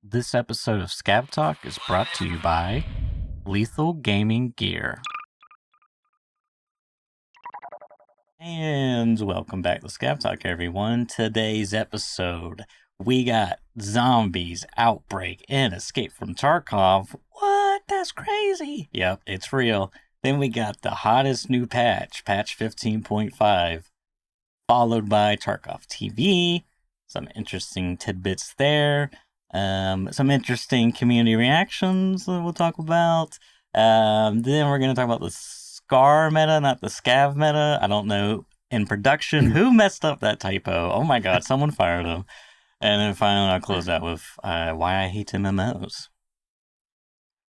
This episode of Scab Talk is brought to you by Lethal Gaming Gear. And welcome back to Scab Talk, everyone. Today's episode, we got zombies, outbreak, and escape from Tarkov. What? That's crazy. Yep, it's real. Then we got the hottest new patch, patch 15.5, followed by TarkovTV. Some interesting tidbits there. Some interesting community reactions that we'll talk about. Then we're going to talk about the SCAR meta, not the SCAV meta. I don't know. In production, who messed up that typo? Oh my god, someone fired them. And then finally, I'll close out with why I hate MMOs.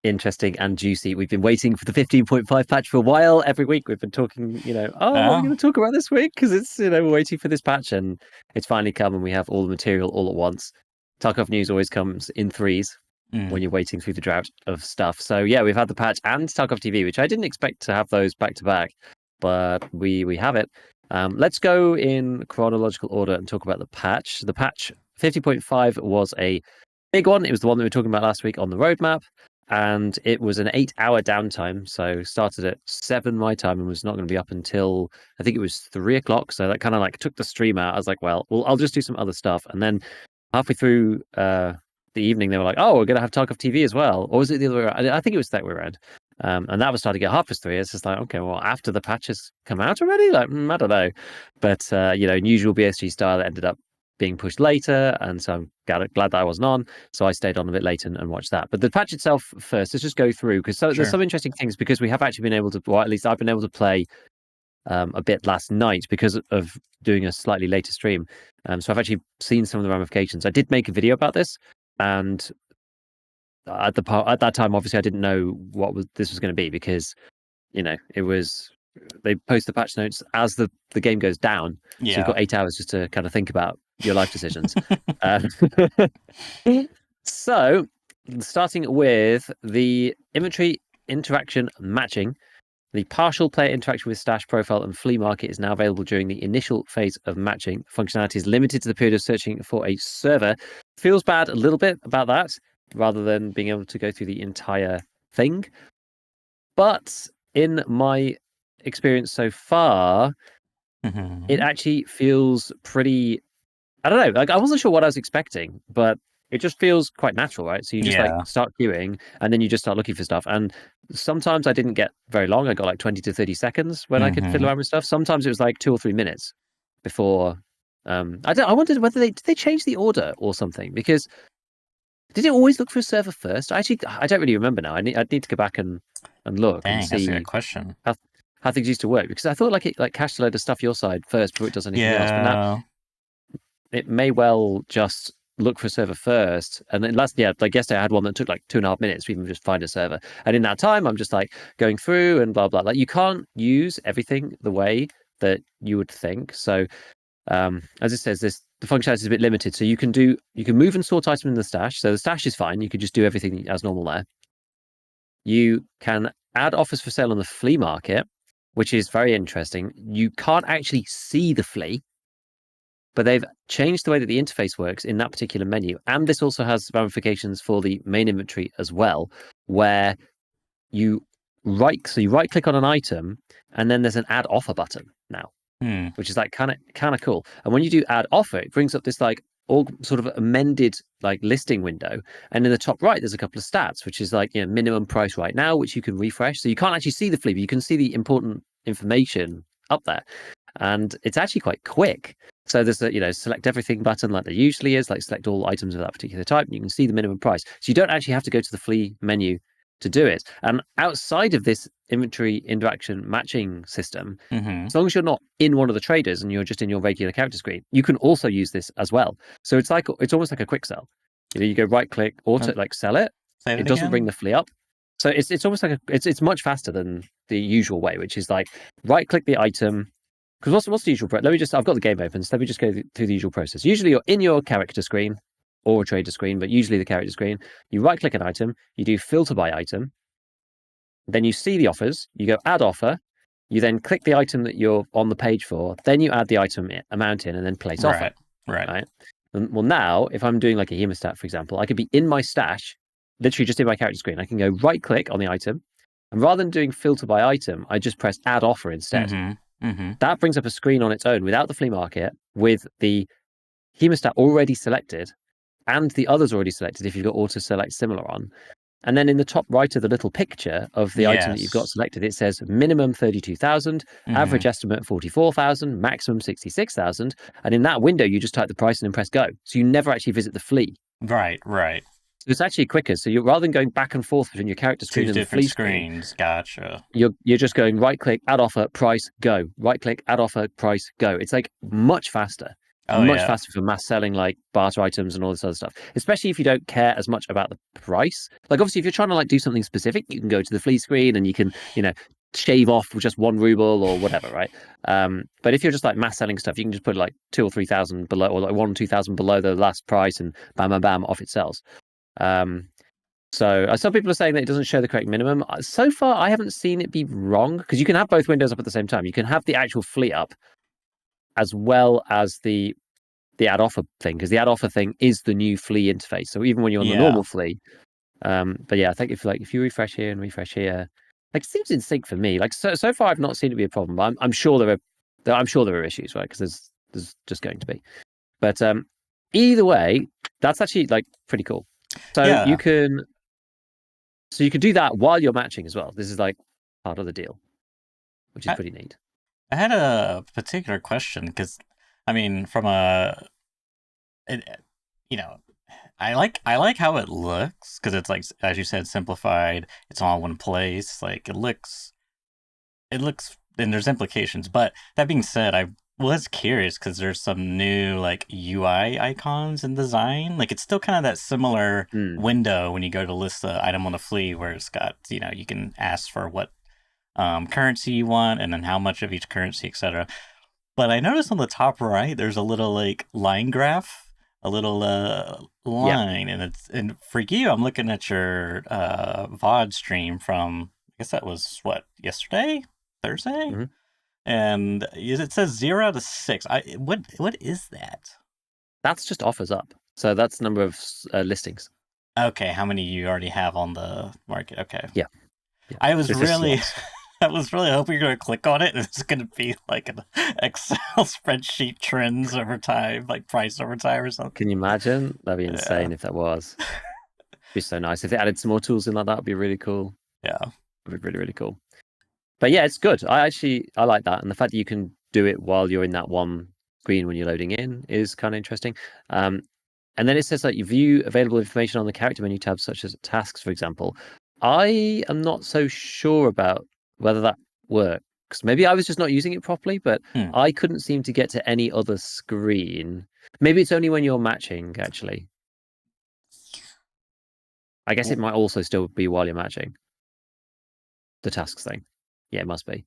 Interesting and juicy. We've been waiting for the 15.5 patch for a while. Every week we've been talking, what are we going to talk about this week? Because it's, we're waiting for this patch and it's finally come and we have all the material all at once. Tarkov news always comes in threes when you're waiting through the drought of stuff. So yeah, we've had the patch and TarkovTV, which I didn't expect to have those back to back, but we have it. Let's go in chronological order and talk about the patch. The patch 50.5 was a big one. It was the one that we were talking about last week on the roadmap. And it was an 8-hour downtime. So started at 7 my time and was not going to be up until I think it was 3 o'clock. So that kind of like took the stream out. I was like, well, I'll just do some other stuff. And then halfway through the evening, they were like, oh, we're going to have TarkovTV as well. Or was it the other way around? I think it was that way around. And that was starting to get 3:30. It's just like, okay, well, after the patches come out already? Like, I don't know. But, in usual BSG style, it ended up being pushed later, and so I'm glad that I wasn't on, so I stayed on a bit later and watched that. But the patch itself first, let's just go through, because there's some interesting things, because we have actually been able to, or at least I've been able to play a bit last night because of doing a slightly later stream. So I've actually seen some of the ramifications. I did make a video about this, and at that time, obviously, I didn't know this was going to be, because it was, they post the patch notes as the game goes down. Yeah. So you've got 8 hours just to kind of think about your life decisions. So, starting with the inventory interaction matching, the partial player interaction with stash profile and flea market is now available during the initial phase of matching. Functionality is limited to the period of searching for a server. Feels bad a little bit about that, rather than being able to go through the entire thing. But in my experience so far, it actually feels pretty, I don't know, like I wasn't sure what I was expecting, but it just feels quite natural, right? So you just like start queuing and then you just start looking for stuff. And sometimes I didn't get very long. I got like 20 to 30 seconds when I could fiddle around with stuff. Sometimes it was like 2 or 3 minutes before. I wondered whether did they change the order or something, because did it always look for a server first? I don't really remember now. I'd need to go back and look and see. That's a good question. How things used to work, because I thought like it cached a load of stuff your side first before it does anything else. But now it may well just look for a server first. And then like yesterday I had one that took like 2.5 minutes to even just find a server. And in that time, I'm just like going through and blah, blah. Like you can't use everything the way that you would think. So as it says, the functionality is a bit limited. So you can move and sort items in the stash. So the stash is fine. You could just do everything as normal there. You can add offers for sale on the flea market, which is very interesting. You can't actually see the flea, but they've changed the way that the interface works in that particular menu. And this also has ramifications for the main inventory as well, where you right click on an item and then there's an add offer button now, which is like kind of cool. And when you do add offer, it brings up this like all sort of amended like listing window. And in the top right, there's a couple of stats, which is like, minimum price right now, which you can refresh. So you can't actually see the flea, but you can see the important information up there. And it's actually quite quick. So there's a, select everything button like there usually is, like select all items of that particular type. And you can see the minimum price. So you don't actually have to go to the flea menu to do it. And outside of this inventory interaction matching system, as long as you're not in one of the traders and you're just in your regular character screen, you can also use this as well. So it's almost like a quick sell. You go right click, auto like sell it. It doesn't bring the flea up. So it's almost like it's much faster than the usual way, which is like right click the item. Because what's the usual? I've got the game open, so let me just go through the usual process. Usually you're in your character screen or a trader screen, but usually the character screen. You right click an item, you do filter by item, then you see the offers, you go add offer, you then click the item that you're on the page for, then you add the item amount in and then place offer. Right. And, well, now if I'm doing like a hemostat, for example, I could be in my stash, literally just in my character screen. I can go right click on the item, and rather than doing filter by item, I just press add offer instead. That brings up a screen on its own without the flea market, with the hemostat already selected and the others already selected if you've got auto select similar on. And then in the top right of the little picture of the item that you've got Yes. selected, it says minimum 32,000, average estimate 44,000, maximum 66,000. And in that window, you just type the price and then press go. So you never actually visit the flea. Right. So it's actually quicker. So you're, rather than going back and forth between your character Two screen and the different flea screen, screens. Gotcha. you're just going right click, add offer, price, go. Right click, add offer, price, go. It's like much faster. Oh Much yeah. faster for mass selling, like barter items and all this other stuff. Especially if you don't care as much about the price. Like obviously, if you're trying to like do something specific, you can go to the flea screen and you can, shave off just 1 ruble or whatever, right? But if you're just like mass selling stuff, you can just put like 2 or 3 thousand below, or like 1 or 2 thousand below the last price, and bam, bam, bam, off it sells. So some people are saying that it doesn't show the correct minimum. So far, I haven't seen it be wrong, because you can have both windows up at the same time. You can have the actual fleet up as well as the add offer thing, because the add offer thing is the new flea interface. So even when you're on the Yeah. normal flea, but yeah, I think if you refresh here and refresh here, like it seems in sync for me. Like so far, I've not seen it be a problem. But I'm sure there are issues, right? Because there's just going to be. But either way, that's actually like pretty cool. So Yeah. you can do that while you're matching as well. This is like part of the deal, which is I, pretty neat. I had a particular question because, I mean, from a, it, you know, I like how it looks because it's like, as you said, simplified. It's all in one place. Like it looks, and there's implications. But that being said, I was curious because there's some new like UI icons in design. Like it's still kind of that similar Mm, window when you go to list the item on the flea, where it's got, you can ask for what currency you want and then how much of each currency, etc. But I noticed on the top right, there's a little like line graph, a little yeah. line, and for you, I'm looking at your VOD stream from, I guess that was what, yesterday, Thursday, hmm and it says 0 to 6. What is that? That's just offers up. So that's the number of listings. Okay, how many you already have on the market? Okay, Yeah. Yeah. I So was it's just really slots. I was really hoping you're gonna click on it and it's gonna be like an Excel spreadsheet, trends over time, like price over time or something. Can you imagine? That'd be Yeah. insane if that was. Be so nice. If they added some more tools in like that, would be really cool. Yeah. It'd be really, really cool. But yeah, it's good. I like that. And the fact that you can do it while you're in that one screen when you're loading in is kind of interesting. Um, and then it says that you view available information on the character menu tabs, such as tasks, for example. I am not so sure about whether that works. Maybe I was just not using it properly, but Hmm. I couldn't seem to get to any other screen. Maybe it's only when you're matching, actually. I guess it might also still be while you're matching the tasks thing. Yeah, it must be.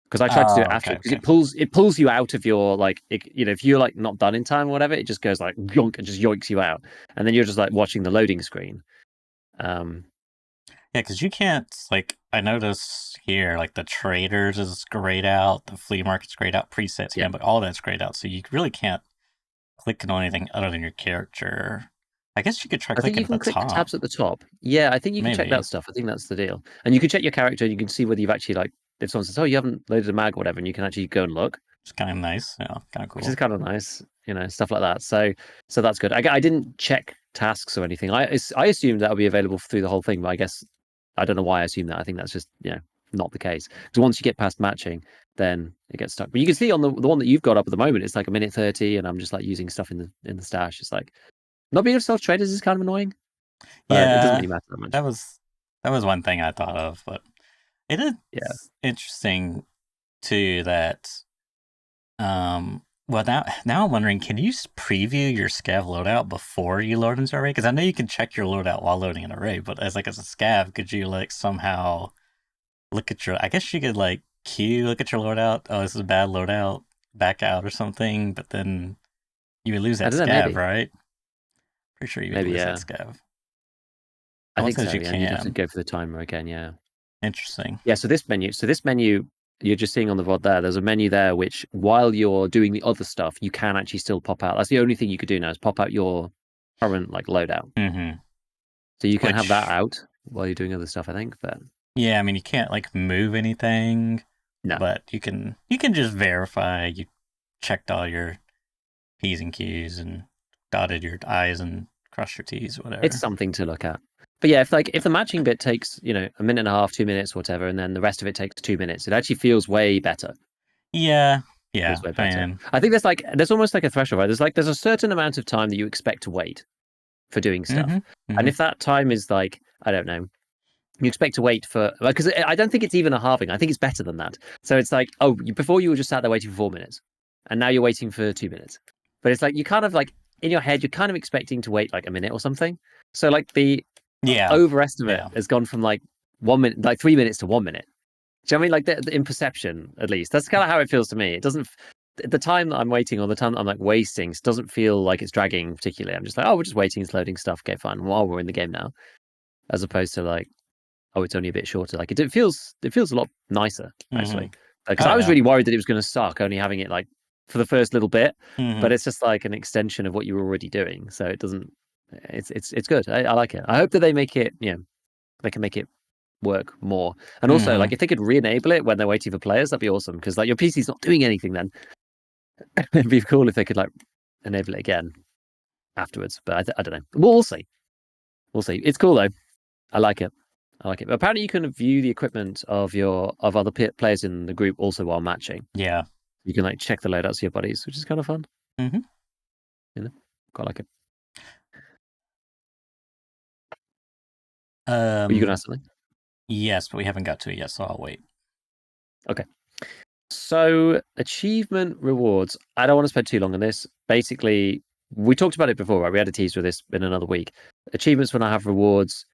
Because I tried to do it Oh, after, okay, because okay. it pulls you out of your like if you're like not done in time or whatever, it just goes like yoink and just yoinks you out, and then you're just like watching the loading screen. Um, Yeah, because you can't, like, I notice here, like the traders is grayed out, the flea market's grayed out, presets, yeah, handbook, all that's grayed out. So you really can't click on anything other than your character. I guess you could try I think clicking you at the can click top. tabs at the top. Yeah, I think you can check Maybe. that stuff. I think that's the deal, and you can check your character. You can see whether you've actually like if someone says, "Oh, you haven't loaded a mag or whatever," and you can actually go and look, It's kind of nice. Yeah, kind of which is cool. kind of nice, stuff like that. So that's good. I didn't check tasks or anything. I assumed that would be available through the whole thing, but I guess I don't know why I assumed that. I think that's just not the case. Because once you get past matching, then it gets stuck. But you can see on the one that you've got up at the moment, it's like a minute 30, and I'm just like using stuff in the stash. It's like not being able to sell traders is kind of annoying, but it doesn't Yeah, really matter that much. that was that was one thing I thought of, but it is Yeah, interesting too that well, now I'm wondering, can you preview your scav loadout before you load into array? Because I know you can check your loadout while loading an array, but as a scav, could you like somehow look at your? I guess you could like look at your loadout. Oh, this is a bad loadout. Back out or something, but then you would lose I that don't know. scav, Maybe, right? Pretty sure you would maybe lose that yeah. scav. I No one think says so. you Yeah, and you'd have to can. go for the timer again. Yeah. Interesting. Yeah. So this menu. you're just seeing on the VOD there's a menu there which, while you're doing the other stuff, you can actually still pop out. That's the only thing you could do now is pop out your current like loadout. Mm-hmm. So you can have that out while you're doing other stuff, I think. But yeah, I mean, you can't like move anything, no, but you can just verify you checked all your P's and Q's and dotted your I's and crossed your T's, whatever. it's something to look at. But yeah, if the matching bit takes, a minute and a half, 2 minutes, whatever, and then the rest of it takes 2 minutes, it actually feels way better. Yeah, Feels way better. man. I think there's almost like a threshold, right? There's a certain amount of time that you expect to wait for doing stuff. Mm-hmm. And if that time is like, I don't know, you expect to wait for, because I don't think it's even a halving. I think it's better than that. So it's like, before you were just sat there waiting for 4 minutes, and now you're waiting for 2 minutes. But it's like, you kind of like, in your head, you're kind of expecting to wait like a minute or something. So like the overestimate has gone from like 1 minute, like 3 minutes to 1 minute. Do you know what I mean? Like in perception, at least. That's kind of how it feels to me. It doesn't, the time that I'm waiting or the time that I'm like wasting doesn't feel like it's dragging particularly. I'm just like, we're just waiting, it's loading stuff. Okay, fine. While we're in the game now, as opposed to like, it's only a bit shorter. Like it feels a lot nicer actually. Because I was really worried that it was going to suck, only having it like for the first little bit. But it's just like an extension of what you were already doing. So it doesn't. It's good. I like it. I hope that they make it. They can make it work more. And also, like if they could re-enable it when they're waiting for players, that'd be awesome. Because like your PC's not doing anything then. It'd be cool if they could like enable it again afterwards. But I don't know. We'll see. We'll see. It's cool though. I like it. But apparently, you can view the equipment of other players in the group also while matching. Yeah, you can like check the loadouts of your buddies, which is kind of fun. Quite like it. Were you gonna ask something? Yes, but we haven't got to it yet, so I'll wait. Okay. So achievement rewards. I don't want to spend too long on this. Basically, we talked about it before, right? We had a teaser of this in another week. Achievements when I have rewards.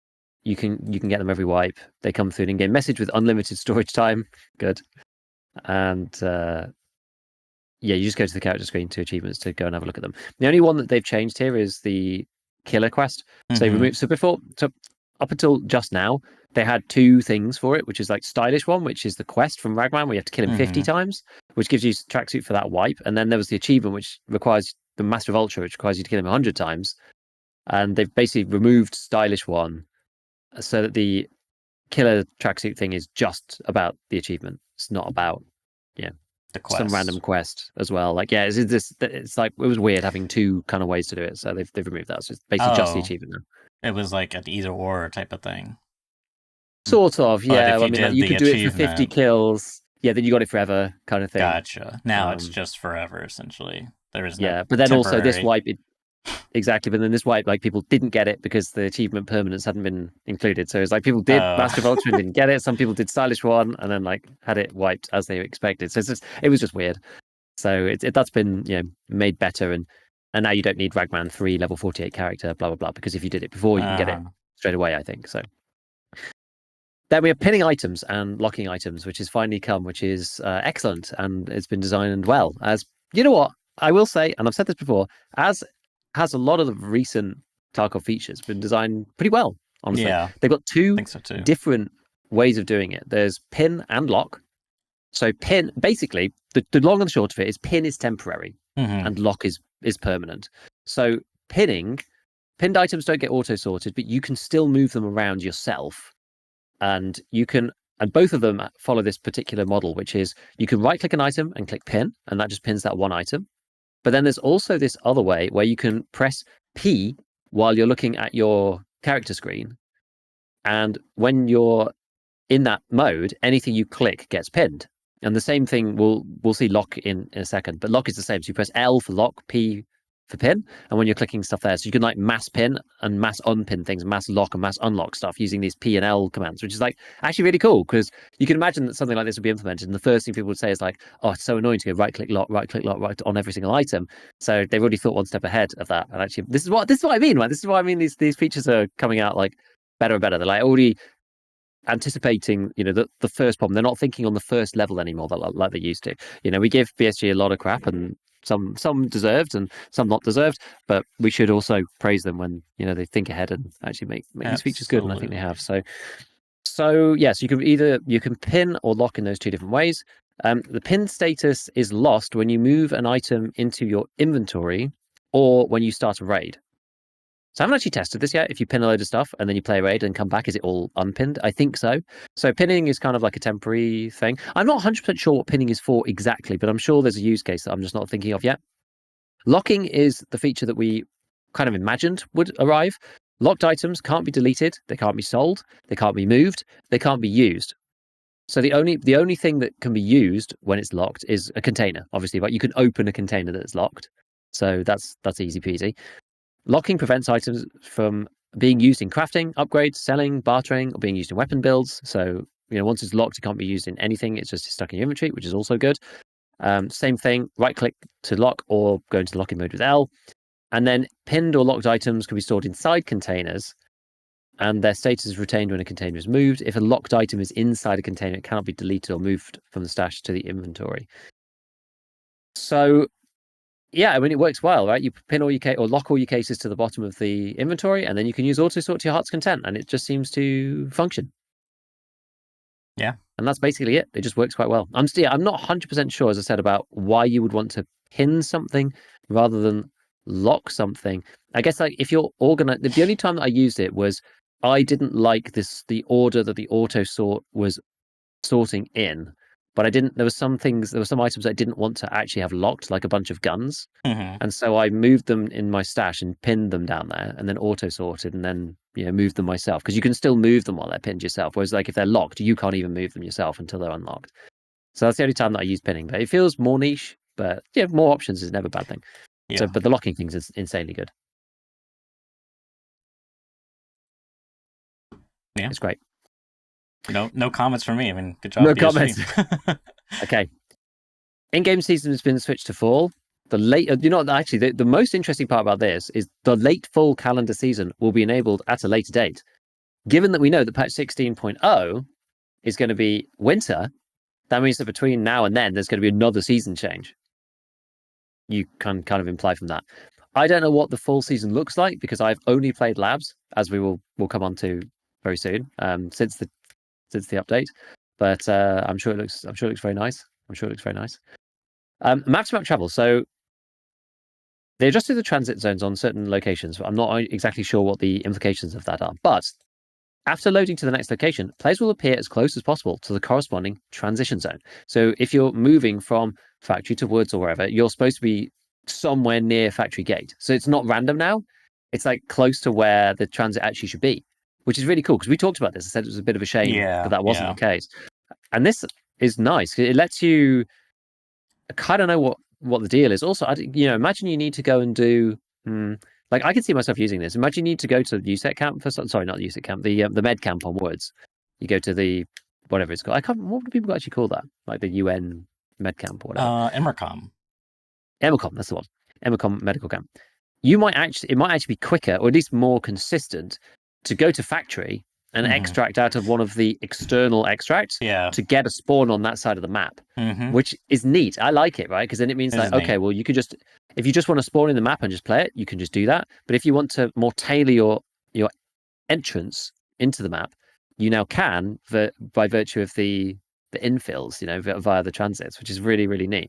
You can get them every wipe. They come through an in-game message with unlimited storage time. Good. And you just go to the character screen to achievements to go and have a look at them. The only one that they've changed here is the killer quest. So they removed. So up until just now, they had 2 things for it, which is like stylish one, which is the quest from Ragman, where you have to kill him 50 times, which gives you tracksuit for that wipe. And then there was the achievement, which requires the Master of Ultra, which requires you to kill him 100 times. And they've basically removed stylish one, so that the killer tracksuit thing is just about the achievement. It's not about some random quest as well. Like it's like it was weird having 2 kind of ways to do it. So they've removed that. So it's basically just the achievement now. It was like an either or type of thing. Sort of, yeah. I mean, like, you could do it for 50 kills. Yeah, then you got it forever, kind of thing. Gotcha. Now it's just forever, essentially. There is no but then temporary. Also this wipe, exactly. But then this wipe, like people didn't get it because the achievement permanence hadn't been included. So it's like people did Master of Ultra and didn't get it. Some people did stylish one and then like had it wiped as they expected. So it was just weird. So that's been made better, and now you don't need Ragman 3 level 48 character, blah blah blah, because if you did it before, you can get it straight away, I think. So then we have pinning items and locking items, which has finally come, which is excellent, and it's been designed well. As you know what I will say, and I've said this before, as has a lot of the recent Tarkov features been designed pretty well, honestly. Yeah, they've got 2 different ways of doing it. There's pin and lock. So pin, basically, the long and the short of it is pin is temporary and lock is permanent. So pinned items don't get auto sorted, but you can still move them around yourself. And both of them follow this particular model, which is you can right click an item and click pin, and that just pins that one item. But then there's also this other way where you can press P while you're looking at your character screen. And when you're in that mode, anything you click gets pinned. And the same thing we'll see lock in a second, but lock is the same. So you press L for lock, P for pin, and when you're clicking stuff there, so you can like mass pin and mass unpin things, mass lock and mass unlock stuff using these P and L commands, which is like actually really cool, because you can imagine that something like this would be implemented, and the first thing people would say is like, oh, it's so annoying to go right click lock right on every single item. So they've already thought one step ahead of that, and actually this is what I mean, right? This is why I mean these features are coming out like better and better. They're like already anticipating the first problem. They're not thinking on the first level anymore like they used to. We give BSG a lot of crap, and some deserved and some not deserved, but we should also praise them when they think ahead and actually make these features good, and I think they have. So So yes, you can pin or lock in those two different ways. The pin status is lost when you move an item into your inventory or when you start a raid. So I haven't actually tested this yet. If you pin a load of stuff and then you play a raid and come back, is it all unpinned? I think so. So pinning is kind of like a temporary thing. I'm not 100% sure what pinning is for exactly, but I'm sure there's a use case that I'm just not thinking of yet. Locking is the feature that we kind of imagined would arrive. Locked items can't be deleted, they can't be sold, they can't be moved, they can't be used. So the only thing that can be used when it's locked is a container, obviously, but you can open a container that's locked. So that's easy peasy. Locking prevents items from being used in crafting, upgrades, selling, bartering, or being used in weapon builds. So, once it's locked, it can't be used in anything. It's just stuck in your inventory, which is also good. Same thing, right click to lock or go into locking mode with L. And then pinned or locked items can be stored inside containers and their status is retained when a container is moved. If a locked item is inside a container, it cannot be deleted or moved from the stash to the inventory. So, yeah, I mean, it works well, right? You pin all your or lock all your cases to the bottom of the inventory, and then you can use auto sort to your heart's content, and it just seems to function. Yeah. And that's basically it. It just works quite well. I'm not 100% sure, as I said, about why you would want to pin something rather than lock something. I guess like if you're organized, the only time that I used it was I didn't like the order that the auto sort was sorting in, but there were some items I didn't want to actually have locked, like a bunch of guns. Mm-hmm. And so I moved them in my stash and pinned them down there and then auto sorted and then, moved them myself because you can still move them while they're pinned yourself. Whereas like if they're locked, you can't even move them yourself until they're unlocked. So that's the only time that I use pinning, but it feels more niche, but yeah, more options is never a bad thing. Yeah. So, but the locking thing is insanely good. Yeah. It's great. No comments from me. I mean, good job. No BSG. comments. Okay. In-game season has been switched to fall. The most interesting part about this is the late fall calendar season will be enabled at a later date. Given that we know that patch 16.0 is going to be winter, that means that between now and then, there's going to be another season change. You can kind of imply from that. I don't know what the full season looks like because I've only played labs, as we'll come on to very soon, since the update. But I'm sure it looks very nice. Map to map travel. So they adjusted the transit zones on certain locations. I'm not exactly sure what the implications of that are. But after loading to the next location, players will appear as close as possible to the corresponding transition zone. So if you're moving from factory to woods or wherever, you're supposed to be somewhere near factory gate. So it's not random now. It's like close to where the transit actually should be, which is really cool because we talked about this. I said it was a bit of a shame that wasn't the case. And this is nice. It lets you kind of know what the deal is. Also, imagine you need to go and do like I can see myself using this. Imagine you need to go to the USEC camp for sorry, not the USEC camp, the med camp on Woods. You go to the whatever it's called. What do people actually call that? Like the UN med camp or whatever. Emercom. Emercom, that's the one. Emercom medical camp. It might actually be quicker or at least more consistent to go to factory and extract out of one of the external extracts to get a spawn on that side of the map, which is neat. I like it, right? Because then it means like, okay, well, you could just, if you just want to spawn in the map and just play it, you can just do that. But if you want to more tailor your entrance into the map, you now can by virtue of the infills, via the transits, which is really, really neat.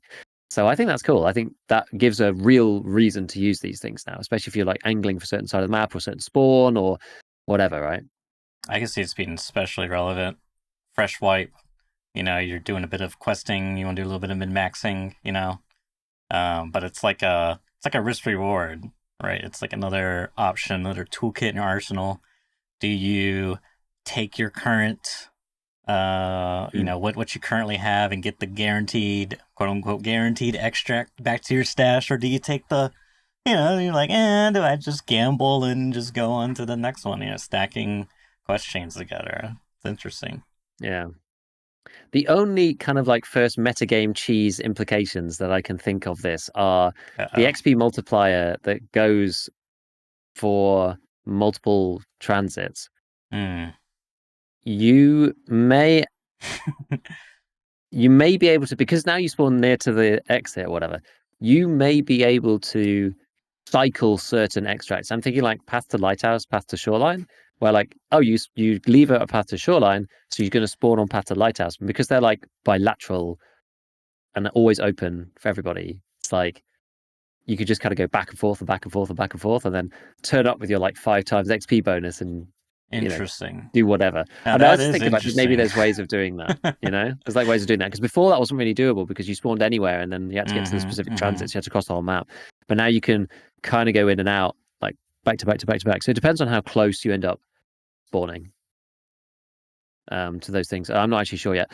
So I think that's cool. I think that gives a real reason to use these things now, especially if you're like angling for a certain side of the map or a certain spawn or whatever, right? I can see it's being especially relevant. Fresh wipe, you're doing a bit of questing, you want to do a little bit of min-maxing, but it's like a risk reward, right? It's like another option, another toolkit in your arsenal. Do you take your current, what you currently have and get the guaranteed, quote unquote, guaranteed extract back to your stash, or do you take the, you're like, do I just gamble and just go on to the next one? Stacking quest chains together. It's interesting. Yeah. The only kind of like first metagame cheese implications that I can think of this are the XP multiplier that goes for multiple transits. You may be able to, because now you spawn near to the exit or whatever, you may be able to cycle certain extracts. I'm thinking like path to lighthouse, path to shoreline. where like, oh, you leave a path to shoreline, so you're going to spawn on path to lighthouse, and because they're like bilateral and they're always open for everybody, it's like you could just kind of go back and forth and back and forth and back and forth, and then turn up with your like 5 times XP bonus and Interesting. do whatever. Now And I that was just is thinking about maybe interesting. there's ways of doing that. There's like ways of doing that because before that wasn't really doable because you spawned anywhere and then you had to get to the specific transits. You had to cross the whole map. But now you can kind of go in and out like back to back to back to back. So it depends on how close you end up spawning to those things. I'm not actually sure yet.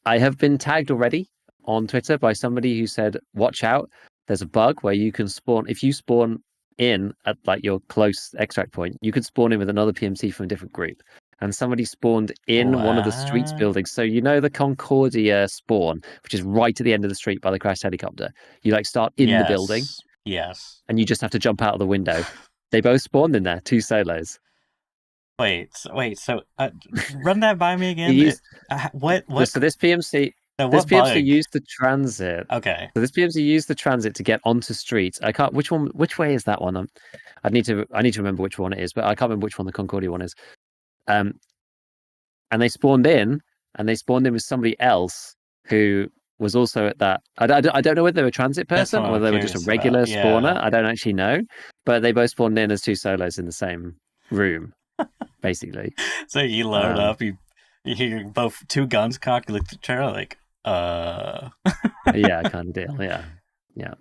I have been tagged already on Twitter by somebody who said, "Watch out! There's a bug where you can spawn. If you spawn in at like your close extract point, you could spawn in with another PMC from a different group." And somebody spawned in one of the streets What? buildings. So you know the Concordia spawn, which is right at the end of the street by the crashed helicopter. You like start in the building, Yes. Yes. and you just have to jump out of the window. They both spawned in there, 2 solos. Wait. So, run that by me They again. used What? so this PMC No, This what PMC bug? used the transit. Okay. So this PMC used the transit to get onto streets. I can't. Which one? Which way is that one? I need to. I need to remember which one it is, but I can't remember which one the Concordia one is. Um, and they spawned in, and they spawned in with somebody else who was also at that. I don't know whether they were a transit That's what person or I'm whether they were just a curious about. regular spawner. Yeah. I don't actually know, but they both spawned in as 2 solos in the same room, basically. So you load Um, up, you hear both two guns cocked, you look at each other like, yeah, kind of deal. Yeah, yeah.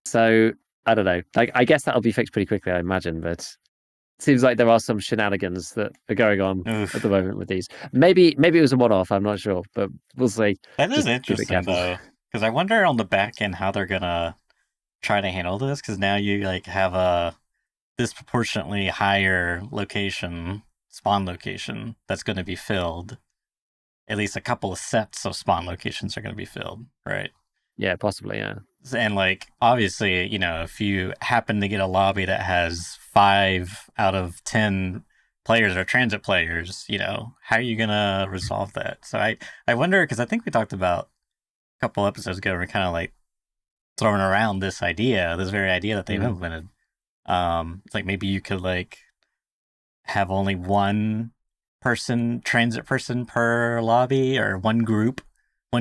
So I don't know. Like, I guess that'll be fixed pretty quickly, I imagine. But it seems like there are some shenanigans that are going on at the Oof. moment with these. Maybe it was a one-off. I'm not sure, but we'll see. That is Just be a bit interesting careful. though, because I wonder on the back end how they're gonna try to handle this. Because now you like have a disproportionately higher location, spawn location that's going to be filled. At least a couple of sets of spawn locations are going to be filled, right? Yeah, possibly. Yeah. And like obviously, if you happen to get a lobby that has 5 out of 10 players are transit players, how are you gonna resolve that? So I wonder because I think we talked about a couple episodes ago. We're kind of like throwing around this very idea that they've Mm-hmm. implemented. It's like maybe you could like have only one transit person per lobby, or one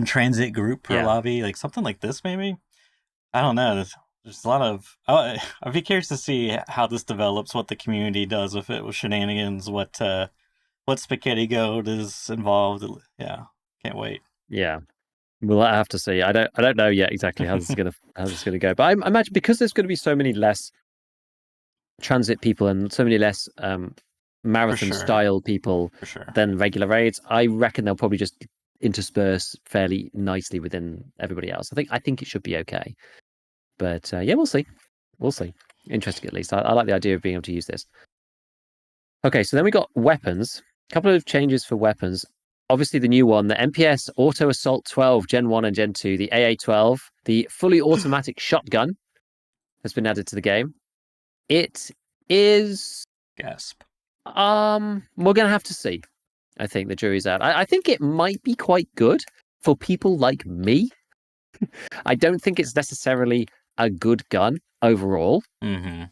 transit group per Yeah. lobby, like something like this maybe. I don't know. There's a lot of. I'd be curious to see how this develops, what the community does with it, with shenanigans, what spaghetti goat is involved. Yeah, can't wait. Yeah. We'll have to see. I don't know yet exactly how this is gonna go. But I imagine because there's going to be so many less transit people and so many less For marathon sure, style people for sure. than regular raids, I reckon they'll probably just intersperse fairly nicely within everybody else. I think it should be okay. But yeah, we'll see. We'll see. Interesting, at least. I like the idea of being able to use this. Okay, so then we got weapons. A couple of changes for weapons. Obviously, the new one, the MPS Auto Assault 12 Gen 1 and Gen 2, the AA12, the fully automatic shotgun has been added to the game. It is Gasp. we're gonna have to see. I think the jury's out. I think it might be quite good for people like me. I don't think it's necessarily a good gun overall. Mm-hmm.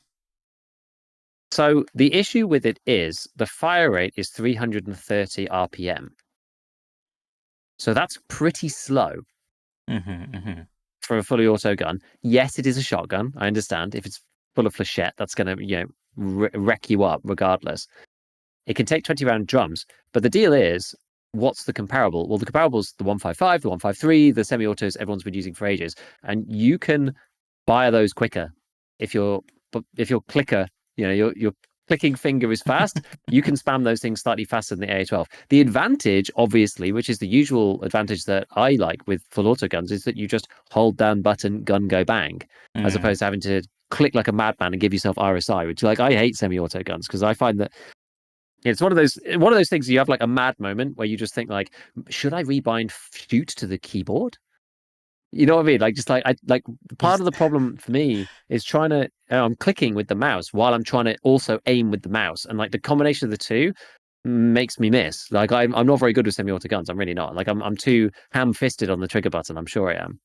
So the issue with it is the fire rate is 330 RPM. So that's pretty slow Mm-hmm. Mm-hmm. for a fully auto gun. Yes, it is a shotgun. I understand. If it's full of flechette, that's going to, wreck you up regardless. It can take 20 round drums. But the deal is, what's the comparable? Well, the comparable is the 155, the 153, the semi autos everyone's been using for ages. And you can buy those quicker if your clicker, your clicking finger is fast. You can spam those things slightly faster than the AA12. The advantage, obviously, which is the usual advantage that I like with full auto guns, is that you just hold down button, gun go bang, as Mm. opposed to having to click like a madman and give yourself RSI. Which, like, I hate semi-auto guns because I find that it's one of those things you have like a mad moment where you just think like, should I rebind shoot to the keyboard? You know what I mean? Like, just like I like part of the problem for me is trying to I'm clicking with the mouse while I'm trying to also aim with the mouse, and like the combination of the two makes me miss. Like I'm not very good with semi-auto guns. I'm really not. Like I'm too ham-fisted on the trigger button. I'm sure I am.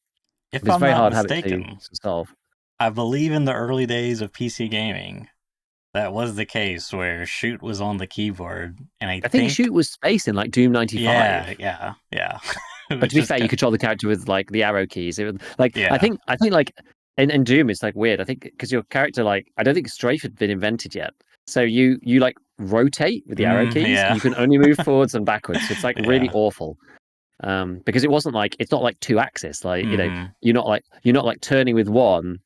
If It's a I'm very not hard habit to mistaken, solve. I believe in the early days of PC gaming, that was the case where shoot was on the keyboard, and I I think think, shoot was space in like Doom 95. yeah, But to which be is fair, you kind, control the character with like the arrow keys. It was like yeah, I think like in Doom it's like weird. I think because your character like I don't think strafe had been invented yet. So you like rotate with the arrow keys and yeah, you can only move forwards and backwards. So it's like really yeah, awful. Because it wasn't like it's not like two axis. Like hmm. you're not like turning with one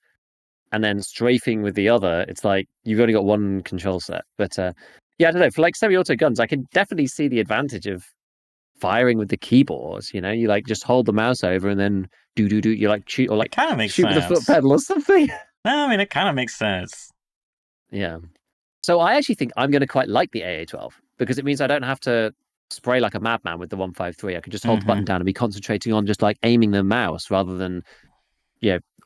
and then strafing with the other. It's like you've only got one control set. But yeah, I don't know. For like semi-auto guns, I can definitely see the advantage of firing with the keyboards. You know, you like just hold the mouse over and then do. You like shoot or It like kind of makes shoot with the foot sense. pedal or something. No, I mean it kind of makes sense. Yeah. So I actually think I'm going to quite like the AA-12 because it means I don't have to spray like a madman with the 153. I can just hold the button Hmm. down and be concentrating on just like aiming the mouse rather than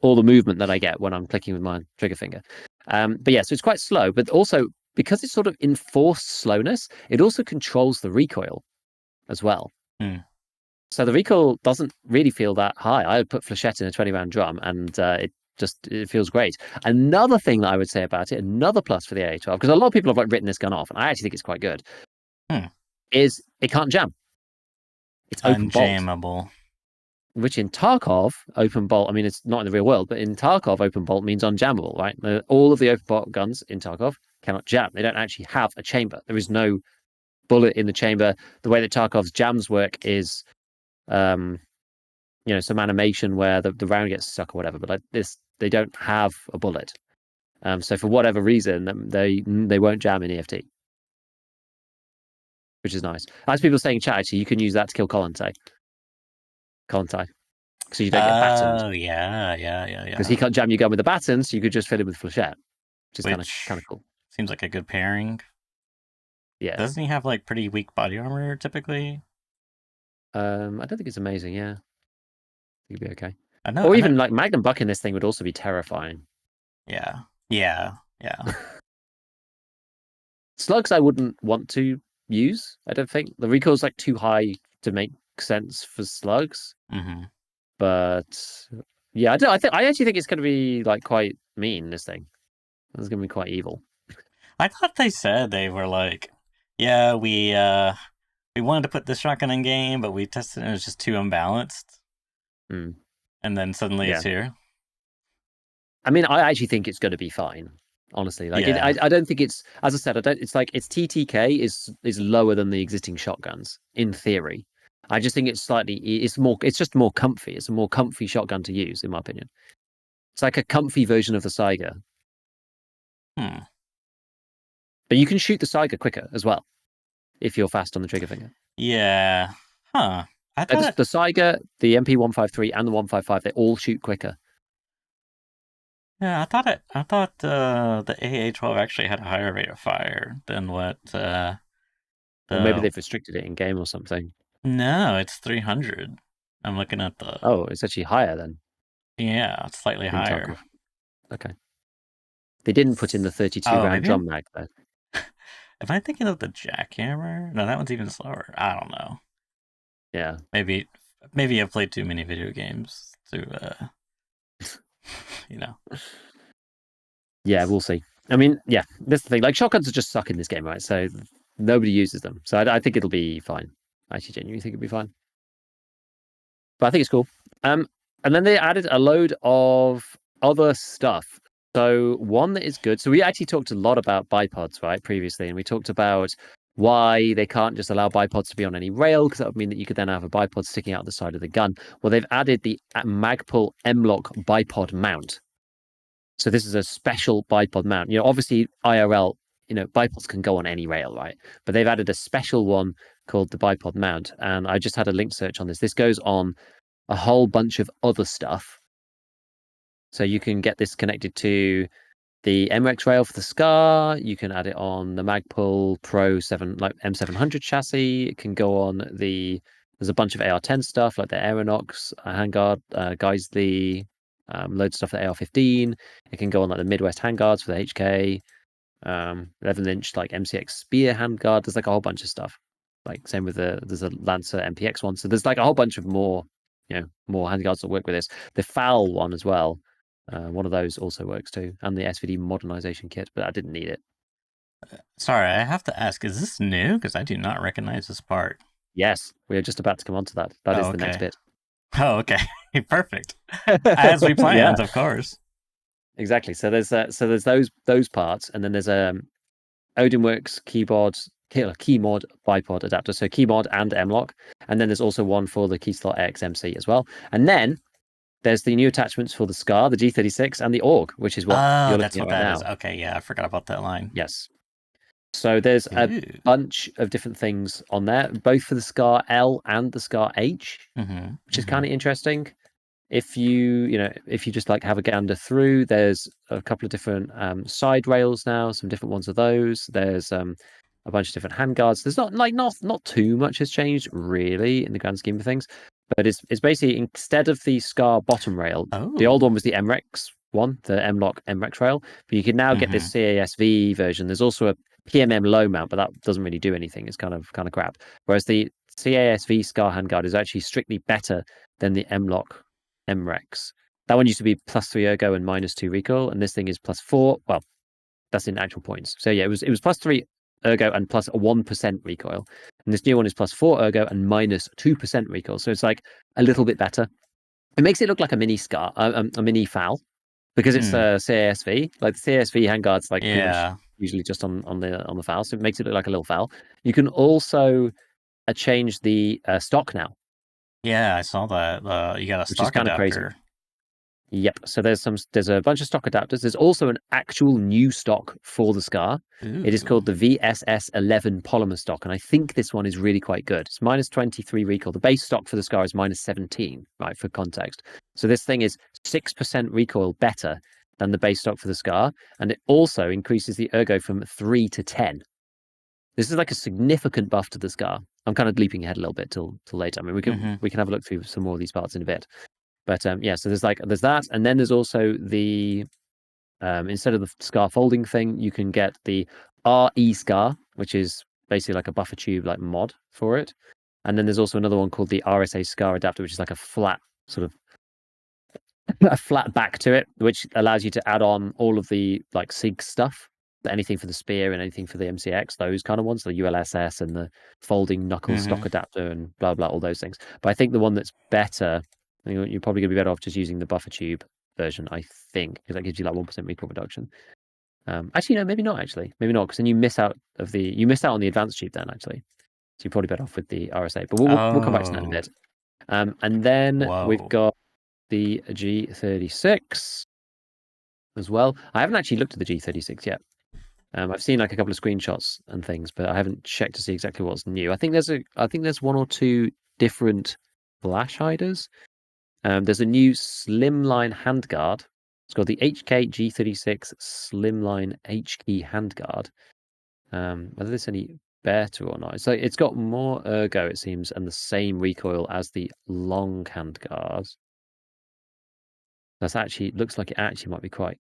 all the movement that I get when I'm clicking with my trigger finger. But yeah, so it's quite slow, but also because it's sort of enforced slowness, it also controls the recoil as well. Hmm. So the recoil doesn't really feel that high. I would put flechette in a 20 round drum and it feels great. Another thing that I would say about it, another plus for the AA-12, because a lot of people have like written this gun off, and I actually think it's quite good, Hmm. is it can't jam. It's open bolt, Unjammable. which in Tarkov, open bolt, I mean, it's not in the real world, but in Tarkov, open bolt means unjammable, right? All of the open bolt guns in Tarkov cannot jam. They don't actually have a chamber. There is no bullet in the chamber. The way that Tarkov's jams work is, um, some animation where the round gets stuck or whatever, but like this, they don't have a bullet. So for whatever reason, they won't jam in EFT, which is nice. As people saying in chat, actually, you can use that to kill Colontai, so you don't get battened. Oh yeah, Because he yeah. can't jam your gun with the baton, so you could just fill it with flechette, which is kind Which of cool. seems like a good pairing. Yeah. Doesn't he have like pretty weak body armor typically? I don't think it's amazing. Yeah, you'd be okay. I Or know. even like Magnum Buck in this thing would also be terrifying. Yeah, yeah. Slugs, I wouldn't want to use. I don't think the recoil's like too high to make sense for slugs. Hmm. But yeah, I don't. I actually think it's going to be like quite mean. This thing. It's going to be quite evil. I thought they said they were like, yeah, we wanted to put this shotgun in game, but we tested it, and it was just too unbalanced, Mm, and then suddenly it's yeah. here. I mean, I actually think it's going to be fine. Honestly, like Yeah. I don't think it's as I said. I don't. It's like its TTK is lower than the existing shotguns in theory. I just think it's slightly. It's more. It's just more comfy. It's a more comfy shotgun to use, in my opinion. It's like a comfy version of the Saiga, Hmm. but you can shoot the Saiga quicker as well if you're fast on the trigger finger. Yeah. Huh. I thought The Saiga, the MP153, and the 155, they all shoot quicker. Yeah, I thought the AA-12 actually had a higher rate of fire than what Or maybe the. they've restricted it in game or something. No, it's 300. I'm looking at the. Oh, it's actually higher then Yeah, it's slightly in higher. Tarkov. Okay. They didn't put in the 32 Oh, round maybe. drum mag though. Am I thinking of the jackhammer? No, that one's even slower. I don't know. Yeah. Maybe maybe I've played too many video games to you know. Yeah, we'll see. I mean, yeah, that's the thing. Like shotguns are just suck in this game, right? So nobody uses them. So I think it'll be fine. I actually genuinely think it'll be fine. But I think it's cool. Um, and then they added a load of other stuff. So one that is good. So we actually talked a lot about bipods, right, previously, and we talked about why they can't just allow bipods to be on any rail because that would mean that you could then have a bipod sticking out the side of the gun. Well, they've added the Magpul M-Lock bipod mount. So this is a special bipod mount. Obviously IRL, bipods can go on any rail, right? But they've added a special one called the bipod mount, and I just had a link search on this. This goes on a whole bunch of other stuff. So you can get this connected to the MX rail for the Scar. You can add it on the Magpul Pro 7, like M700 chassis. It can go on there's a bunch of AR-10 stuff like the Aeronox, handguard, Geisley, loads of stuff for the AR-15. It can go on like the Midwest handguards for the HK, 11-inch like MCX Spear handguard. There's like a whole bunch of stuff. Like same with there's a Lancer MPX one. So there's like a whole bunch of more handguards that work with this. The FAL one as well. One of those also works too, and the SVD modernization kit, but I didn't need it. Sorry, I have to ask, is this new? Because I do not recognize this part. Yes, we are just about to come on to that. That Oh, is the next okay. bit. Oh, okay. Perfect. As we Yeah, planned, of course. exactly. So there's those parts, and then there's Odinworks keymod bipod adapter. So keymod and mlock, and then there's also one for the Keyslot XMC as well. And then there's the new attachments for the SCAR, the G36, and the AUG, which is what Oh, you're that's looking at what right that is. now. Okay, yeah, I forgot about that line. Yes. So there's a Ooh. bunch of different things on there, both for the SCAR L and the SCAR H, Mm-hmm. which is Mm-hmm. kind of interesting. If you just like have a gander through, there's a couple of different side rails now, some different ones of those. There's a bunch of different handguards. There's not too much has changed really in the grand scheme of things, but it's basically instead of the SCAR bottom rail, the old Oh. one was the MREX one, the MLOC MREX rail, but you can now get Mm-hmm. this CASV version. There's also a PMM low mount, but that doesn't really do anything. It's kind of crap. Whereas the CASV SCAR handguard is actually strictly better than the MLOC MREX. That one used to be +3 ergo and -2 recoil, and this thing is +4. Well, that's in actual points. So yeah, it was +3 ergo and +1% recoil, and this new one is +4 ergo and -2% recoil. So it's like a little bit better. It makes it look like a mini scar, a mini foul, because it's Hmm. a CASV. Like the CASV handguard's like pretty much Yeah. usually just on the foul, so it makes it look like a little foul. You can also change the stock now, Yeah, I saw that. You got a which is stock kind of crazy. adapter. Yep. So there's a bunch of stock adapters. There's also an actual new stock for the SCAR. It is Ooh. called the VSS11 polymer stock, and I think this one is really quite good. It's -23 recoil. The base stock for the SCAR is -17, right, for context. So this thing is 6% recoil better than the base stock for the SCAR, and it also increases the ergo from 3 to 10. This is like a significant buff to the SCAR. I'm kind of leaping ahead a little bit till later. I mean, we can Mm-hmm. we can have a look through some more of these parts in a bit. But yeah, so there's that, and then there's also the instead of the scar folding thing, you can get the RE scar, which is basically like a buffer tube like mod for it. And then there's also another one called the RSA scar adapter, which is like a flat sort of a flat back to it, which allows you to add on all of the like SIG stuff, anything for the spear and anything for the MCX, those kind of ones, the ULSS and the folding knuckle stock Mm-hmm. adapter and blah blah, all those things. But I think the one that's better, you're probably going to be better off just using the buffer tube version, I think, because that gives you like 1% recoil reduction. Actually, no, maybe not. Actually, maybe not, because then you miss out on the advanced tube then. Actually, so you're probably better off with the RSA. But we'll come back to that in a Oh. bit. And then we've Whoa. got the G36 as well. I haven't actually looked at the G36 yet. I've seen like a couple of screenshots and things, but I haven't checked to see exactly what's new. I think there's one or two different flash hiders. There's a new slimline handguard. It's called the HK G36 Slimline HK handguard. Whether there's any better or not, so it's got more ergo, it seems, and the same recoil as the long handguard. That's actually looks like it actually might be quite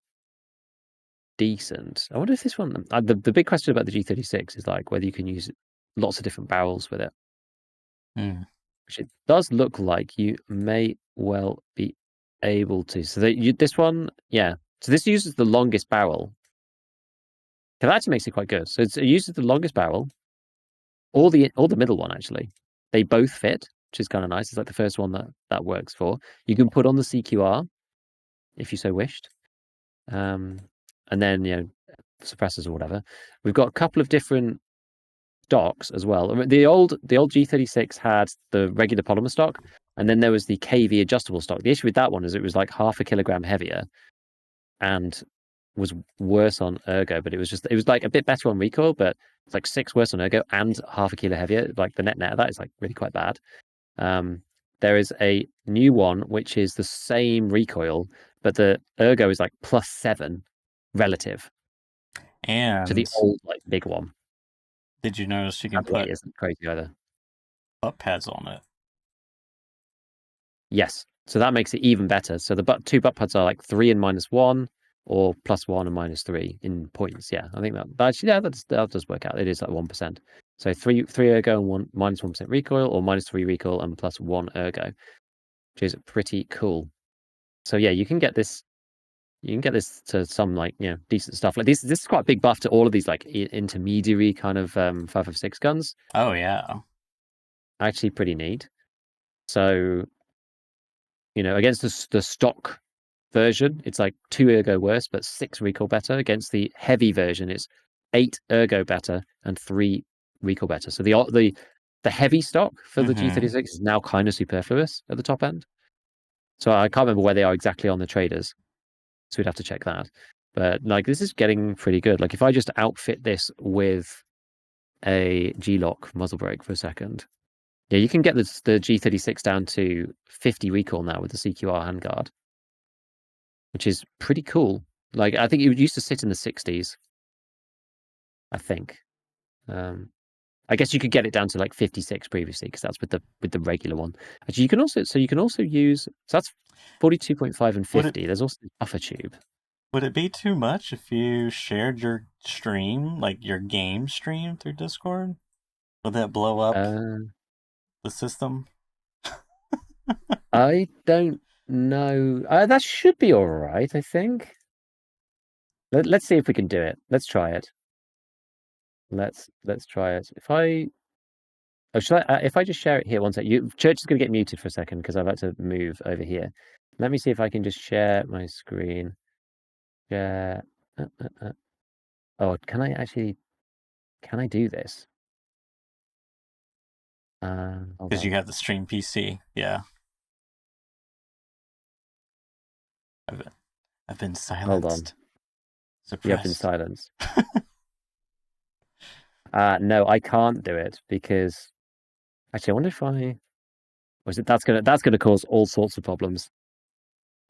decent. I wonder if this one. The big question about the G36 is like whether you can use lots of different barrels with it, Mm. which it does look like you may well be able to. So this one, yeah. So this uses the longest barrel. So that actually makes it quite good. So it uses the longest barrel, or the middle one actually. They both fit, which is kind of nice. It's like the first one that works for. You can put on the CQR if you so wished, and then suppressors or whatever. We've got a couple of different stocks as well. I mean, the old G36 had the regular polymer stock, and then there was the KV adjustable stock. The issue with that one is it was like half a kilogram heavier and was worse on ergo, but it was like a bit better on recoil, but it's like 6 worse on ergo and half a kilo heavier. Like the net of that is like really quite bad. Um, there is a new one which is the same recoil, but the ergo is like +7 relative to the And old like big one. did you notice you can And the weight put isn't crazy either. butt pads on it? Yes. So that makes it even better. So the two butt pads are like 3 and -1, or +1 and -3 in points. Yeah, I think that actually, yeah, that does work out. It is like 1%. So three ergo and -1% recoil, or -3 recoil and +1 ergo, which is pretty cool. So yeah, you can get this You can get this to some like decent stuff. Like this is quite a big buff to all of these like intermediary kind of 5.56 guns. Oh yeah. Actually, pretty neat. So against the stock version, it's like 2 ergo worse, but 6 recoil better. Against the heavy version, it's 8 ergo better and 3 recoil better. So the heavy stock for the G36 is now kind of superfluous at the top end. So I can't remember where they are exactly on the traders. So we'd have to check that. But like this is getting pretty good. Like if I just outfit this with a G-lock muzzle brake for a second. Yeah, you can get the G36 down to 50 recoil now with the CQR handguard, which is pretty cool. Like I think it used to sit in the 60s. I think. I guess you could get it down to like 56 previously because that's with the regular one. Actually, you can also use that's 42.5 and 50. There's also the buffer tube. Would it be too much if you shared your stream, like your game stream through Discord? Would that blow up the system? I don't know. That should be all right, I think. Let's see if we can do it. Let's try it. Let's try it. If I just share it here one sec. Church is going to get muted for a second because I've had to move over here. Let me see if I can just share my screen. Yeah. Oh, can I do this? Because you have the stream PC, yeah. I've been silenced. Hold on. Suppressed. You have been silenced. No, I can't do it because actually I wonder if that's gonna cause all sorts of problems.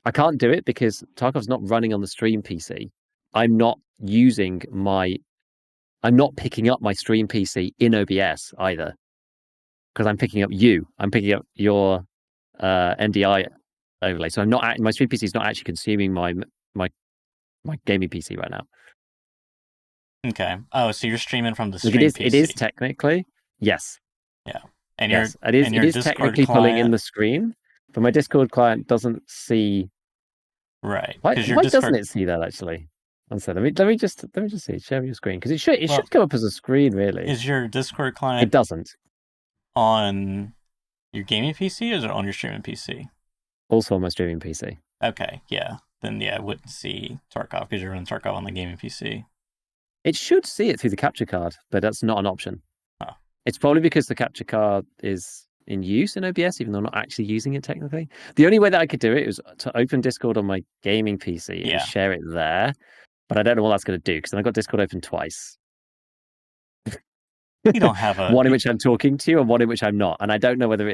I can't do it because Tarkov's not running on the stream PC. I'm not picking up my stream PC in OBS either. Because I'm picking up your NDI overlay. So my stream PC is not actually consuming my gaming PC right now. Okay. Oh, so you're streaming from the stream PC. It is technically, yes. Yeah. And yes, it is technically pulling in the screen, but my Discord client doesn't see. Right. Why doesn't it see that actually? So let me just see. Share your screen because it should come up as a screen really. Is your Discord client? It doesn't. On your gaming PC or is it on your streaming PC? Also on my streaming PC. Okay, yeah. Then I wouldn't see Tarkov because you're running Tarkov on the gaming PC. It should see it through the capture card, but that's not an option. Oh. It's probably because the capture card is in use in OBS, even though I'm not actually using it technically. The only way that I could do it was to open Discord on my gaming PC and share it there. But I don't know what that's going to do because then I've got Discord open twice. You don't have one in which I'm talking to you and one in which I'm not. And I don't know whether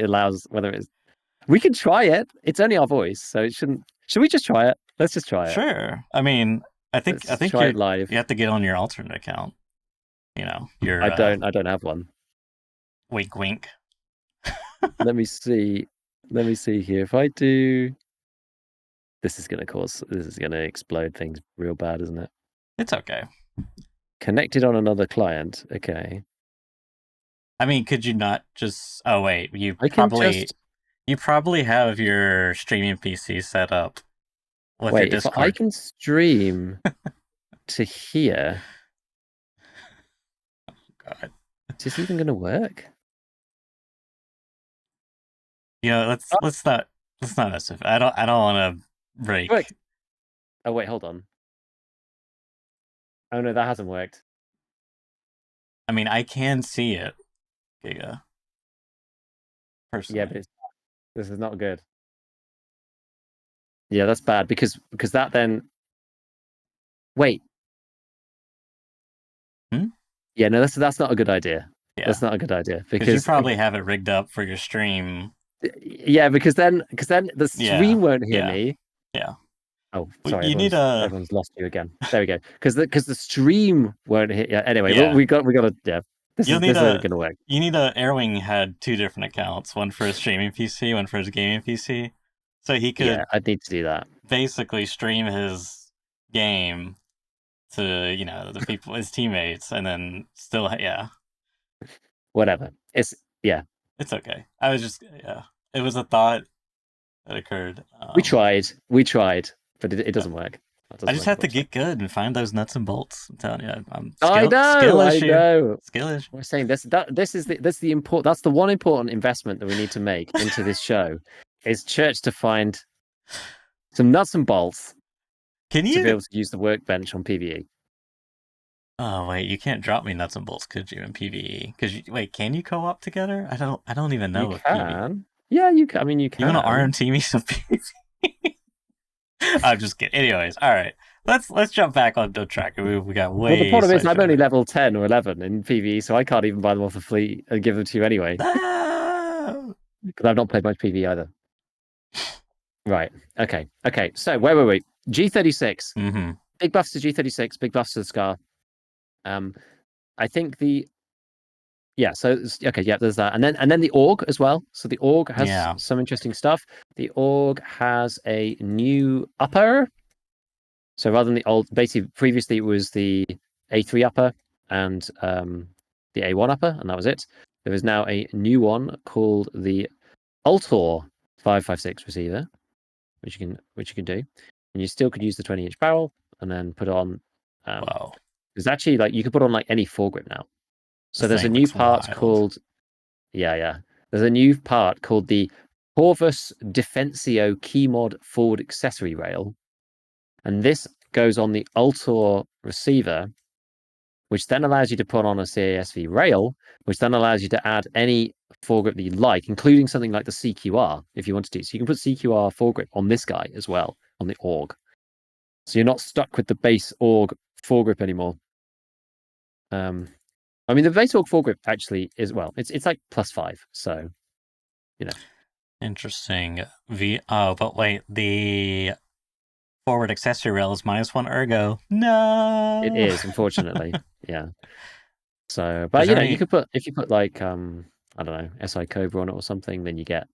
we can try it. It's only our voice, so it shouldn't. Should we just try it? Let's just try it. Sure. I mean, I think try it live. You have to get on your alternate account. I don't have one. Wink, wink. Let me see here. If I do, this is going to explode things real bad, isn't it? It's okay. Connected on another client. Okay. I mean, could you not just? Oh wait, you probably have your streaming PC set up with your Discord. If I can stream to here. Oh God. Is this even going to work? Let's not mess with it. I don't want to break. Oh wait, hold on. Oh no, that hasn't worked. I mean, I can see it, Giga. Personally. Yeah, but this is not good. Yeah, that's bad because that then. Wait. Yeah, no, that's not a good idea. Yeah. That's not a good idea because you probably have it rigged up for your stream. Yeah, because then the stream won't hear me. Yeah. Oh, sorry. Everyone's lost you again. There we go. Because the stream won't hit. Yeah. Anyway, we got to. Yeah. This isn't going to work. You need Airwing had 2 different accounts, one for his streaming PC, one for his gaming PC, so he could. Yeah, I'd need to do that. Basically, stream his game to the people, his teammates, and then still Whatever. It's okay. I was just it was a thought that occurred. We tried, but it doesn't work. That I doesn't just make it have to look so. get good and find those nuts and bolts. I'm telling you, I'm I know, skill I issue, know. skill issue. We're saying this is the important. That's the one important investment that we need to make into this show, is Church to find some nuts and bolts Can to be you? able to use the workbench on PvE. Oh wait, you can't drop me nuts and bolts, could you, in PvE? Wait, can you co-op together? I don't even You know if PvE. can, yeah, you can. I mean, you You want to can. RMT me some PvE? I'm just kidding. Anyways, all right, let's jump back on the track. We got Well, the way problem is I'm only sidetracked. level 10 or 11 in PvE, so I can't even buy them off the fleet and give them to you anyway Ah! because I've not played much PvE either. Right. Okay. Okay. So where were we? G36. Mm-hmm. Big buffs to G36. Big buffs to the Scar. Um, I think the yeah. So okay. Yeah. There's that, and then the Org as well. So the Org has Yeah. some interesting stuff. The Org has a new upper. So rather than the old, basically previously it was the A3 upper and the A1 upper, and that was it. There is now a new one called the Altor 556 receiver, which you can do, and you still could use the 20-inch barrel and then put on. Whoa. There's actually like you could put on like any foregrip now. So This there's a thing new looks part wild. called yeah. There's a new part called the Corvus Defensio Keymod forward accessory rail, and this goes on the Altor receiver, which then allows you to put on a CASV rail, which then allows you to add any foregrip that you like, including something like the CQR if you want to. So you can put CQR foregrip on this guy as well, on the Org. So you're not stuck with the base Org foregrip anymore. I mean, the base Org foregrip actually is, well, it's like +5. So, you know. Interesting. Oh, but wait, the forward accessory rail is -1 ergo. It No. is, unfortunately. Yeah. So, Is but there you any? could put, if you put like I don't know, SI Cobra on it or something, then you get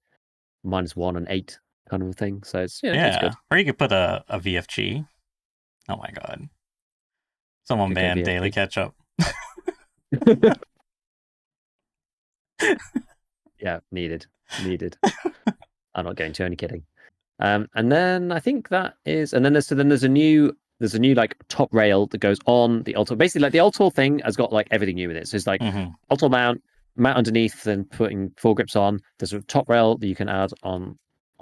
-1 and 8 kind of a thing. So it's Yeah, good. or you could put a VFG. Oh my god. Someone Could go banned daily VFG. catch up. Yeah, needed. Needed. I'm not going to, only kidding. And then I think that is, and then there's a new like top rail that goes on the Ultor. Basically, like the Ultor thing has got like everything new with it. So it's like Mm-hmm. Ultor mount underneath, then putting foregrips on. There's a top rail that you can add on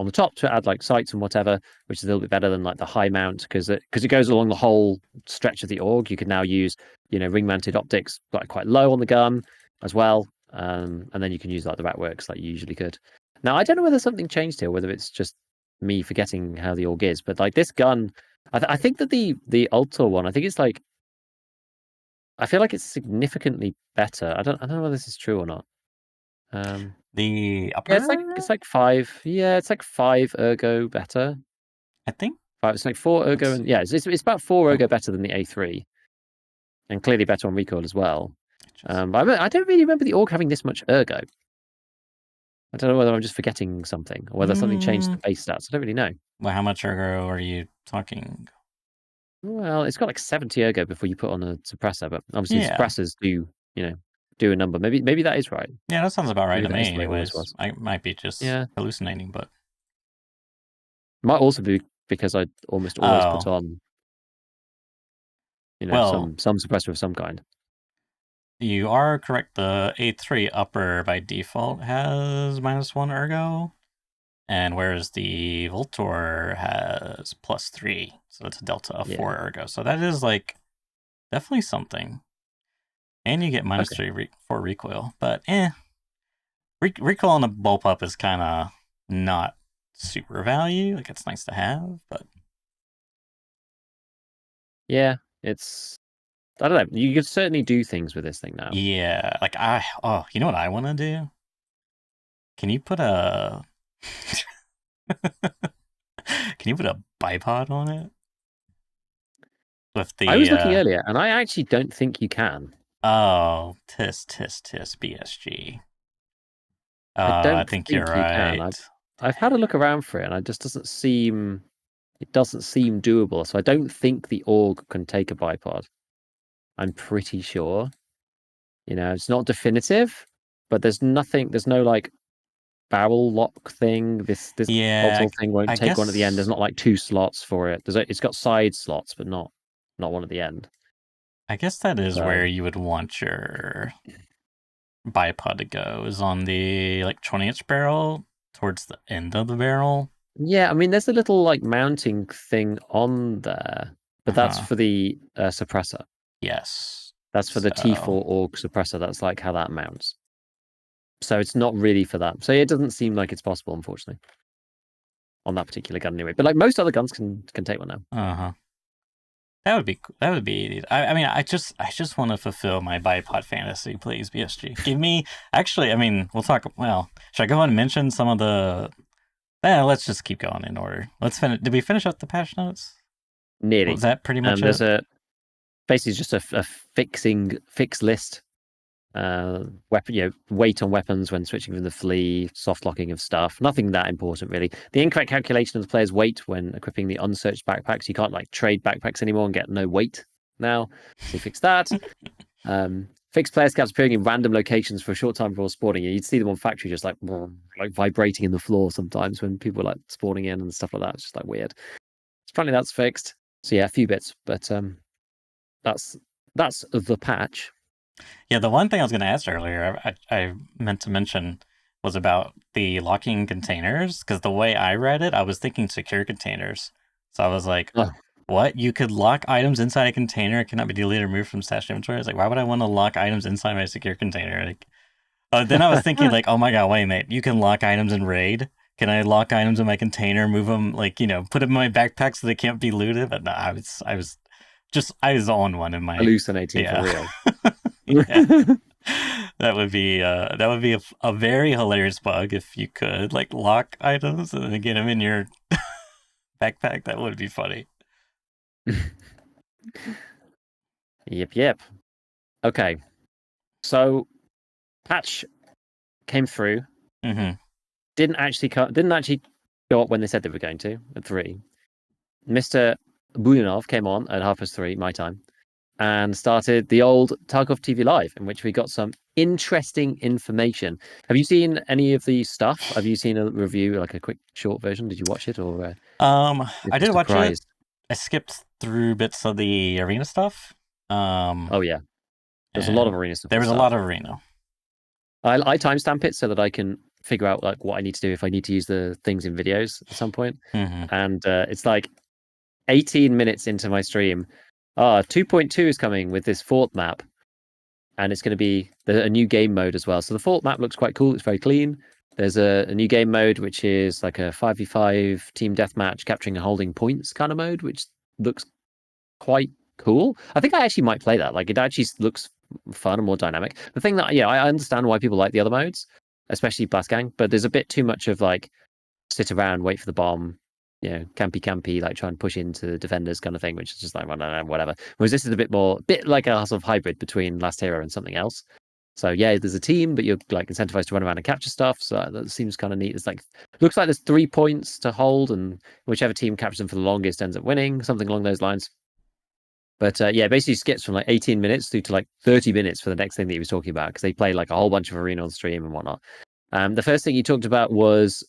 the top to add like sights and whatever, which is a little bit better than like the high mount because it goes along the whole stretch of the Org. You can now use ring mounted optics like quite low on the gun as well, and then you can use like the Ratworks like you usually could. Now I don't know whether something changed here, whether it's just me forgetting how the Org is, but like this gun, I think that the Ultor one, I think it's like, I feel like it's significantly better. I don't know whether this is true or not. The Yeah, upper, it's like 5. Yeah, it's like 5 ergo better. I think. 5. It's like 4 ergo, Let's and see. yeah, it's about 4 Oh, ergo better than the A3, and clearly better on recoil as well. just But I don't really remember the Org having this much ergo. I don't know whether I'm just forgetting something or whether something changed the base stats. I don't really know. well, how much ergo are you talking? Well, it's got like 70 ergo before you put on a suppressor, but obviously the Yeah, suppressors do a number. Maybe that is right. yeah, that sounds about right Maybe to that is me. the way it always Anyways, was. I might be just Yeah. hallucinating, but Might also be because I almost always put oh on, well. some suppressor of some kind. You are correct. The A3 upper by default has -1 ergo, and whereas the Voltor has +3, so it's a delta of Yeah. 4 ergo. So that is like definitely something. And you get Okay. -3 for recoil, but recoil on the bullpup is kind of not super value. Like it's nice to have, but Yeah. I don't know. You can certainly do things with this thing now. yeah, like you know what I want to do? Can you put a can you put a bipod on it with I the was looking earlier, and I actually don't think you can. oh, tis BSG. I I don't think you're think you can. right. I've had a look around for it, and it just doesn't seem doable. So I don't think the Org can take a bipod. I'm pretty sure. It's not definitive, but there's no like barrel lock thing. This Yeah, console thing won't I take one at the end. There's guess not like 2 slots for it. It's got side slots, but not one at the end. I guess that is So where you would want your bipod to go, is on the like 20-inch barrel towards the end of the barrel. yeah, I mean, there's a little like mounting thing on there, but that's Uh-huh. for the suppressor. Yes. That's for the So, T4 AUG suppressor. That's like how that mounts. So it's not really for that. So it doesn't seem like it's possible, unfortunately, on that particular gun anyway. But like most other guns can take one now. uh-huh. That would be. I mean, I just want to fulfill my bipod fantasy, please, BSG. Give me. Actually, I mean, we'll talk. Well, should I go on and mention some of the? Let's just keep going in order. Let's finish. Did we finish up the patch notes? Was Nearly. that pretty much There's it? a basically just a fix list. Weapon, weight on weapons when switching from the flea, soft locking of stuff. Nothing that important really. The incorrect calculation of the player's weight when equipping the unsearched backpacks. You can't like trade backpacks anymore and get no weight now. So you fix that. Fixed player scouts appearing in random locations for a short time before spawning. You'd see them on factory just like vibrating in the floor sometimes when people were like spawning in and stuff like that. It's just like weird. Apparently that's fixed. So yeah, a few bits, but that's the patch. Yeah, the one thing I was going to ask earlier, I meant to mention, was about the locking containers. Because the way I read it, I was thinking secure containers. So I was like, Oh. what? You could lock items inside a container. It cannot be deleted or removed from stash inventory. I was like, why would I want to lock items inside my secure container? Like, then I was thinking, like, oh my god, wait, mate, you can lock items in raid. Can I lock items in my container, move them, like, put them in my backpack so they can't be looted? But no, I was on one in my, Hallucinating for yeah. real. Yeah. That would be a very hilarious bug if you could like lock items and then get them in your backpack. That would be funny. Yep. Okay. So patch came through. Mm-hmm. Didn't actually go up when they said they were going to at 3. Mr. Buyanov came on at 3:30 my time and started the old TarkovTV Live, in which we got some interesting information. Have you seen any of the stuff? Have you seen a review, like a quick short version? Did you watch it, or I did just watch it. surprised? I skipped through bits of the arena stuff. Oh yeah, there's a lot of And arena stuff there to was a lot start. of arena. I timestamp it so that I can figure out like what I need to do if I need to use the things in videos at some point. Mm-hmm. And it's like 18 minutes into my stream. 2.2 is coming with this fort map, and it's going to be a new game mode as well. So the fort map looks quite cool. It's very clean. There's a new game mode which is like a 5v5 team deathmatch, capturing and holding points kind of mode, which looks quite cool. I think I actually might play that. Like it actually looks fun and more dynamic. The thing that I understand why people like the other modes, especially Blast Gang, but there's a bit too much of like sit around, wait for the bomb, campy, like try and push into the defenders kind of thing, which is just like whatever. Whereas this is a bit like a sort of hybrid between Last Hero and something else. So yeah, there's a team, but you're like incentivized to run around and capture stuff. So that seems kind of neat. It's like looks like there's 3 points to hold, and whichever team captures them for the longest ends up winning, something along those lines. But yeah, basically skips from like 18 minutes through to like 30 minutes for the next thing that he was talking about, because they play like a whole bunch of arena on stream and whatnot. The first thing he talked about was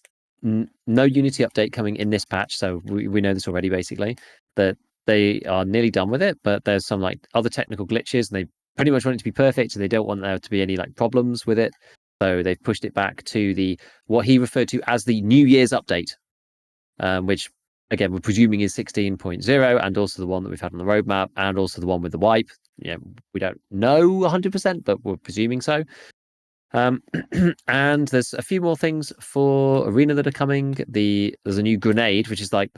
no Unity update coming in this patch. So we know this already, basically, that they are nearly done with it, but there's some like other technical glitches, and they pretty much want it to be perfect, so they don't want there to be any like problems with it. So they've pushed it back to what he referred to as the New Year's update, which again we're presuming is 16.0, and also the one that we've had on the roadmap, and also the one with the wipe. We don't know 100%, but we're presuming so. And there's a few more things for arena that are coming. There's a new grenade, which is like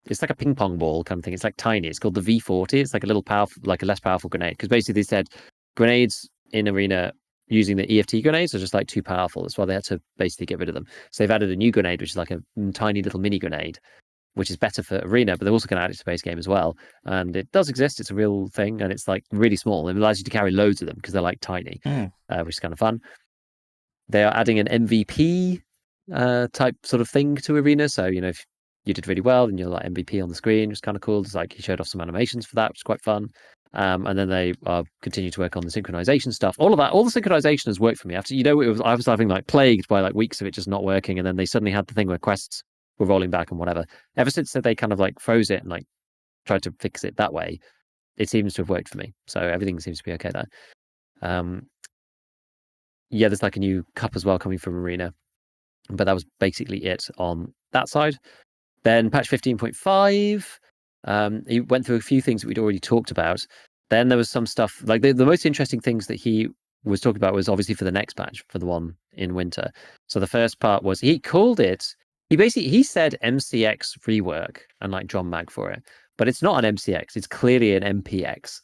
it's like a ping pong ball kind of thing. It's like tiny. It's called the V40. It's like a little powerful, like a less powerful grenade, because basically they said grenades in arena using the EFT grenades are just like too powerful. That's why they had to basically get rid of them. So they've added a new grenade, which is like a tiny little mini grenade, which is better for arena, but they're also going to add it to base game as well. And it does exist. It's a real thing, and it's like really small. It allows you to carry loads of them because they're like tiny, which is kind of fun. They are adding an MVP type sort of thing to arena. So if you did really well, then you're like MVP on the screen, which is kind of cool. It's like he showed off some animations for that, which is quite fun. And then they continue to work on the synchronization stuff. All of that, all the synchronization has worked for me. After I was having like plagued by like weeks of it just not working, and then they suddenly had the thing where quests were rolling back and whatever. Ever since that, they kind of like froze it and like tried to fix it that way. It seems to have worked for me. So everything seems to be okay there. Yeah, there's like a new cup as well coming from Arena, but that was basically it on that side. Then patch 15.5, he went through a few things that we'd already talked about. Then there was some stuff like the most interesting things that he was talking about was obviously for the next patch, for the one in winter. So the first part was he called it. He said MCX rework and like John Mag for it, but it's not an MCX. It's clearly an MPX.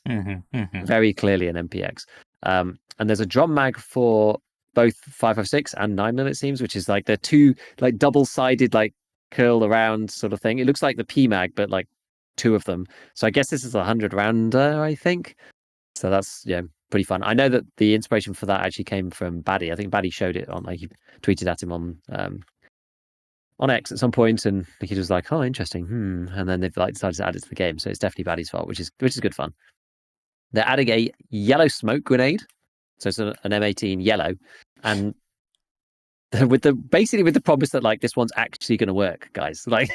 Very clearly an MPX. And there's a drum mag for both 5.56 and 9mm, it seems, which is like they're two like double-sided like curl around sort of thing. It looks like the P mag, but like two of them. So I guess this is a 100 rounder, I think. So that's pretty fun. I know that the inspiration for that actually came from Baddy. I think Baddy showed it on, like, he tweeted at him on X at some point, and the kid was like, "Oh, interesting." And then they've like decided to add it to the game. So it's definitely Baddy's fault, which is good fun. They're adding a yellow smoke grenade, so it's an M18 yellow, and with the promise that like this one's actually going to work, guys. Like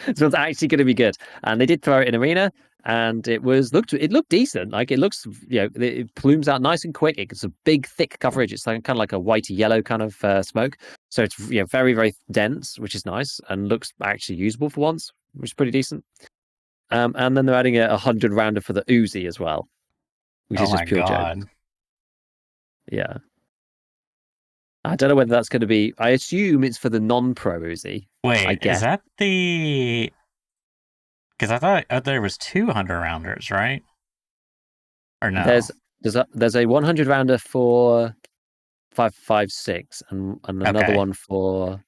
this one's actually going to be good. And they did throw it in Arena, and it looked decent. Like it looks, it plumes out nice and quick. It's a big, thick coverage. It's like, kind of like a whitey yellow kind of smoke. So it's very, very dense, which is nice and looks actually usable for once, which is pretty decent. And then they're adding a 100 rounder for the Uzi as well, which is just pure joke. Yeah. I don't know whether that's going to be. I assume it's for the non-pro Uzi. Wait, is that the? Because I thought there was 200 rounders, right? Or no? There's a 100 rounder for 5.56 and another one for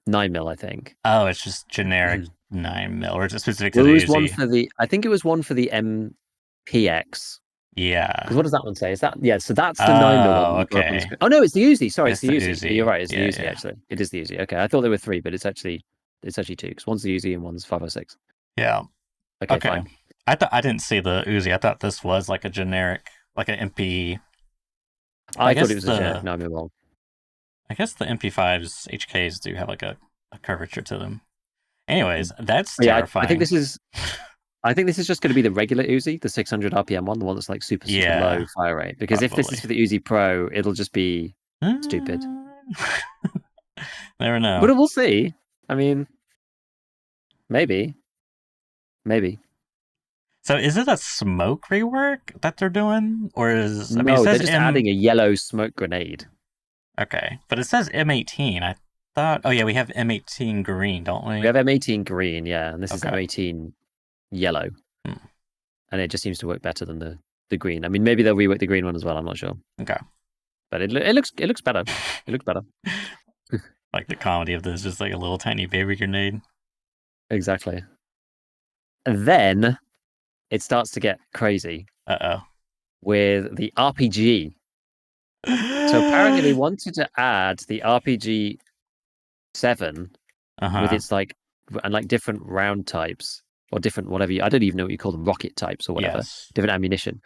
9mm, I think. Oh, it's just generic 9mm, or is it specific to the the Uzi? Uzi? I think it was one for the MPX. Yeah. Because what does that one say? Is that So that's the 9mm one. Okay. Oh no, it's the Uzi. Sorry, it's the Uzi. You're right. It's the Uzi. Actually, it is the Uzi. Okay, I thought there were three, but it's actually two. Because one's the Uzi and one's 5.06. Yeah. Okay, fine. I didn't see the Uzi. I thought this was like a generic, like an MP. I thought it was a generic 9mm one. I guess the MP5's HKs do have like a curvature to them. Anyways, that's terrifying. I think this is just going to be the regular Uzi, the 600 RPM one, the one that's like super low fire rate. Because if this is for the Uzi Pro, it'll just be stupid. Never know. But we'll see. I mean, maybe. So is it a smoke rework that they're doing, or is they're just adding a yellow smoke grenade. Okay, but it says M18. I thought. Oh yeah, we have M18 green, don't we? We have M18 green, yeah, and this is M18 yellow, and it just seems to work better than the green. I mean, maybe they'll rework the green one as well. I'm not sure. Okay, but it looks better. It looks better. Like the comedy of this, just like a little tiny baby grenade. Exactly. And then it starts to get crazy. With the RPG. So apparently they wanted to add the RPG 7 with its like different round types or different whatever I don't even know what you call them, rocket types or whatever, different ammunition.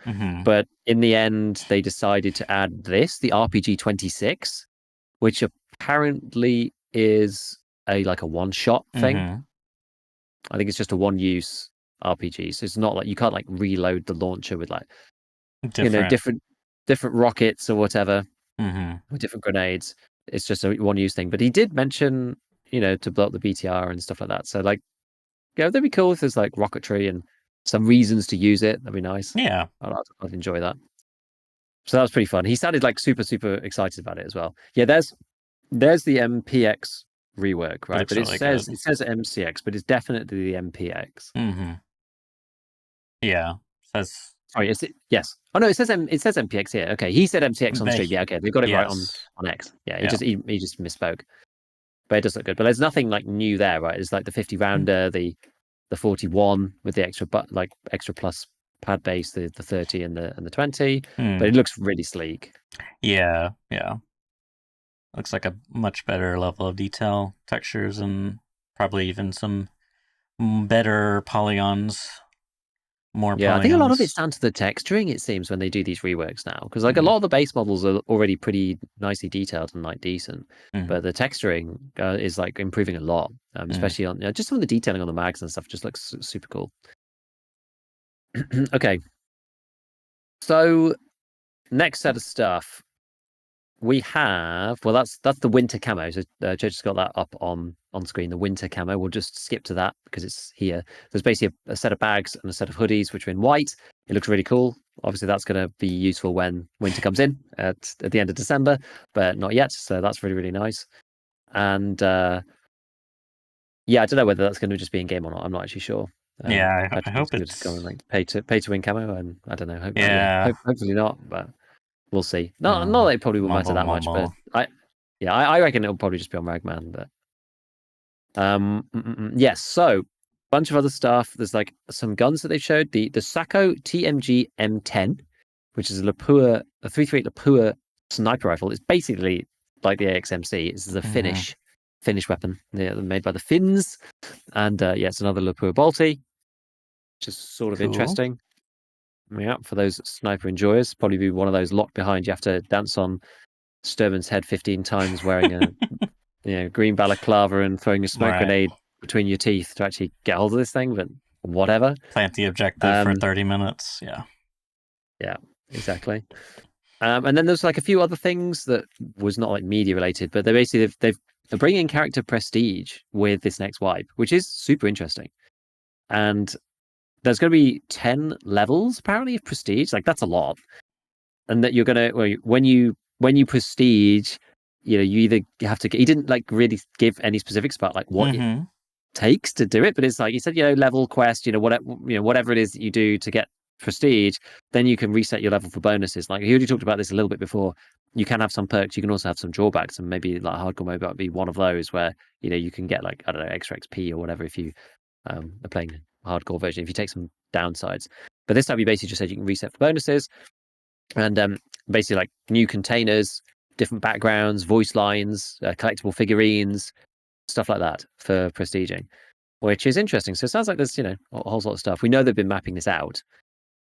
But in the end, they decided to add the RPG 26, which apparently is a one-shot thing. I think it's just a one-use RPG, so it's not like you can't like reload the launcher with like different rockets or whatever, with different grenades. It's just a one-use thing. But he did mention, to blow up the BTR and stuff like that. So like, that'd be cool if there's like rocketry and some reasons to use it. That'd be nice. Yeah, I'd enjoy that. So that was pretty fun. He sounded like super, super excited about it as well. Yeah, there's the MPX rework, right? But it says MCX, but it's definitely the MPX. Yeah, says. Sorry, is it? Yes. Oh no, it says MPX here. Okay, he said MCX on stream. Yeah, okay, they got it right on X. Yeah, he just misspoke. But it does look good. But there's nothing like new there, right? It's like the 50 rounder, the 41 with the extra extra plus pad base, the 30 and the 20. But it looks really sleek. Yeah. Looks like a much better level of detail, textures, and probably even some better polygons. more Yeah, I think a lot of it's polygons. down to the texturing, it seems, when they do these reworks now. Because like a lot of the base models are already pretty nicely detailed and like decent, Mm, but the texturing is like improving a lot, mm. especially on just some of the detailing on the mags and stuff just looks super cool. Okay, so next set of stuff we have. Well, that's the winter camo. So Joe just got that up on screen. The winter camo. We'll just skip to that because it's here. There's basically a set of bags and a set of hoodies which are in white. It looks really cool. Obviously, that's going to be useful when winter comes in at the end of December, but not yet. So that's really really nice. And yeah, I don't know whether that's going to just be in game or not. I'm not actually sure. Yeah, I I just hope think it's going it's. to like pay to win camo, and I don't know. Yeah. Hopefully not, but we'll see. Not that Um, it probably will matter mumble, that much, but mumble. I reckon it'll probably just be on Ragman. But yes. So bunch of other stuff. There's like some guns that they showed. The Sako TMG M10, which is a 338 Lapua sniper rifle. It's basically like the AXMC. This is a Hmm. Finnish weapon. They're made by the Finns, and yeah, it's another Lapua Bolty, which is sort of Cool. interesting. Yeah, for those sniper enjoyers, probably be one of those locked behind. You have to dance on Sturman's head 15 times wearing a green balaclava and throwing a smoke Right. grenade between your teeth to actually get hold of this thing, but whatever. Plant the objective for Um, 30 minutes. Yeah. yeah, exactly. And then there's like a few other things that was not like media related, but they're bringing in character prestige with this next wipe, which is super interesting. And there's going to be 10 levels apparently of prestige. Like that's a lot. And that you're gonna when you prestige, you either have to. He didn't like really give any specifics about like what it Hmm. takes to do it, but it's like he said, level quest, whatever it is that you do to get prestige, then you can reset your level for bonuses. Like he already talked about this a little bit before. You can have some perks, you can also have some drawbacks, and maybe like hardcore mode would be one of those where you can get like I don't know extra XP or whatever if you are playing hardcore version if you take some downsides. But this time you basically just said you can reset for bonuses and basically like new containers, different backgrounds, voice lines, collectible figurines, stuff like that for prestiging, which is interesting. So it sounds like there's a whole lot of stuff. We know they've been mapping this out,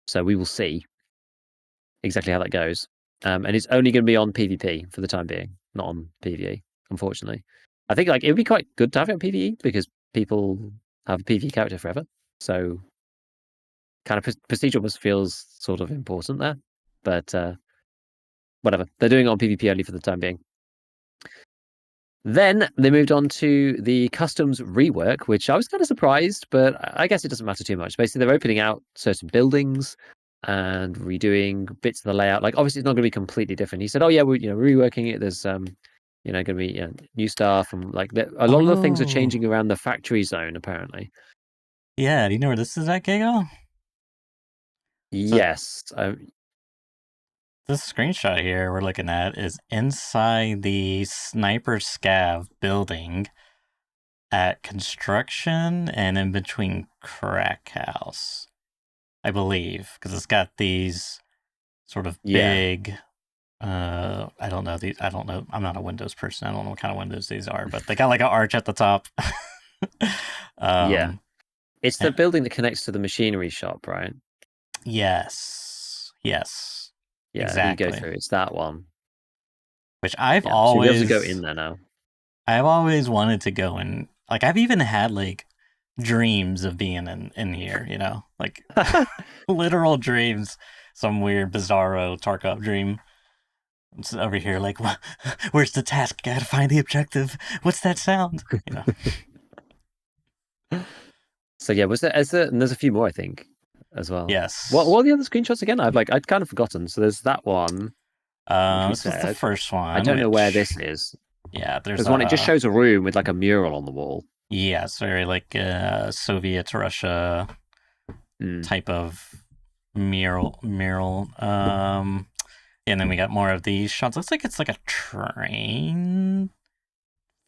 so we will see exactly how that goes. And it's only going to be on PvP for the time being, not on PvE. Unfortunately, I think like it would be quite good to have it on PvE because people have a PvE character forever. So kind of prestige almost feels sort of important there, but whatever. They're doing it on PvP only for the time being. Then they moved on to the customs rework, which I was kind of surprised, but I guess it doesn't matter too much. Basically, they're opening out certain buildings and redoing bits of the layout. Like, obviously, it's not going to be completely different. He said, "Oh yeah, we're reworking it. There's going to be new stuff and like a lot of the things are Oh. changing around the factory zone. Apparently, Yeah. Do you know where this is at, Giga? So yes, this screenshot here we're looking at is inside the Sniper Scav building at construction and in between Crack House, I believe, because it's got these sort of yeah, big. I don't know these. I don't know. I'm not a Windows person. I don't know what kind of windows these are, but they got like an arch at the top. yeah. um. It's the Yeah. building that connects to the machinery shop, right? Yes. Yes. Yeah, that you go Exactly. through. It's that one. Which I've Yeah, so you'll be able to go in always there now. I've always wanted to go in. Like I've even had like dreams of being in here. Like literal dreams. Some weird bizarro Tarkov dream. It's over here, like, where's the task? Gotta find the objective. What's that sound? So yeah, and there's a few more I think as well. What Yes. are the other screenshots again? I'd kind of forgotten. So there's that one which we This was the said. first I one, don't know where which, this is. yeah, there's There's one. It just shows a room with like a mural on the wall. yeah, it's very like Soviet Russia Mm. type of mural. And then we got more of these shots. Looks like it's like a train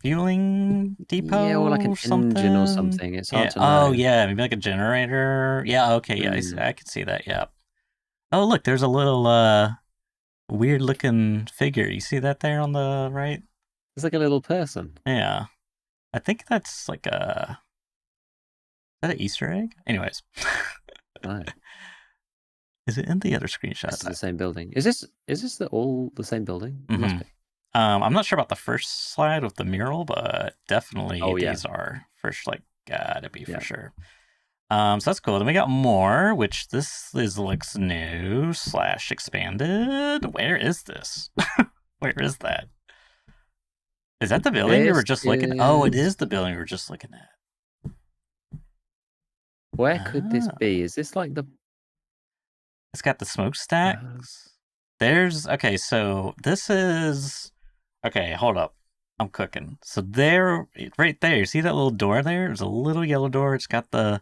fueling Yeah, or like depot an or engine or something. something. It's hard Yeah. to Oh, know. yeah. Maybe like a generator. Yeah. Okay. Yeah. Mm. I could see that. Yeah. Oh, look. There's a little weird looking figure. You see that there on the right? It's like a little person. Yeah. I think that's like a is that an Easter egg? Anyways. Right. Is it in the other screenshot? This is the same building. Is this all the same building? It must be. I'm not sure about the first slide with the mural, but definitely Oh yeah. these are first, like, gotta be for Yeah. sure. So that's cool. Then we got more, which this looks new / expanded. Where is this? Where is that? Is that the building we were This just looking at? Oh, it is. is the building we were just looking at. Where could this Ah, be? Is this like the? it's got the smokestacks. There's okay. So this is okay. Hold up, I'm cooking. So there, right there. You see that little door there? There's a little yellow door. It's got the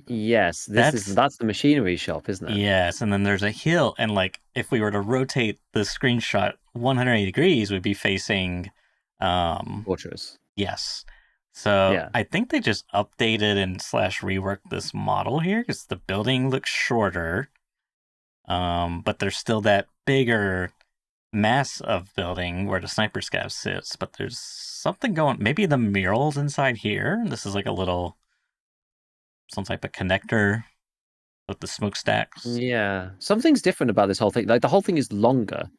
Yes, that's that's the machinery shop, isn't it? yes, and then there's a hill, and like if we were to rotate the screenshot 180 degrees, we'd be facing, Fortress. yes. So Yeah. I think they just updated and / reworked this model here because the building looks shorter, but there's still that bigger mass of building where the sniper scav sits. But there's something going. Maybe the murals inside here. This is like a little some type of connector with the smokestacks. Yeah. Something's different about this whole thing. Like the whole thing is longer.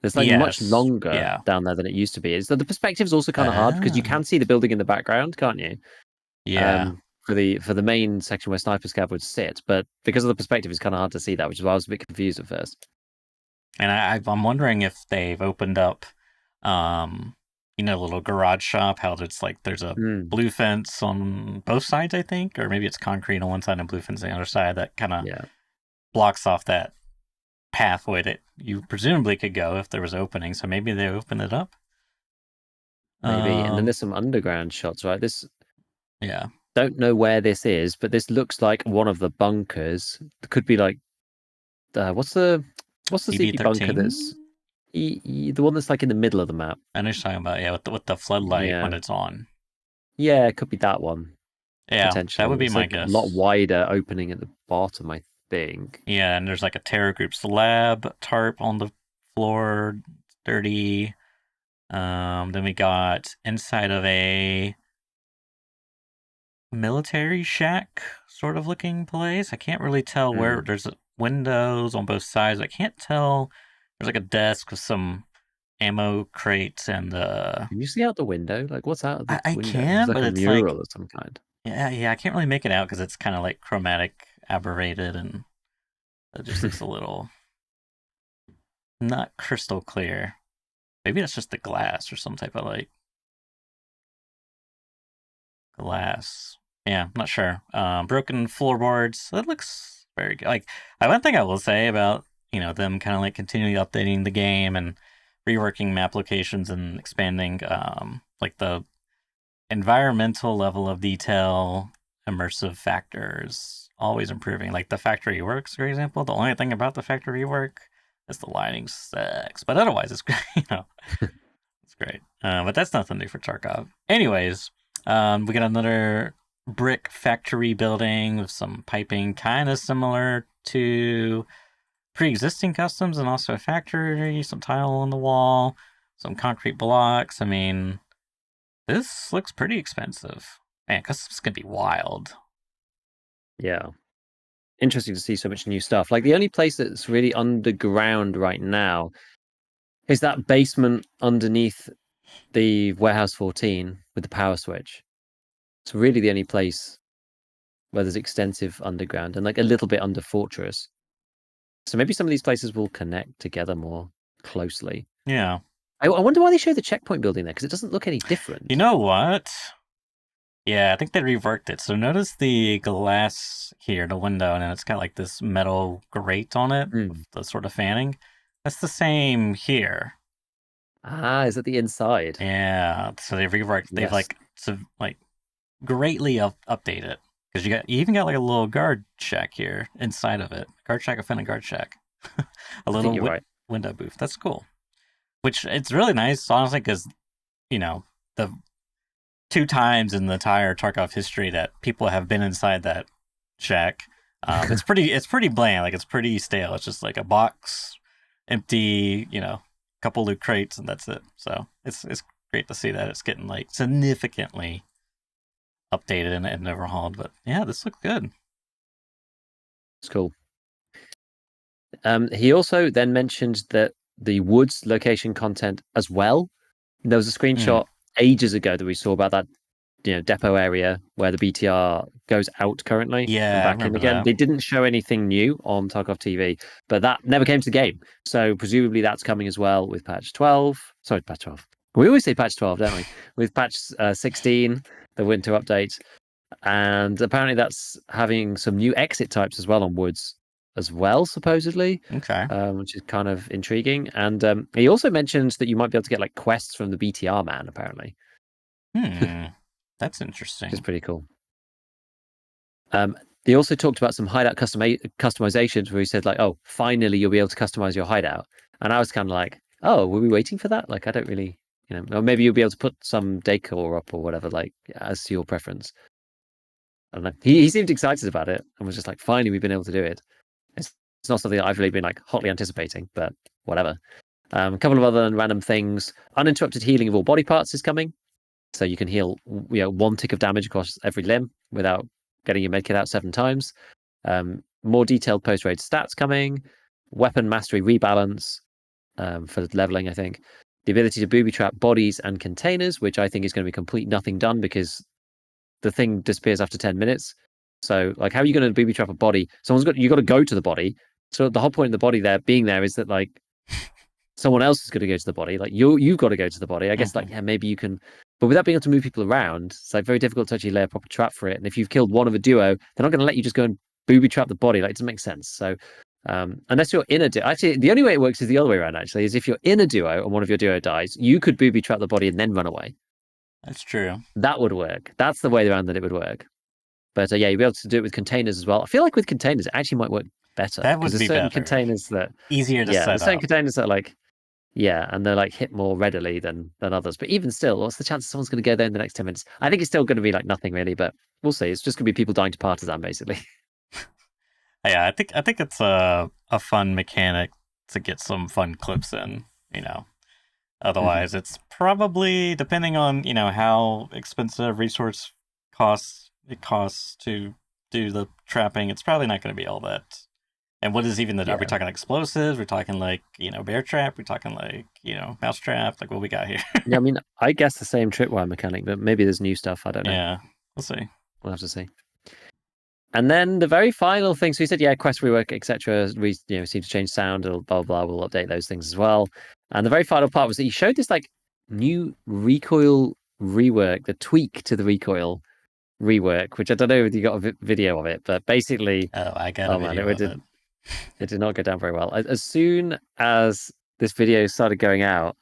It's like much Yes. longer Yeah. down there than it used to be. So the perspective's also kind of hard because you Ah. can see the building in the background, can't you? Yeah. For the main section where Sniper Scav would sit, but because of the perspective, it's kind of hard to see that, which is why I was a bit confused at first. And I'm wondering if they've opened up, um, a little garage shop. How it's like there's a Mm, blue fence on both sides, I think, or maybe it's concrete on one side and blue fence on the other side that kind of yeah, blocks off that pathway that you presumably could go if there was opening. So maybe they opened it up. maybe. And then Um, there's some underground shots, right? This yeah, don't know where this is, but this looks like one of the bunkers. It could be like what's the CP bunker that's 13. the one that's like in the middle of the map? I know you're talking about, yeah, with the floodlight when Yeah, it's on. yeah, it could be that one Yeah, that potentially. would be It's my like a lot guess. wider opening at the bottom, I think. Yeah, and there's like a terror group's lab tarp on the floor, dirty. Then we got inside of a military shack sort of looking place. I can't really tell where Hmm. there's windows on both sides. I can't tell. There's like a desk with some ammo crates and Can you see out the window? Like, what's out of the I window? It's can, like but a it's like mural of some kind. yeah, I can't really make it out because it's kind of like chromatic aberrated and it just looks a little not crystal clear. Maybe that's just the glass or some type of like glass. Yeah, I'm not sure. Broken floorboards. That looks very good. Like, one thing I will say about them kind of like continually updating the game and reworking map locations and expanding like the environmental level of detail, immersive factors, always improving. Like the factory works, for example. The only thing about the factory work is the lighting sucks, but otherwise it's great. It's great. But that's nothing new for Tarkov. Anyways, we got another brick factory building with some piping, kind of similar to pre-existing customs, and also a factory. Some tile on the wall, some concrete blocks. I mean, this looks pretty expensive. Man, customs can be wild. Yeah. Interesting to see so much new stuff. Like the only place that's really underground right now is that basement underneath the warehouse 14 with the power switch. It's really the only place where there's extensive underground and like a little bit under fortress. So maybe some of these places will connect together more closely. Yeah. I wonder why they show the checkpoint building there because it doesn't look any You different. know what? Yeah, I think they reworked it. So notice the glass here, the window, and then it's got like this metal grate on it with Mm. the sort of fanning. That's the same here. Ah, is it the inside? Yeah, so they've reworked. They've Yes. like greatly updated because you even got like a little guard shack here inside of it. Guard shack, offending guard shack, a I think little you're right. window booth. That's cool. Which it's really nice, honestly, because the 2 times in the entire Tarkov history that people have been inside that shack. It's pretty bland. Like it's pretty stale. It's just like a box, empty. Couple loot crates, and that's it. So it's great to see that it's getting like significantly updated and overhauled. But yeah, this looks good. It's cool. He also then mentioned that the woods location content as well. There was a screenshot ages ago that we saw about that, depot area where the BTR goes out currently and Yeah, I back in remember again. that. They didn't show anything new on TarkovTV, but that never came to the game. So presumably that's coming as well with patch 12. Sorry, patch 12. We always say patch 12, don't we? With patch 16, the winter update. And apparently that's having some new exit types as well on woods as well, supposedly, Okay. which is kind of intriguing. And he also mentions that you might be able to get like quests from the BTR man, apparently. That's Which is interesting. pretty cool. They also talked about some hideout customizations where he said like, "Oh, finally you'll be able to customize your hideout," and I was kind of like, "Oh, were we waiting for that?" Like, I don't really, or maybe you'll be able to put some decor up or whatever, like as to your preference. I don't know. He seemed excited about it and was just like, "Finally, we've been able to do it." It's not something that I've really been like hotly anticipating, but whatever. A couple of other random things. Uninterrupted healing of all body parts is coming. So you can heal, one tick of damage across every limb without getting your medkit out 7 times. More detailed post-raid stats coming. Weapon mastery rebalance for leveling, I think. The ability to booby trap bodies and containers, which I think is going to be complete nothing done because the thing disappears after 10 minutes. So, like, how are you going to booby trap a body? You got to go to the body. So the whole point of the body there being there is that like someone else is going to go to the body. Like you've got to go to the body. I guess like maybe you can, but without being able to move people around, it's like very difficult to actually lay a proper trap for it. And if you've killed one of a duo, they're not going to let you just go and booby trap the body. Like it doesn't make sense. So unless you're in a duo, actually the only way it works is the other way around. Actually, is if you're in a duo and one of your duo dies, you could booby trap the body and then run away. That's true. That would work. That's the way around that it would work. But yeah, you'll be able to do it with containers as well. I feel like with containers, it actually might work better That because would there's be certain better. containers that, Easier to yeah, set there's certain up. containers that are like, yeah, and they're like hit more readily than others. But even still, what's the chance someone's going to go there in the next 10 minutes? I think it's still going to be like nothing really, but we'll see. It's just going to be people dying to partisan, basically. Yeah, I think it's a fun mechanic to get some fun clips in, you know. Otherwise, it's probably depending on, how expensive resource costs to do the trapping, it's probably not going to be all that. And what is even the? Are we Yeah. talking explosives? We're talking like bear trap. We're talking like mouse trap. Like what we got here? Yeah, I mean, I guess the same tripwire mechanic, but maybe there's new stuff. I don't know. Yeah, we'll see. We'll have to see. And then the very final thing, so he said, yeah, quest rework, etc. We seem to change sound, or blah blah. We'll update those things as well. And the very final part was that he showed this like new recoil rework, the tweak to the recoil rework, which I don't know if you got a video of it, but basically, Oh, I got a oh man, video of it. it did not go down very well. As soon as this video started going out,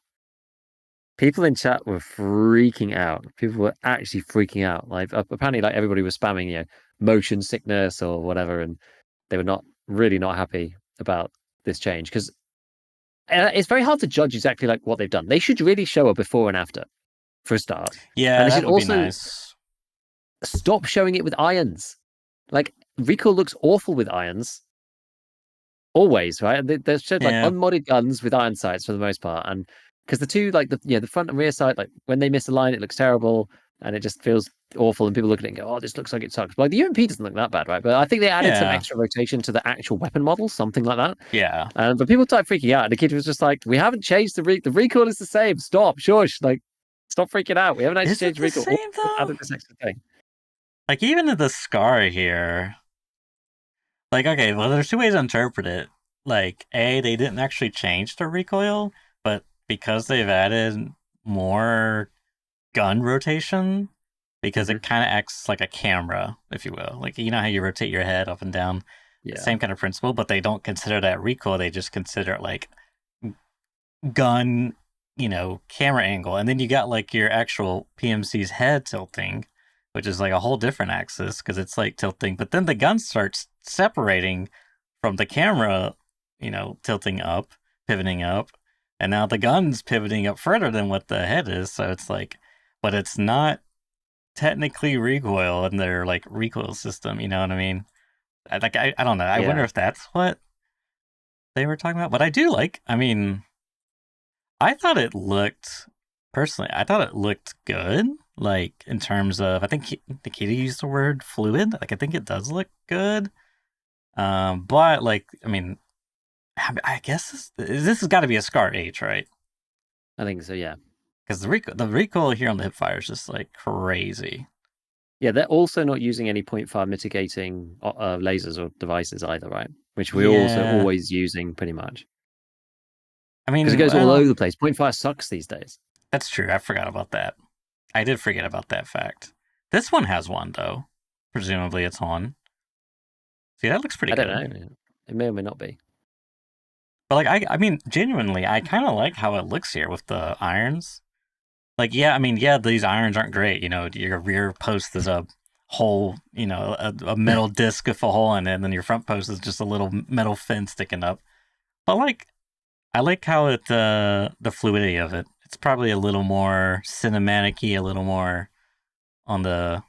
people in chat were freaking out. People were actually freaking out. Like apparently, like everybody was spamming, motion sickness or whatever, and they were not happy about this change because it's very hard to judge exactly like what they've done. They should really show a before and after for a start, and Yeah, they that should would be also nice. stop showing it with irons. Like recoil looks awful with irons. Always, right? They showed like Yeah, unmodded guns with iron sights for the most part, and because the two, like the front and rear sight, like when they miss a line, it looks terrible, and it just feels awful. And people look at it and go, "Oh, this looks like it sucks." But like the UMP doesn't look that bad, right? But I think they added some yeah, extra rotation to the actual weapon model, something like that. yeah. But people started freaking out, and the kid was just like, "We haven't changed the recoil is the same. Stop, shush, like stop freaking out. We haven't actually Is it changed the the recoil. All same we though? added this extra thing." Like even in the scar here, like okay, well, there's two ways to interpret it. Like a, they didn't actually change the recoil, but because they've added more gun rotation, because Hmm. it kind of acts like a camera, if you will. Like how you rotate your head up and down, Yeah, same kind of principle. But they don't consider that recoil; they just consider it like gun, camera angle. And then you got like your actual PMC's head tilting, which is like a whole different axis because it's like tilting. But then the gun starts separating from the camera, tilting up, pivoting up. And now the gun's pivoting up further than what the head is. So it's like, but it's not technically recoil in their like recoil system. You know what I mean? I don't know. I wonder yeah, if that's what they were talking about. But I do like. I mean, I thought it looked personally. I thought it looked good. Like in terms of, I think Nikita used the word fluid. Like I think it does look good. But like, I mean, I guess this has got to be a Scar H, right? I think so. Yeah. Because the recoil here on the hipfire is just like crazy. Yeah, they're also not using any point fire mitigating lasers or devices either, right? Which we're also Yeah, always using pretty much I because it mean, goes all over well, the place. Point fire sucks these days. that's true. I forgot about that. I did forget about that fact. This one has one though. Presumably, it's on. See, that looks pretty I don't good. know. It may or may not be. But like, I mean, genuinely, I kind of like how it looks here with the irons. Like, yeah, I mean, yeah, these irons aren't great. You know, your rear post is a hole, you know, a metal disc with a hole in it, and then your front post is just a little metal fin sticking up. But like, I like how the fluidity of it. It's probably a little more cinematic-y, a little more on the,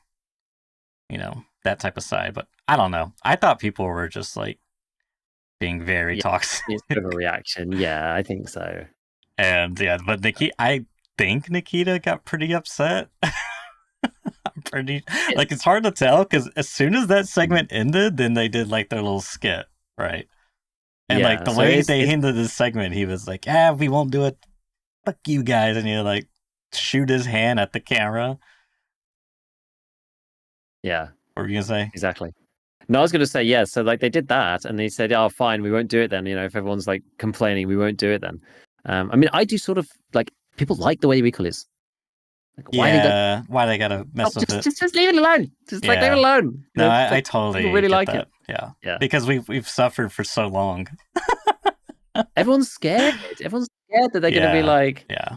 that type of side. But I don't know. I thought people were just like being very Yeah, toxic. it's a bit of a reaction. Yeah, I think so. And yeah, but I think Nikita got pretty upset. I'm pretty It, like it's hard to tell because as soon as that mm, segment ended, then they did like their little skit, right? And like yeah, the so way it's they it's ended this segment, he was like, "Ah, we won't do it. Fuck you guys," and he like shoot his hand at the camera. yeah, What were you gonna say? exactly. No, I was going to say yeah. So like they did that, and they said, "Oh, fine, we won't do it then." You know, if everyone's like complaining, we won't do it then. I mean, I do sort of like people like the way Recall is. Like, why they got Yeah, why they gotta oh, mess with it? just leave it alone. Just like leave it Yeah, alone. You no, know, it's I like people totally really get like it. that. Yeah, Yeah, because we've suffered for so long. everyone's scared. Everyone's scared that they're going to be Yeah, like, yeah.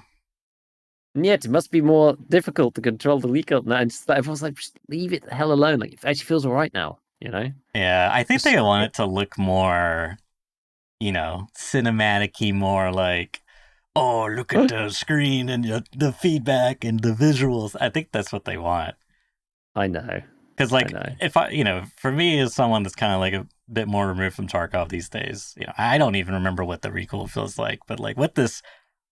yet it must be more difficult to control the leak up now. And just, everyone's like, just leave it the hell alone. Like, it actually feels all right now. You know, Yeah, I think just they want it to look more, cinematic-y, more like, oh, look at the screen and the feedback and the visuals. I think that's what they want. I know, Because, I like, know. if for me, as someone that's kind of like a bit more removed from Tarkov these days, I don't even remember what the recoil feels like. But, like, what this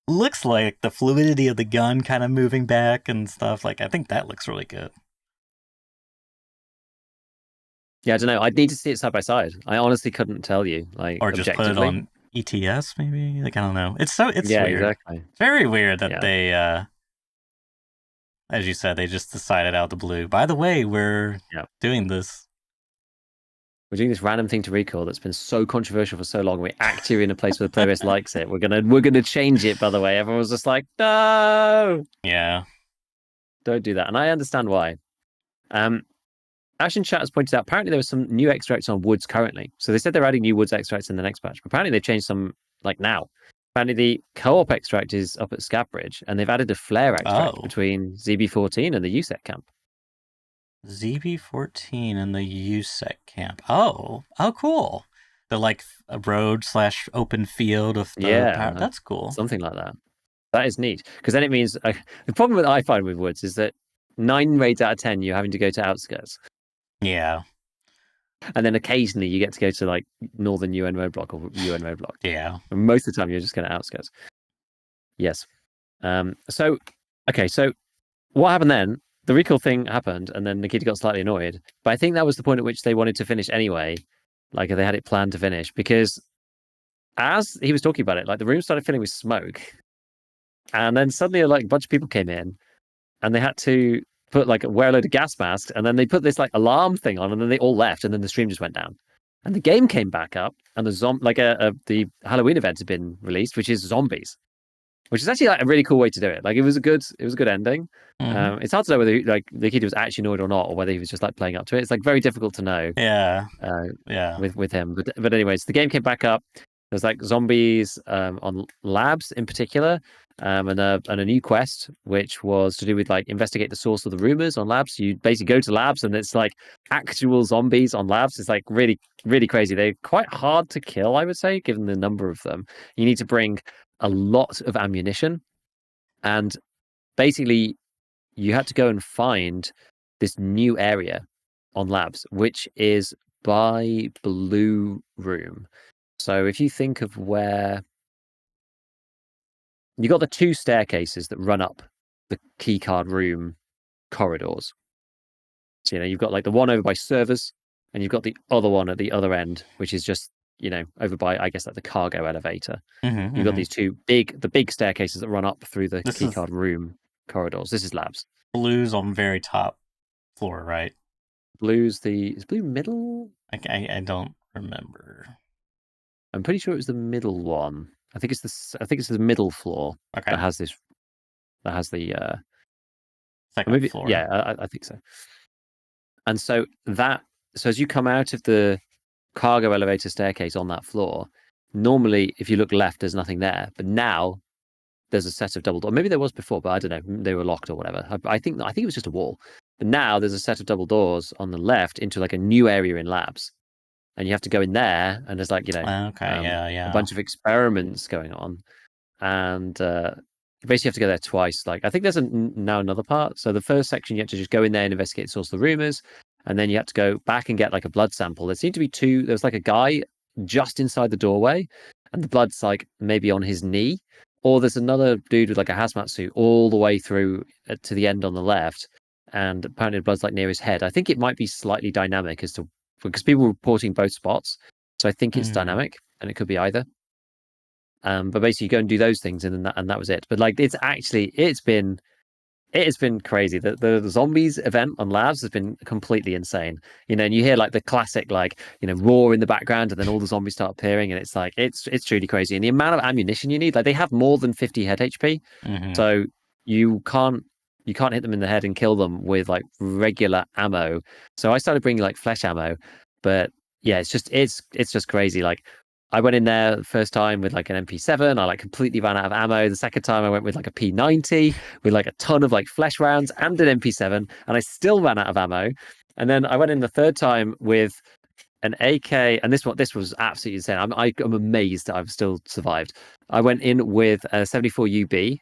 looks like, the fluidity of the gun kind of moving back and stuff, like, I think that looks really good. Yeah, I don't know. I'd need to see it side by side. I honestly couldn't tell you, like Or just put it objectively. on ETS, maybe? Like, I don't know. It's Yeah, weird. exactly. It's very weird that Yeah, they, as you said, they just decided out of the blue. By the way, we're yeah. doing this. We're doing this random thing to Recall that's been so controversial for so long. We're actually in a place where the player base likes it. We're gonna change it. By the way, everyone was just like, no, Yeah. don't do that, and I understand why. Um, Action Chat has pointed out apparently there was some new extracts on woods currently. So they said they're adding new woods extracts in the next patch. But apparently they've changed some like now. Apparently the co-op extract is up at Scabbridge, and they've added a flare extract Oh. between ZB14 and the USEC camp. ZB14 in the USEC camp. Oh, cool. The like a road slash open field of the power. Yeah, That's cool. something like that. That is neat because then it means the problem that I find with woods is that 9 raids out of 10 you're having to go to outskirts, Yeah, and then occasionally you get to go to like northern UN roadblock or UN roadblock. yeah. And most of the time you're just going to outskirts. Yes. So okay, so what happened then? The recall thing happened, and then Nikita got slightly annoyed. But I think that was the point at which they wanted to finish anyway. Like they had it planned to finish because as he was talking about it, like the room started filling with smoke, and then suddenly like a bunch of people came in, and they had to put like wear a load of gas masks, and then they put this like alarm thing on, and then they all left, and then the stream just went down, and the game came back up, and the Halloween event had been released, which is zombies, which is actually like a really cool way to do it. Like it was a good ending. Hmm. It's hard to know whether like the kid was actually annoyed or not, or whether he was just like playing up to it. It's like very difficult to know Yeah, uh, yeah. with him. But anyways, the game came back up. There's like zombies on labs in particular, and a new quest which was to do with like investigate the source of the rumors on labs. So you basically go to labs and it's like actual zombies on labs. It's like really really crazy. They're quite hard to kill, I would say, given the number of them. You need to bring a lot of ammunition, and basically you had to go and find this new area on labs, which is by Blue Room. So if you think of where you got the two staircases that run up the keycard room corridors. So, you've got like the one over by servers, and you've got the other one at the other end, which is just over by, I guess, like the cargo elevator. You've got these the big staircases that run up through the keycard room corridors. This is labs. Blue's on very top floor, right? Is blue middle? I don't remember. I'm pretty sure it was the middle one. I think it's the middle floor that has this. That has the second floor. Yeah, I think so. And so as you come out of the cargo elevator staircase on that floor, normally if you look left, there's nothing there. But now there's a set of double doors. Maybe there was before, but I don't know. They were locked or whatever. I think it was just a wall. But now there's a set of double doors on the left into like a new area in labs, and you have to go in there. And there's like a bunch of experiments going on, and you basically have to go there twice. Like I think there's now another part. So the first section you have to just go in there and investigate the source of the rumors, and then you have to go back and get like a blood sample. There seemed to be two. There was like a guy just inside the doorway, and the blood's like maybe on his knee. Or there's another dude with like a hazmat suit all the way through to the end on the left, and apparently the blood's like near his head. I think it might be slightly dynamic because people were reporting both spots, so I think it's dynamic, and it could be either. But basically, you go and do those things, and that was it. But like, it's been crazy. The zombies event on labs has been completely insane. And you hear like the classic roar in the background, and then all the zombies start appearing, and it's like it's truly crazy. And the amount of ammunition you need, like they have more than 50 head HP, so you can't hit them in the head and kill them with like regular ammo. So I started bringing like flesh ammo, but yeah, it's just crazy. Like I went in there the first time with like an MP7. I like completely ran out of ammo. The second time I went with like a P90 with like a ton of like flesh rounds and an MP7, and I still ran out of ammo. And then I went in the third time with an AK, and this was absolutely insane. I'm amazed that I've still survived. I went in with a 74 UB.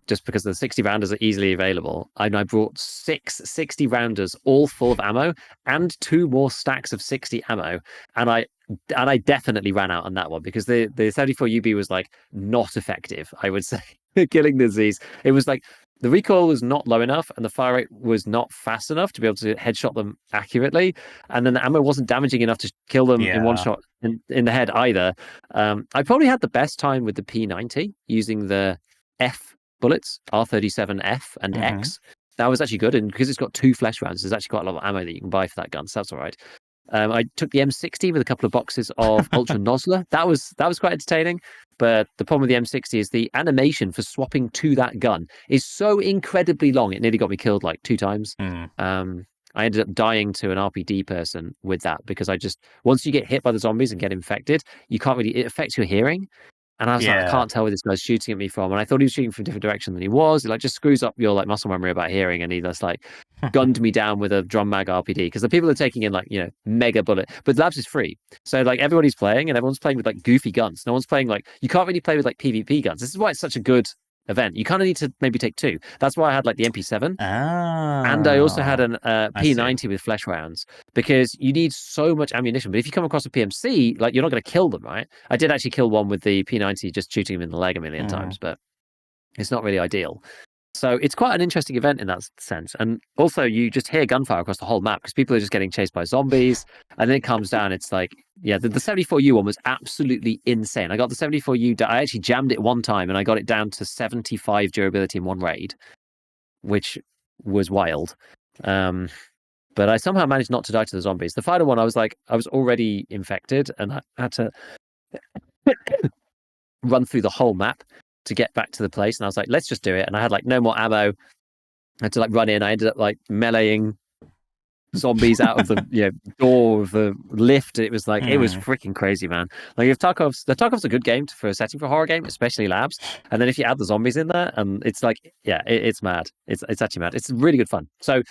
Just because the 60 rounders are easily available. And I brought 6 60 rounders, all full of ammo, and 2 more stacks of 60 ammo. And I definitely ran out on that one because the 74 UB was like not effective, I would say, killing the disease. It was like the recoil was not low enough and the fire rate was not fast enough to be able to headshot them accurately. And then the ammo wasn't damaging enough to kill them in one shot in the head either. I probably had the best time with the P90 using the F bullets, R37F and X. That was actually good, and because it's got 2 flesh rounds, there's actually quite a lot of ammo that you can buy for that gun, so that's all right. I took the M60 with a couple of boxes of Ultra Nozzler. That was quite entertaining, but the problem with the M60 is the animation for swapping to that gun is so incredibly long. It nearly got me killed like 2 times. I ended up dying to an RPD person with that because once you get hit by the zombies and get infected, it affects your hearing. And I was like, I can't tell where this guy's shooting at me from. And I thought he was shooting from a different direction than he was. It like just screws up your like muscle memory about hearing. And he just like gunned me down with a drum mag RPD because the people are taking in like, mega bullet. But Labs is free. So like everybody's playing and everyone's playing with like goofy guns. No one's playing you can't really play with like PvP guns. This is why it's such a good event. You kind of need to maybe take 2. That's why I had like the MP7 and I also had an P90 with flesh rounds because you need so much ammunition. But if you come across a PMC, like you're not going to kill them, right? I did actually kill one with the P90 just shooting him in the leg a million times, but it's not really ideal. So it's quite an interesting event in that sense. And also you just hear gunfire across the whole map because people are just getting chased by zombies. And then it comes down. It's like, the 74U one was absolutely insane. I got the 74U. I actually jammed it one time and I got it down to 75 durability in one raid, which was wild. But I somehow managed not to die to the zombies. The final one, I was already infected and I had to run through the whole map to get back to the place. And I was like, let's just do it. And I had like no more ammo. I had to like run in. I ended up like meleeing zombies out of the door of the lift. It was like, it was freaking crazy, man. Like if Tarkov's a good game for a setting for a horror game, especially Labs. And then if you add the zombies in there, and it's like, it's mad. It's actually mad. It's really good fun. So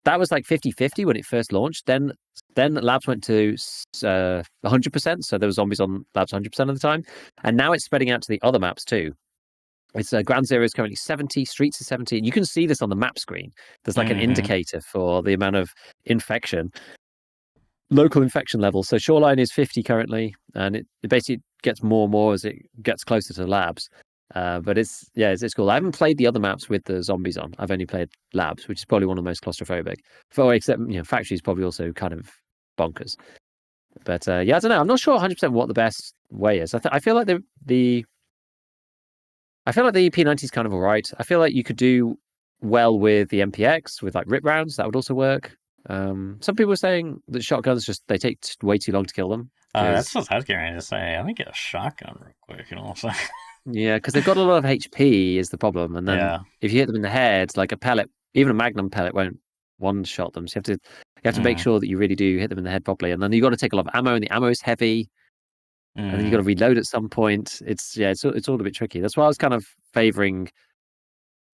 that was like 50-50 when it first launched. Then Labs went to 100%. So there were zombies on Labs 100% of the time. And now it's spreading out to the other maps too. It's Ground Zero is currently 70, Streets is 70. You can see this on the map screen. There's like an indicator for the amount of infection, local infection level. So Shoreline is 50 currently, and it basically gets more and more as it gets closer to Labs. But it's cool. I haven't played the other maps with the zombies on. I've only played Labs, which is probably one of the most claustrophobic. Except Factory is probably also kind of bonkers. But yeah, I don't know. I'm not sure 100% what the best way is. I feel like the I feel like the P90 is kind of alright. I feel like you could do well with the MPX with like rip rounds. That would also work. Some people are saying that shotguns they take way too long to kill them. That's Because what I was getting ready to say. Let me get a shotgun real quick, yeah, because they've got a lot of HP is the problem. And then Yeah. if you hit them in the head, like a pellet, even a Magnum pellet won't one shot them. So you have to make sure that you really do hit them in the head properly. And then you got to take a lot of ammo, and the ammo is heavy. And then you got to reload at some point. It's all a bit tricky. That's why I was kind of favoring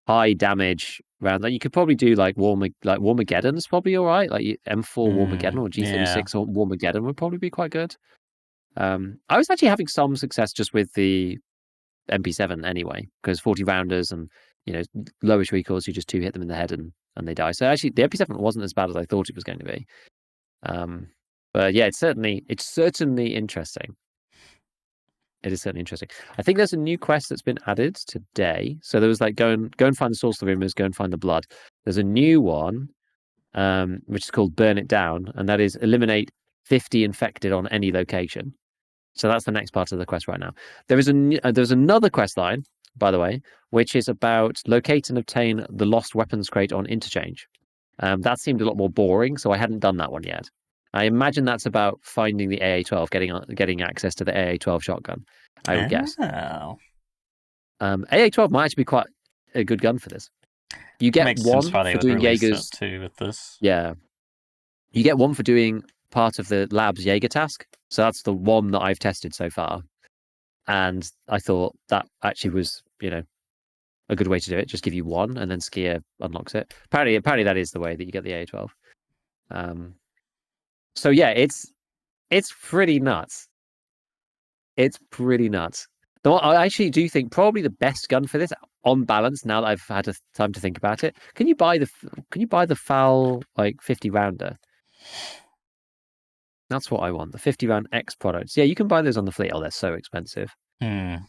high damage rounds. Like you could probably do like Warmageddon's probably all right. Like M4 Warmageddon or G36 or Warmageddon would probably be quite good. I was actually having some success just with the MP7 anyway, because 40 rounders and lowish recoils, you just two hit them in the head and they die. So actually, the MP7 wasn't as bad as I thought it was going to be. But yeah, it's certainly interesting. It is certainly interesting. I think there's a new quest that's been added today. So there was like go and find the source of the rumors, go and find the blood. There's a new one, which is called Burn It Down, and that is eliminate 50 infected on any location. So that's the next part of the quest right now. There's another quest line, by the way, which is about locate and obtain the lost weapons crate on interchange. That seemed a lot more boring, so I hadn't done that one yet. I imagine that's about finding the AA-12, getting access to the AA-12 shotgun, I would guess. AA-12 might actually be quite a good gun for this. You get Makes one sense why they for would doing release Jaeger's it too with this. Yeah. You get one for doing part of the lab's Jaeger task. So that's the one that I've tested so far. And I thought that actually was, a good way to do it. Just give you one and then Skier unlocks it. Apparently that is the way that you get the AA-12. So yeah, it's pretty nuts. It's pretty nuts. Though I actually do think probably the best gun for this, on balance, now that I've had time to think about it, can you buy the FAL like 50 rounder? That's what I want. The 50 round X products. Yeah, you can buy those on the fleet. Oh, they're so expensive. Okay,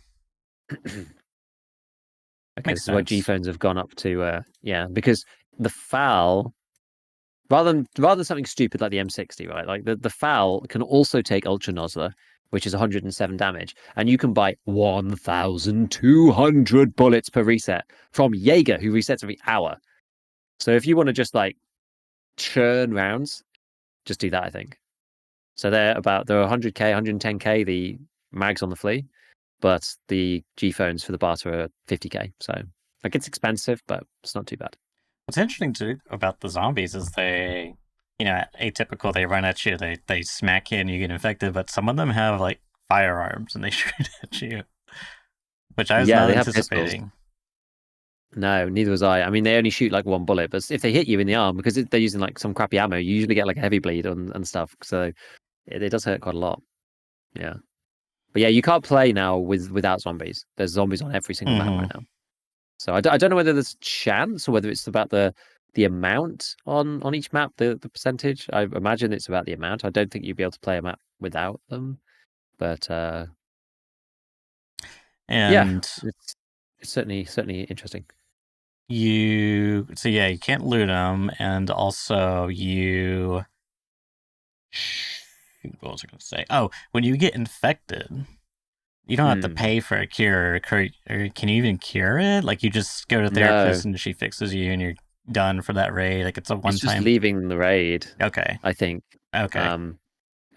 this is why G phones have gone up to because the FAL, rather than something stupid like the M60, right? Like the FAL can also take Ultra Nozzler, which is 107 damage, and you can buy 1,200 bullets per reset from Jaeger, who resets every hour. So if you want to just like churn rounds, just do that, I think. So they're 100k, 110k the mags on the flea, but the G phones for the barter are 50k. So like it's expensive, but it's not too bad. What's interesting too about the zombies is they, atypical. They run at you, they smack you, and you get infected. But some of them have like firearms and they shoot at you, which I was not anticipating. No, neither was I. I mean, they only shoot like one bullet, but if they hit you in the arm, because they're using like some crappy ammo, you usually get like a heavy bleed and stuff. So it does hurt quite a lot. Yeah. But yeah, you can't play now without zombies. There's zombies on every single map right now. So I don't know whether there's a chance or whether it's about the amount on each map, the percentage. I imagine it's about the amount. I don't think you'd be able to play a map without them. But yeah, it's certainly interesting. You can't loot them, and also what was I going to say? Oh, when you get infected, you don't have to pay for a cure. Or can you even cure it? Like you just go to the therapist and she fixes you, and you're done for that raid. Like it's a one-time. It's just leaving the raid. Okay. I think. Okay.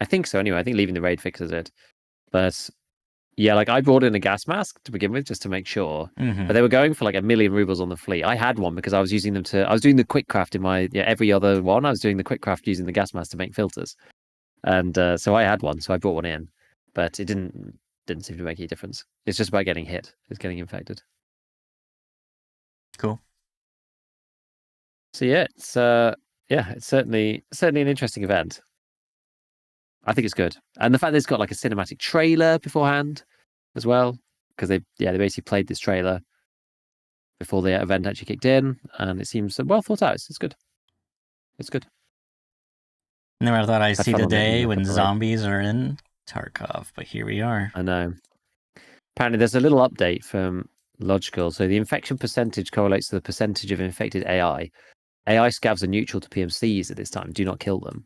I think so. Anyway, I think leaving the raid fixes it. But yeah, like I brought in a gas mask to begin with just to make sure. But they were going for like 1,000,000 rubles on the fleet. I had one because I was using them I was doing the quick craft in my every other one. I was doing the quick craft using the gas mask to make filters. And so I had one, so I brought one in. But it didn't seem to make any difference. It's just about getting hit. It's getting infected. Cool. So yeah, it's certainly an interesting event. I think it's good, and the fact that it's got like a cinematic trailer beforehand as well, because they basically played this trailer before the event actually kicked in, and it seems well thought out. It's good. It's good. Never thought I'd see the day when zombies are in Tarkov, but here we are. I know. Apparently, there's a little update from Logical. So the infection percentage correlates to the percentage of infected AI. AI scavs are neutral to PMCs at this time. Do not kill them.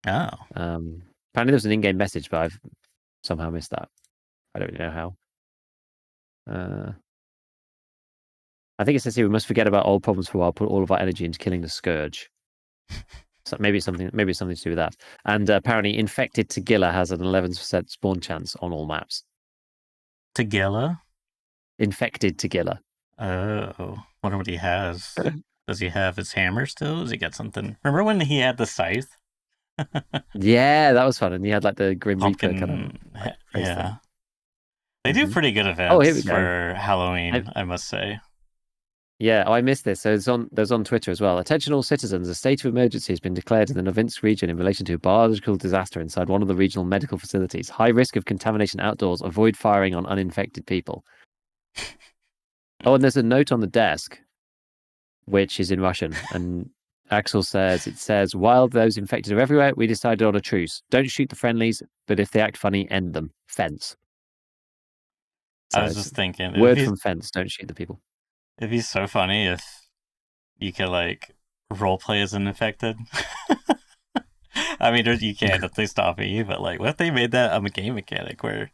Oh. Apparently there's an in-game message, but I've somehow missed that. I don't really know how. I think it says here we must forget about old problems for a while, put all of our energy into killing the scourge. So maybe it's something to do with that. And apparently, infected Tagilla has an 11% spawn chance on all maps. Tagilla? Infected Tagilla. Oh, wonder what he has. Does he have his hammer still? Does he get something? Remember when he had the scythe? Yeah, that was fun. And he had like the Grim Reaper kind of Pumpkin. like face thing. Yeah. They do pretty good Oh, here we events go. for Halloween, I must say. Yeah, I missed this. So there's on Twitter as well. Attention all citizens, a state of emergency has been declared in the Novinsk region in relation to a biological disaster inside one of the regional medical facilities. High risk of contamination outdoors. Avoid firing on uninfected people. Oh, and there's a note on the desk, which is in Russian. And Axel says, while those infected are everywhere, we decided on a truce. Don't shoot the friendlies, but if they act funny, end them. Fence. So I was just thinking, word from Fence, don't shoot the people. It'd be so funny if you could like role play as an infected. I mean, you can't if they stop you, but like, what if they made that a game mechanic where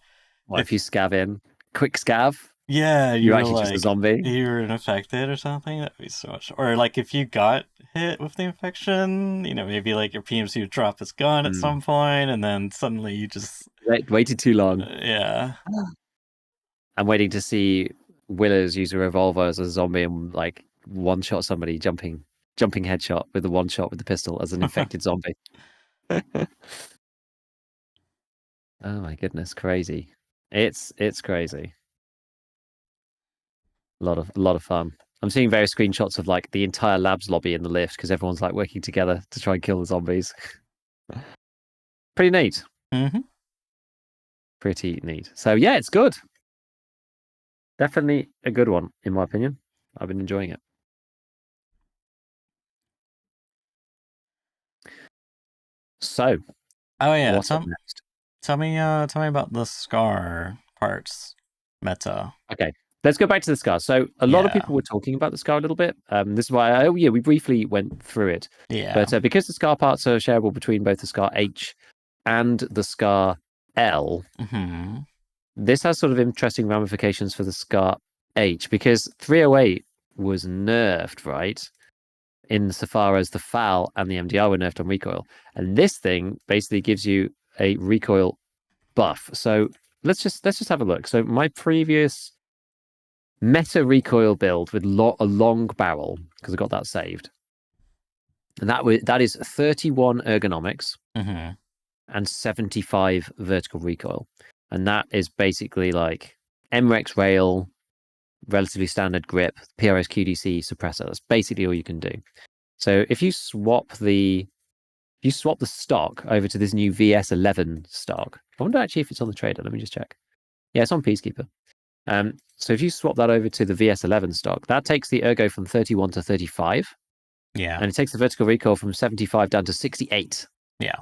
if you scav in, quick scav? Yeah, you're actually like, just a zombie. You were infected or something. That'd be so much. Or like if you got hit with the infection, maybe like your PMC would drop his gun at some point, and then suddenly you just waited too long. Yeah. I'm waiting to see Willers use a revolver as a zombie and like one shot somebody jumping headshot with the one shot with the pistol as an infected zombie. Oh my goodness, crazy! It's crazy. A lot of fun. I'm seeing various screenshots of like the entire labs lobby in the lift because everyone's like working together to try and kill the zombies. Pretty neat. Mm-hmm. Pretty neat. So yeah, it's good. Definitely a good one, in my opinion. I've been enjoying it. So, oh yeah, what's up next? Tell me about the Scar parts meta. Okay, let's go back to the Scar. So a lot of people were talking about the Scar a little bit. This is why we briefly went through it. Yeah. But because the Scar parts are shareable between both the Scar H and the Scar L, this has sort of interesting ramifications for the Scar H because 308 was nerfed, right? Insofar as the FAL and the MDR were nerfed on recoil. And this thing basically gives you a recoil buff. So let's just have a look. So my previous meta recoil build with a long barrel, because I got that saved. And that is 31 ergonomics and 75 vertical recoil. And that is basically like MREX rail, relatively standard grip, PRS QDC suppressor. That's basically all you can do. So if you swap the stock over to this new VS11 stock, I wonder actually if it's on the trader. Let me just check. Yeah, it's on Peacekeeper. So if you swap that over to the VS11 stock, that takes the ergo from 31 to 35. Yeah. And it takes the vertical recoil from 75 down to 68. Yeah.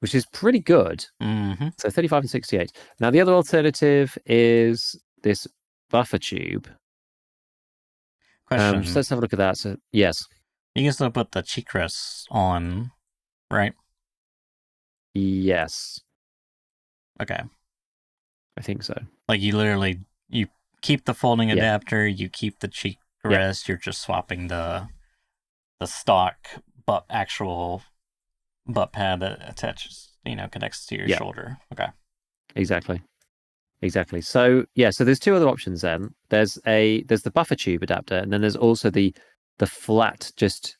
Which is pretty good. So 35 and 68. Now, the other alternative is this buffer tube. Question. So let's have a look at that. So, yes. You can still put the cheek rests on, right? Yes. Okay. I think so. Like you keep the folding adapter, you keep the cheek rest, you're just swapping the stock actual butt pad that attaches, connects to your shoulder. Okay. Exactly. So so there's two other options then. There's the buffer tube adapter, and then there's also the flat, just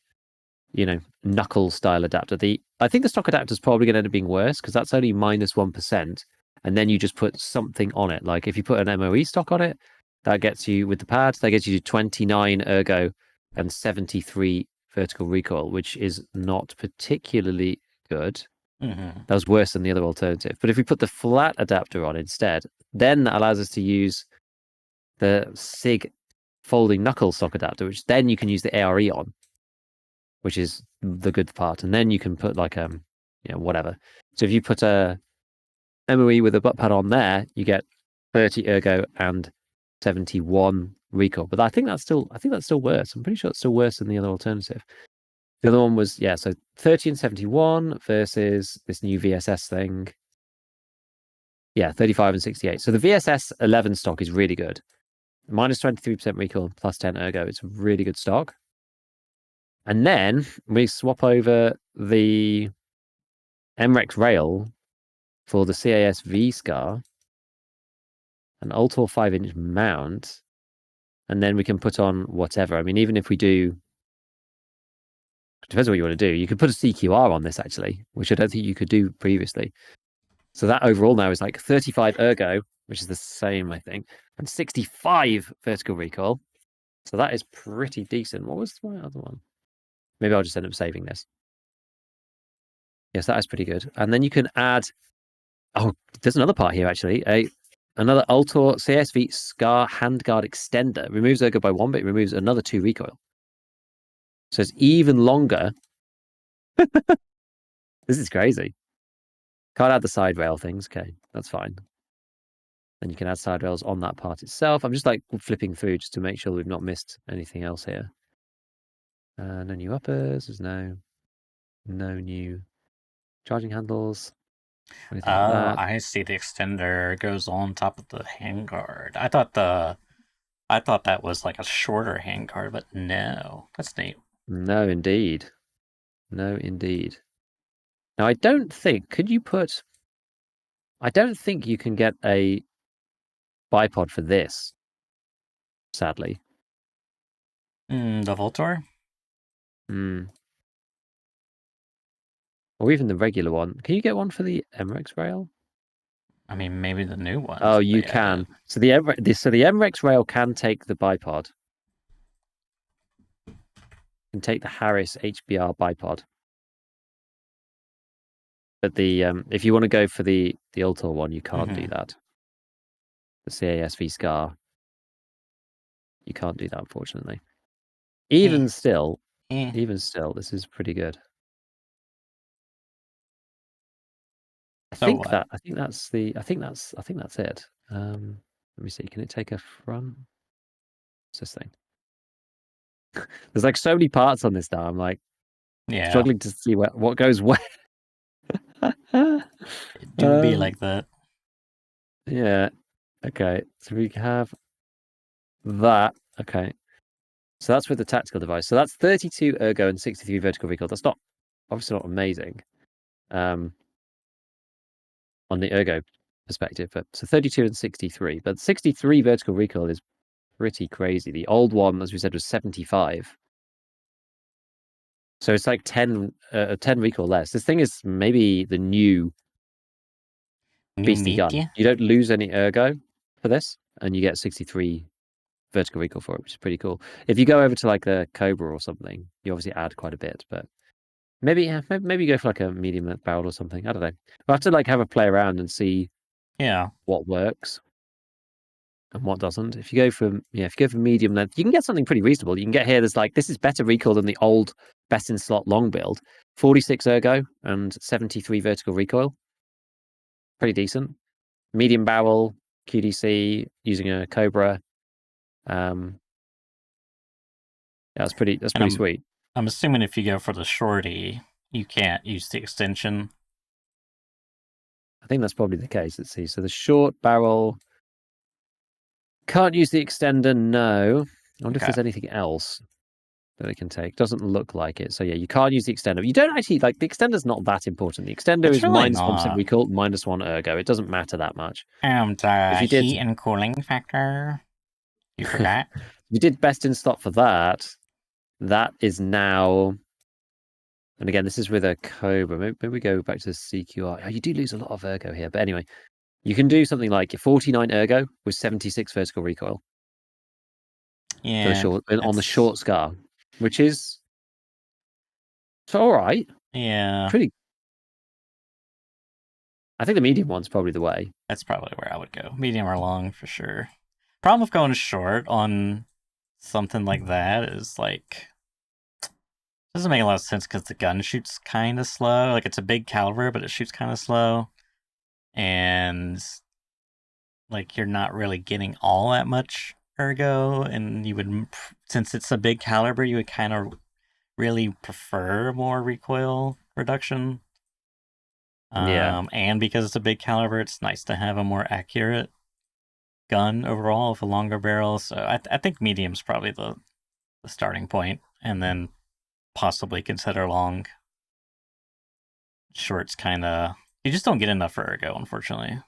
knuckle style adapter. I think the stock adapter is probably going to end up being worse because that's only -1%, and then you just put something on it. Like if you put an MOE stock on it, that gets you with the pad, that gets you to 29 ergo and 73 vertical recoil, which is not particularly good. That was worse than the other alternative. But if we put the flat adapter on instead, then that allows us to use the SIG folding knuckle stock adapter, which then you can use the ARE on, which is the good part. And then you can put like whatever. So if you put a MOE with a butt pad on there, you get 30 ergo and 71 recoil. But I think that's still worse. I'm pretty sure it's still worse than the other alternative. The other one was, so 30 and 71 versus this new VSS thing. Yeah, 35 and 68. So the VSS 11 stock is really good. Minus 23% recall, plus 10 ergo. It's a really good stock. And then we swap over the MREX rail for the CAS V Scar, an Ultor 5-inch mount, and then we can put on whatever. I mean, even if we do, depends on what you want to do. You could put a CQR on this, actually, which I don't think you could do previously. So that overall now is like 35 ergo, which is the same, I think, and 65 vertical recall. So that is pretty decent. What was my other one? Maybe I'll just end up saving this. Yes, that is pretty good. And then you can add, there's another part here, actually. Another Ultor CSV Scar Handguard Extender. Removes ergo by 1, but it removes another 2 recoil. So it's even longer. This is crazy. Can't add the side rail things. Okay, that's fine. Then you can add side rails on that part itself. I'm just like flipping through just to make sure we've not missed anything else here. No new uppers. There's no new charging handles. Anything like that. I see. The extender goes on top of the handguard. I thought that was like a shorter handguard, but no, that's neat. No, indeed. No, indeed. Now, I don't think you can get a bipod for this, sadly. The Voltor? Or even the regular one. Can you get one for the MREX rail? I mean, maybe the new ones. Oh, you can. So the MREX rail can take the bipod. Can take the Harris HBR bipod. But the if you want to go for the Ultor one, you can't do that. The CASV Scar. You can't do that, unfortunately. Even still, this is pretty good. I think that's it. Let me see. Can it take a front? What's this thing? There's like so many parts on this now. I'm like struggling to see what goes where. It do be like that. Yeah. Okay. So we have that. Okay. So that's with the tactical device. So that's 32 ergo and 63 vertical recoil. That's obviously not amazing. On the ergo perspective, but so 32 and 63. But 63 vertical recoil is pretty crazy. The old one, as we said, was 75. So it's like 10 recoil less. This thing is maybe the new beastie gun. You don't lose any ergo for this, and you get 63 vertical recoil for it, which is pretty cool. If you go over to like the Cobra or something, you obviously add quite a bit, but maybe go for like a medium length barrel or something. I don't know. We'll have to like have a play around and see what works and what doesn't. If you go for medium length, you can get something pretty reasonable. You can get here. There's like, this is better recoil than the old best in slot long build. 46 ergo and 73 vertical recoil. Pretty decent. Medium barrel QDC using a Cobra. That's pretty sweet. I'm assuming if you go for the shorty, you can't use the extension. I think that's probably the case. Let's see. So the short barrel can't use the extender. No. I wonder if there's anything else that it can take. Doesn't look like it. So yeah, you can't use the extender. You don't actually like the extender's not that important. The extender is really minus 1% recoil, minus 1 ergo. It doesn't matter that much. If you did heat and cooling factor, you forgot. You did best in slot for that. That is now. And again, this is with a Cobra. Maybe we go back to the CQR. Oh, you do lose a lot of ergo here, but anyway, you can do something like 49 ergo with 76 vertical recoil. Yeah, for the short, on the short scar, which is all right. Yeah, pretty. I think the medium one's probably the way. That's probably where I would go. Medium or long for sure. Problem with going short on something like that is like doesn't make a lot of sense because the gun shoots kind of slow. Like it's a big caliber, but it shoots kind of slow, and like you're not really getting all that much ergo. And you would, since it's a big caliber, you would kind of really prefer more recoil reduction. Yeah. And because it's a big caliber, it's nice to have a more accurate gun overall with a longer barrel. So I think medium's probably the starting point, and then possibly consider long. Short's kind of, you just don't get enough ergo, unfortunately.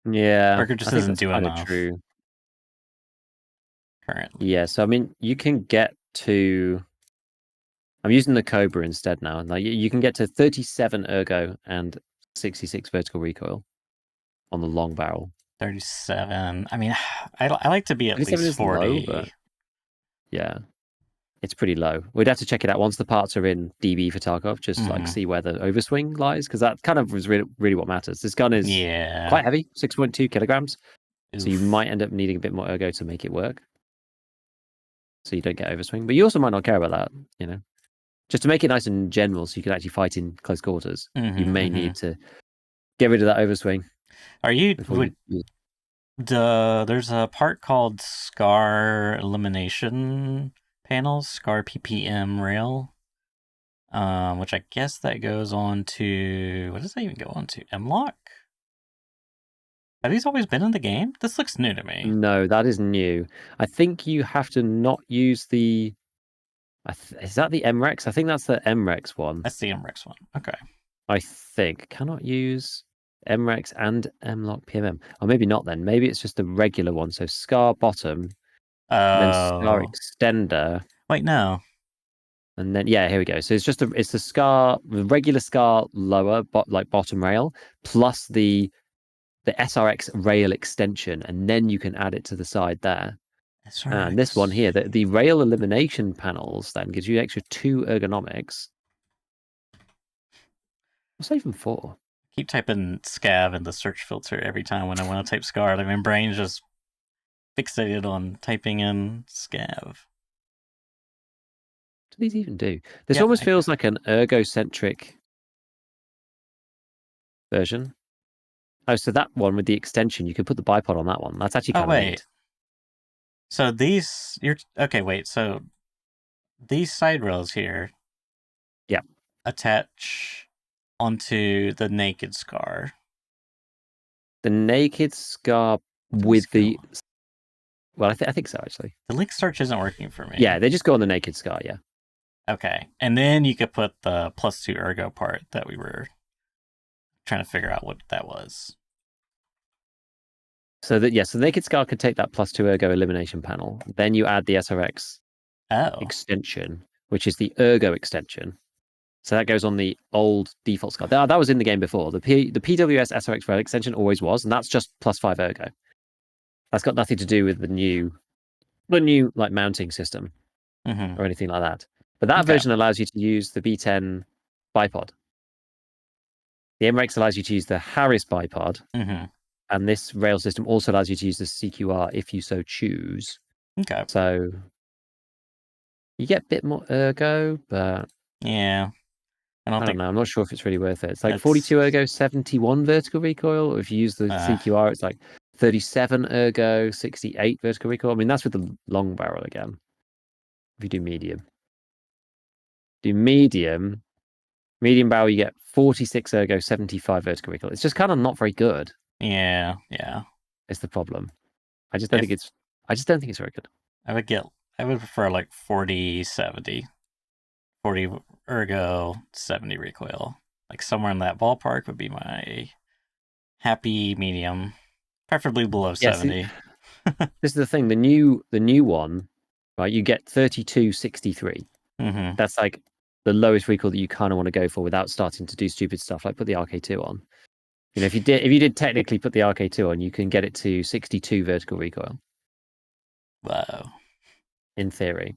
Yeah, Ergo I just think isn't that's doing kind of enough true. currently. Yeah, so I mean, you can get to. I'm using the Cobra instead now, and like you can get to 37 ergo and 66 vertical recoil on the long barrel. 37. I mean, I like to be at 37 least is low, but 40. yeah, it's pretty low. We'd have to check it out once the parts are in DB for Tarkov, just like Mm-hmm. see where the overswing lies, because that kind of was really what matters. This gun is Yeah. quite heavy, 6.2 kilograms, so you Oof. might end up needing a bit more ergo to make it work, so you don't get overswing. But you also might not care about that, you know. Just to make it nice and general, so you can actually fight in close quarters. You Mm-hmm, may mm-hmm. need to get rid of that overswing Are you before you. would there's a part called Scar Elimination Panels, Scar PPM Rail, which I guess that goes on to, what does that even go on to? M-Lock? Have these always been in the game? This looks new to me. No, that is new. I think you have to not use the. Is that the MREX? I think that's the MREX one. That's the MREX one. Okay. I think cannot use MREX and MLOC PMM. Or maybe not then. Maybe it's just the regular one. So SCAR bottom, and then SCAR Oh. extender. Wait, no. And then yeah, here we go. So it's the SCAR, the regular SCAR lower, like bottom rail, plus the SRX rail extension, and then you can add it to the side there. And this one SRX. here, the rail elimination panels, then gives you an extra 2 ergonomics. What's that even for? Keep typing scav in the search filter every time when I want to type scar. Like my brain's just fixated on typing in scav. What do these even do? This Yep. almost feels like an ergocentric version. Oh, so that one with the extension, you can put the bipod on that one. That's actually Oh kind of wait. neat. So these you're okay. Wait. So these side rails here Yeah. attach onto the naked scar. The naked scar Where do these with go? the. Well, I think so, actually. The link search isn't working for Yeah, me. they just go on the naked scar, yeah. Okay, and then you could put the +2 ergo part that we were trying to figure out what that was. So that, yeah, so the naked scar could take that +2 ergo elimination panel. Then you add the SRX Oh. extension, which is the ergo extension. So that goes on the old default scar. That was in the game before. The PWS SRX rail extension always was, and that's just +5 ergo. That's got nothing to do with the new like mounting system Mm-hmm. or anything like that. But that Okay. version allows you to use the B10 bipod. The MRX allows you to use the Harris bipod, Mm-hmm. and this rail system also allows you to use the CQR if you so choose. Okay. So you get a bit more ergo, but Yeah. I don't I don't think know. I'm not sure if it's really worth it. It's like it's 42 ergo, 71 vertical recoil. Or if you use the CQR, it's like 37 ergo, 68 vertical recoil. I mean, that's with the long barrel again. If you do medium barrel, you get 46 ergo, 75 vertical recoil. It's just kind of not very good. yeah, yeah. Is the problem. I just don't think If it's. I just don't think it's very good. I would get I would prefer like 40 70. 40 ergo, 70 recoil. Like somewhere in that ballpark would be my happy medium, preferably below Yeah, see, 70. this is the thing. The new one, right? You get 3263. Mm-hmm. That's like the lowest recoil that you kind of want to go for without starting to do stupid stuff like put the RK2 on. You know, if you did technically put the RK2 on, you can get it to 62 vertical recoil Whoa. in theory.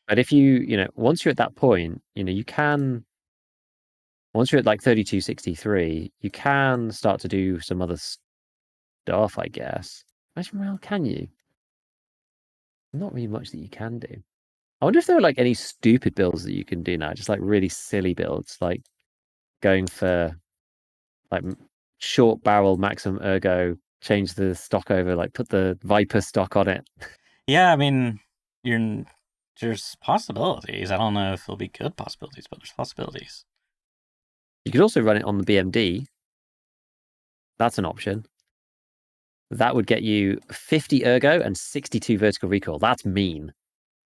But if you know, once you're at that point, you know, you can. Once you're at like 3263, you can start to do some other stuff, I guess. Actually, well, can you? Not really much that you can do. I wonder if there are like any stupid builds that you can do now, just like really silly builds, like going for like short barrel maximum ergo, change the stock over, like put the Viper stock on it. Yeah, I mean, you're there's possibilities. I don't know if it'll be good possibilities, but there's possibilities. You could also run it on the BMD. That's an option. That would get you 50 ergo and 62 vertical recoil. That's mean.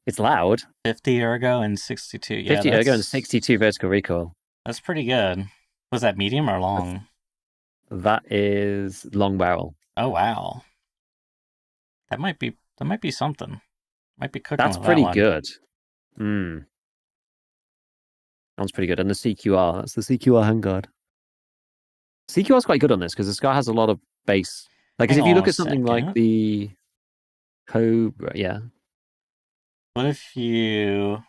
It's loud. 50 ergo and 62. Yeah, 50 ergo and 62 vertical recoil. that's pretty good. Was that medium or long? That is long barrel. Oh wow. That might be something. Might be cooking That's with that pretty one. good. That's pretty good. And the CQR, that's the CQR handguard. CQR is quite good on this because the Scar has a lot of base. Like, Hang if you on look a at something like second. the Cobra, yeah. What if you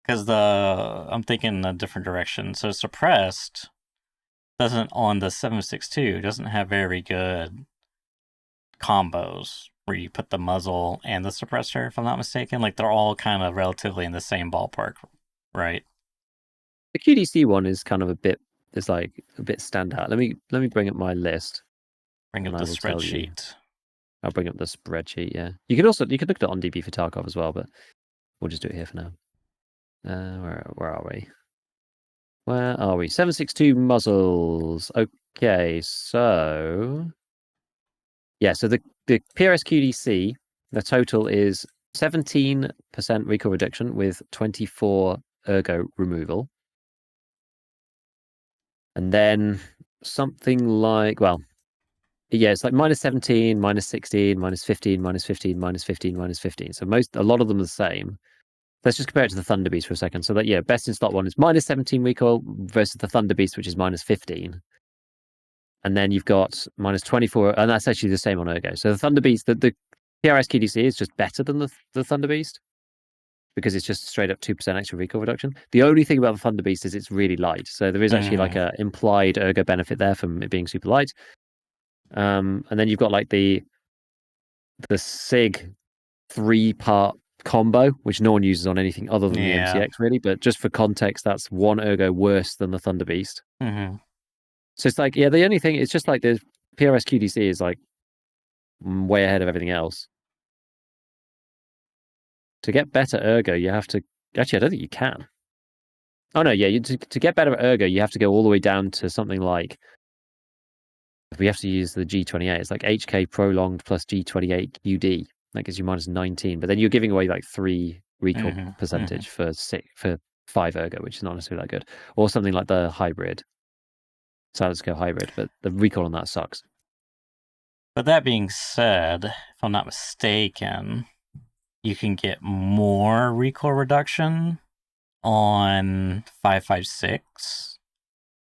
because I'm thinking a different direction. So suppressed doesn't on the 7.62 doesn't have very good combos where you put the muzzle and the suppressor, if I'm not mistaken. Like they're all kind of relatively in the same ballpark, right? The QDC one is kind of a bit. It's like a bit standout. Let me bring up my list, Bring and up I the will tell you. spreadsheet. I'll bring up the spreadsheet. Yeah, you could look at it on DB for Tarkov as well, but we'll just do it here for now. Where are we? Where are we? 7.62 muzzles. Okay, so yeah, so the PRS QDC, the total is 17% recoil reduction with 24 ergo removal. And then something like, well, yeah, it's like minus 17, minus 16, minus 15, minus 15, minus 15, minus 15. So a lot of them are the same. Let's just compare it to the Thunder Beast for a second. So that, yeah, best in slot one is minus 17 recoil versus the Thunder Beast, which is minus 15. And then you've got minus 24, and that's actually the same on ergo. So the Thunder Beast, the PRS QDC is just better than the Thunder Beast because it's just straight up 2% extra recoil reduction. The only thing about the Thunder Beast is it's really light. So there is actually like a implied ergo benefit there from it being super light. And then you've got like the SIG 3-part combo, which no one uses on anything other than the MCX really. But just for context, that's one ergo worse than the Thunder Beast. So it's like, yeah, the only thing, it's just like the PRS QDC is like way ahead of everything else. To get better ergo, you have to, actually, I don't think you can. Oh no, yeah, to get better ergo, you have to go all the way down to something like, we have to use the G28. It's like HK prolonged plus G28 QD. That gives you minus 19. But then you're giving away like 3 recoil percentage for 5 ergo, which is not necessarily that good. Or something like the hybrid, silent scale hybrid, but the recoil on that sucks. But that being said, if I'm not mistaken, you can get more recoil reduction on 5.56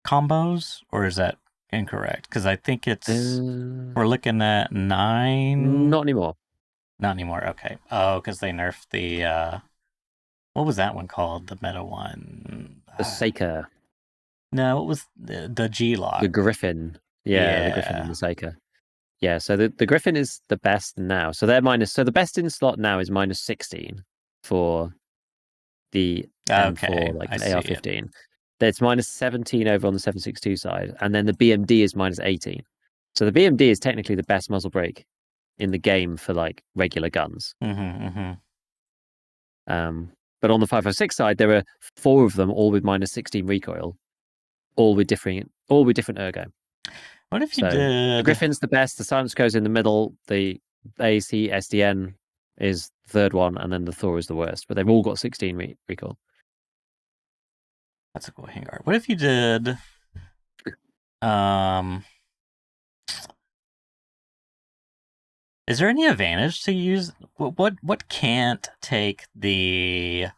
combos, or is that incorrect? Because I think we're looking at 9. Not anymore. Not anymore. Okay. Oh, because they nerfed the what was that one called? The meta one. The Seika. No, it was the G lock. The Griffin. Yeah, the Griffin and the Seika. Yeah, so the Griffin is the best now. So they're so the best in slot now is minus 16 for the M4, like an AR-15. It's minus 17 over on the 7.62 side, and then the BMD is minus 18. So the BMD is technically the best muzzle brake in the game for like regular guns. But on the 5.56 side, there are 4 of them, all with minus 16 recoil, all with different ergo. What if you did? The Griffin's the best. The Silence goes in the middle. The AC SDN is the third one, and then the Thor is the worst. But they've all got 16 recoil. That's a cool handguard. What if you did? Is there any advantage to use what can't take the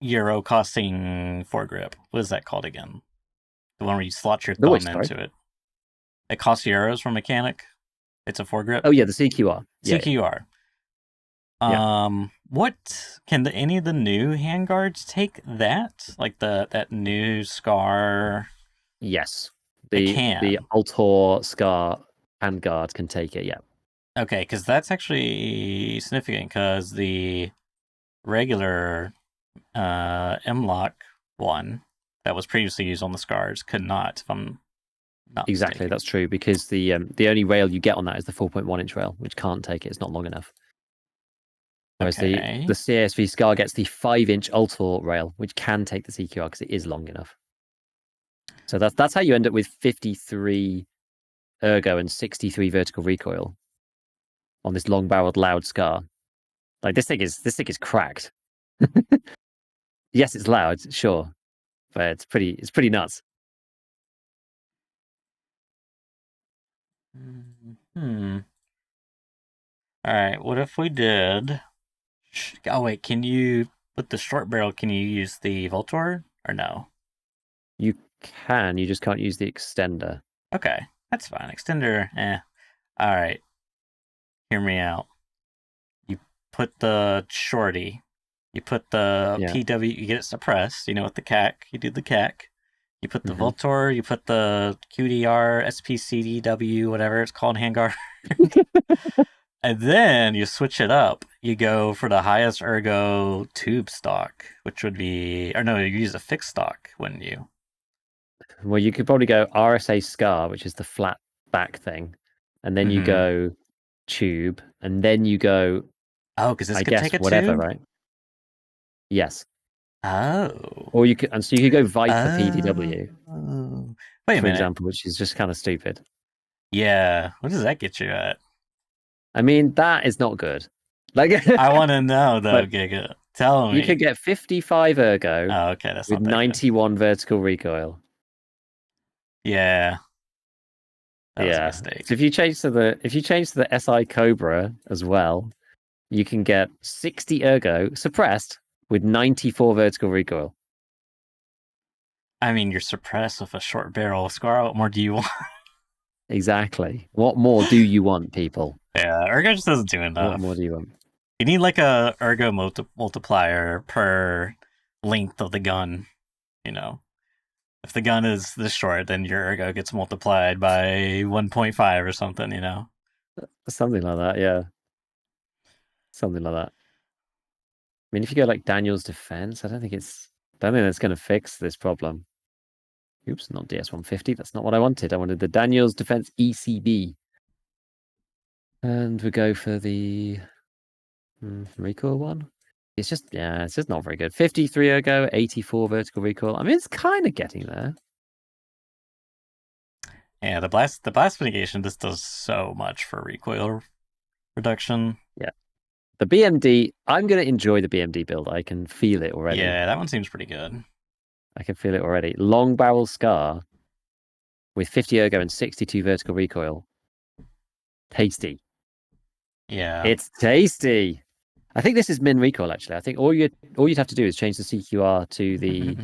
Euro costing foregrip? What is that called again? The one where you slot your thumb into it. It costs euros for mechanic. It's a foregrip. Oh yeah, the CQR. CQR. What can any of the new handguards take that? Like that new Scar? Yes, the Altor Scar handguard can take it. Yeah. Okay, because that's actually significant because the regular M-Lock one that was previously used on the Scars could not, if I'm not exactly mistaken. That's true, because the only rail you get on that is the 4.1 inch rail, which can't take it. It's not long enough. Whereas the Okay. CASV Scar gets the 5-inch ultra rail, which can take the CQR because it is long enough. So that's how you end up with 53 ergo and 63 vertical recoil on this long-barreled loud Scar. Like this thing is cracked. Yes, it's loud, sure, but it's pretty nuts. Hmm. All right. What if we did? Oh wait, can you with the short barrel? Can you use the Voltor or no? You can, you just can't use the extender. Okay, that's fine. Extender, eh. All right. Hear me out. You put the shorty. You put the Yeah. PW. You get it suppressed. You know, with the CAC. You do the CAC. You put the Hmm. Voltor. You put the QDR, SPCDW, whatever it's called, handguard. And then you switch it up. You go for the highest ergo tube stock, which would be, or no, you use a fixed stock, wouldn't you? Well, you could probably go RSA Scar, which is the flat back thing, and then you Mm-hmm. go tube, and then you go, Oh, because this I could take guess, a whatever, tube? right? Yes. Oh. Or you could, and so you could go Viper PDW, Oh. Wait a for minute. example, which is just kind of stupid. Yeah. What does that get you at? I mean, that is not good. Like, I want to know, though, but Giga. Tell you could me. get 55 ergo Oh, okay. That's with not that good. 91 vertical recoil. Yeah. That was a Yeah. So mistake. if you change to the SI Cobra as well, you can get 60 ergo suppressed with 94 vertical recoil. I mean, you're suppressed with a short barrel scar. What more do you want? Exactly. What more do you want, people? Yeah, ergo just doesn't do What more enough. do you want? You need like a ergo multiplier per length of the gun. You know, if the gun is this short, then your ergo gets multiplied by 1.5 or something. You know. Something like that, yeah. Something like that. I mean, if you go like Daniel's defense, I don't think that's going to fix this problem. Oops, not DS150. That's not what I wanted. I wanted the Daniel's defense ECB. And we go for the recoil one. It's just not very good. 53 ergo, 84 vertical recoil. I mean, it's kind of getting there. Yeah, the blast mitigation just does so much for recoil reduction. Yeah. The BMD, I'm going to enjoy the BMD build. I can feel it already. Yeah, that one seems pretty good. I can feel it already. Long barrel Scar with 50 ergo and 62 vertical recoil. Tasty. Yeah. It's tasty. I think this is min recoil actually. I think all you'd have to do is change the CQR to the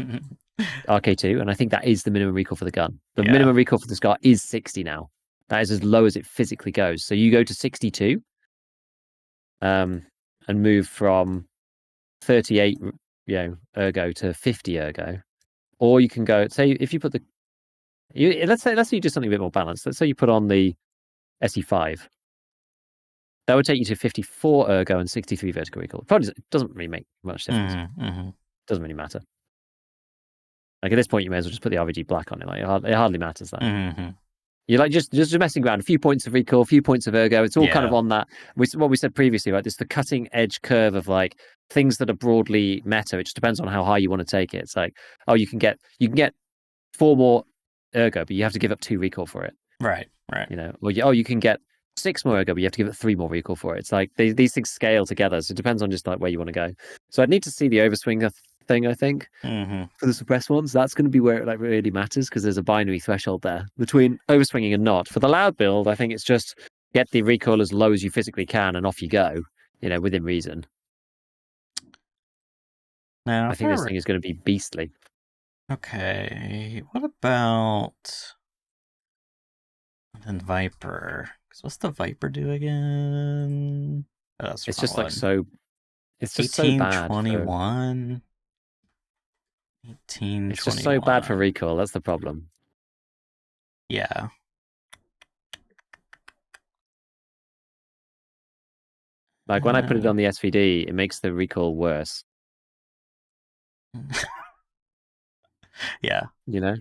RK2, and I think that is the minimum recoil for the gun. The Yeah. minimum recoil for the Scar is 60 now. That is as low as it physically goes. So you go to 62, and move from 38, ergo to 50 ergo, or you can go. Say if you put let's say you do something a bit more balanced. Let's say you put on the SE5. That would take you to 54 ergo and 63 vertical recoil. Probably doesn't really make much difference. Doesn't really matter. Like at this point, you may as well just put the RVG black on it. Like it hardly matters that. You're like just messing around. A few points of recoil, a few points of ergo. It's all kind of Yeah. on that. What we said previously, right? It's the cutting edge curve of like things that are broadly meta. It just depends on how high you want to take it. It's like, oh, you can get 4 more ergo, but you have to give up 2 recoil for it. Right. Right. Or you can get 6 more ergo, but you have to give it 3 more recoil for it. It's like these things scale together. So it depends on just like where you want to go. So I'd need to see the overswing thing, I think, for the suppressed ones. That's going to be where it like really matters because there's a binary threshold there between overswinging and not. For the loud build, I think it's just get the recoil as low as you physically can and off you go, within reason. Now, I if think I this were thing is going to be beastly. okay, what about then Viper? Because what's the Viper do again? Oh, that's the It's wrong just like one. so. It's just so bad for. 1821. It's just so bad for 1821. recoil. That's the problem. Yeah. Like when I put it on the SVD, it makes the recoil worse. Yeah. It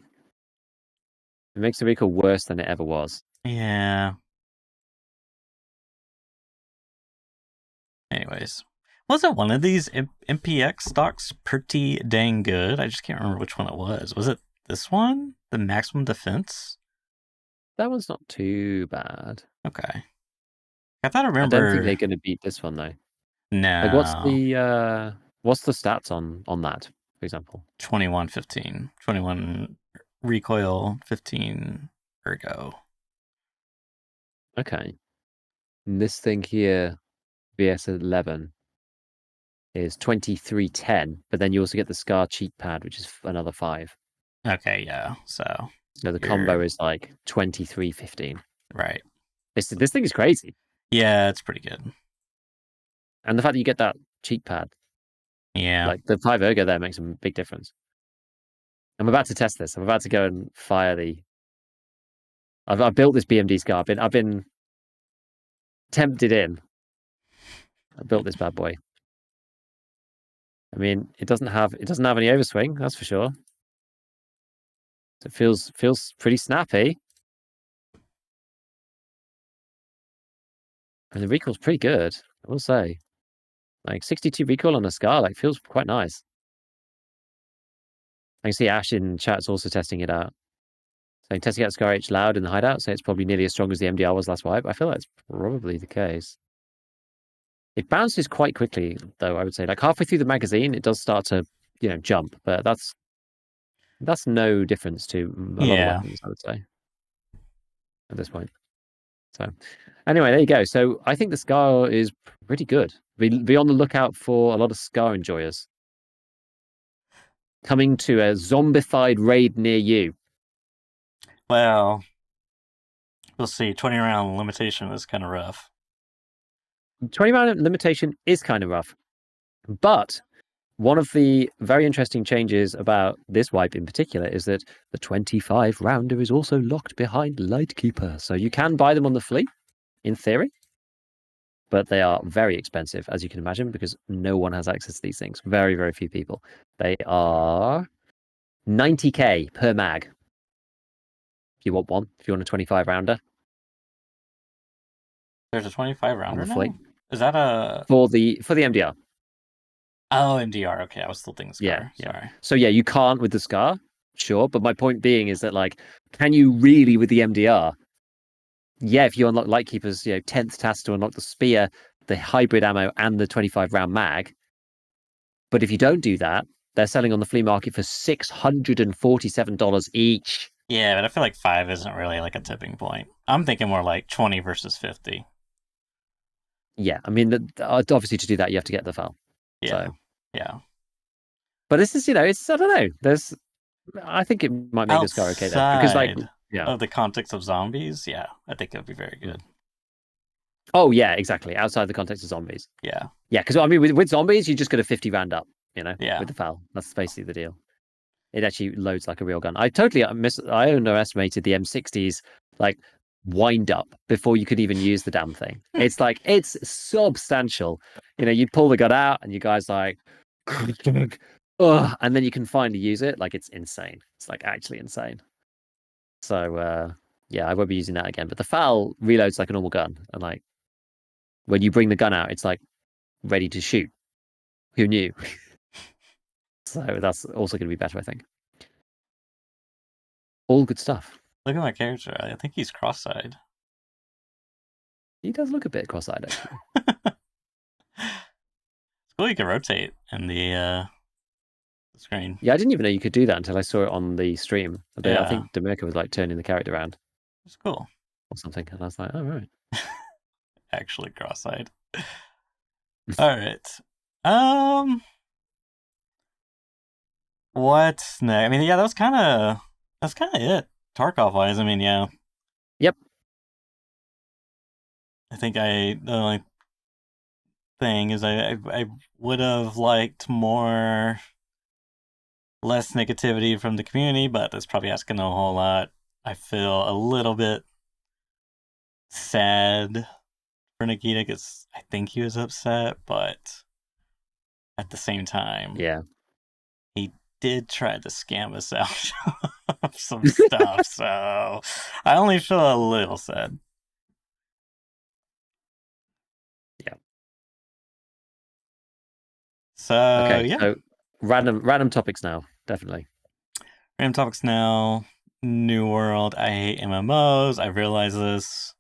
makes the recoil worse than it ever was. Yeah. Anyways, Wasn't one of these MPX stocks pretty dang good? I just can't remember which one it was. Was it this one? The maximum defense? That one's not too bad. Okay. I thought I I don't think remember. they're going to beat this one though. Like, No. what's the stats on that, for example? 21 15. 21 recoil, 15 ergo. Okay. And this thing here, VS11, is 2310, but then you also get the Scar cheat pad, which is another 5. Okay, yeah. So the you're combo is like 2315. right. This thing is crazy. Yeah, it's pretty good. And the fact that you get that cheat pad, Yeah. like the 5 ergo there makes a big difference. I'm about to test this. I'm about to go and fire the. I've built this BMD Scar. I've been tempted in. I built this bad boy. I mean, it doesn't have any overswing, that's for sure. It feels pretty snappy. And the recoil's pretty good, I will say. Like 62 recoil on a Scar, like feels quite nice. I can see Ash in chat's also testing it out. Saying testing out Scar H loud in the hideout, so it's probably nearly as strong as the MDR was last wipe. I feel that's probably the case. It bounces quite quickly, though, I would say. Like halfway through the magazine, it does start to, jump, but that's no difference to a lot of Yeah. weapons, I would say, at this point. So anyway, there you go. So I think the Scar is pretty good. Be on the lookout for a lot of Scar enjoyers coming to a zombified raid near you. Well, we'll see. 20 round limitation is kind of rough. 20 round limitation is kind of rough, but one of the very interesting changes about this wipe in particular is that the 25 rounder is also locked behind Lightkeeper. So you can buy them on the fleet, in theory, but they are very expensive, as you can imagine, because no one has access to these things. Very, very few people. They are 90k per mag. If you want one, if you want a 25 rounder There's a 25 on rounder the fleet. now? Is that a. For the MDR. Oh, MDR. Okay, I was still thinking Yeah, Scar. yeah. Sorry. So yeah, you can't with the Scar, sure. But my point being is that, like, can you really with the MDR? Yeah, if you unlock Lightkeeper's, 10th task to unlock the spear, the hybrid ammo, and the 25 round mag. But if you don't do that, they're selling on the flea market for $647 each. Yeah, but I feel like 5 isn't really like a tipping point. I'm thinking more like 20 versus 50. Yeah, I mean, obviously to do that, you have to get the file. Yeah. So, Yeah. but this is, it's, I don't know. I think it might make the Scar okay though, because like, Outside yeah. of the context of zombies, yeah, I think it would be very good. Oh yeah, exactly. Outside the context of zombies. Yeah. Yeah, because I mean, with zombies, you just get a 50 round up, Yeah. with the FAL. That's basically the deal. It actually loads like a real gun. I underestimated the M60's like wind up before you could even use the damn thing. It's like, it's substantial. You pull the gun out and you guys like, ugh, and then you can finally use it. Like, it's insane. It's like actually insane. So yeah, I won't be using that again. But the FAL reloads like a normal gun, and like when you bring the gun out, it's like ready to shoot. Who knew? So that's also going to be better, I think. All good stuff. Look at my character. I think he's cross-eyed. He does look a bit cross-eyed, actually. It's cool you can rotate in the screen. Yeah, I didn't even know you could do that until I saw it on the stream. I Yeah. think Dominica was like turning the character around It's cool. or something, and I was like, oh, right. Actually cross-eyed. All right. What's next? I mean, yeah, that's kind of it. Tarkov wise, I mean, yeah. Yep. I think the only thing is I would have liked less negativity from the community, but that's probably asking a whole lot. I feel a little bit sad for Nikita because I think he was upset, but at the same time, Yeah. he did try to scam us out of some stuff, so I only feel a little sad. Yeah. So Okay, yeah, so random topics now, definitely. random topics now. New World. I hate MMOs. I realize this.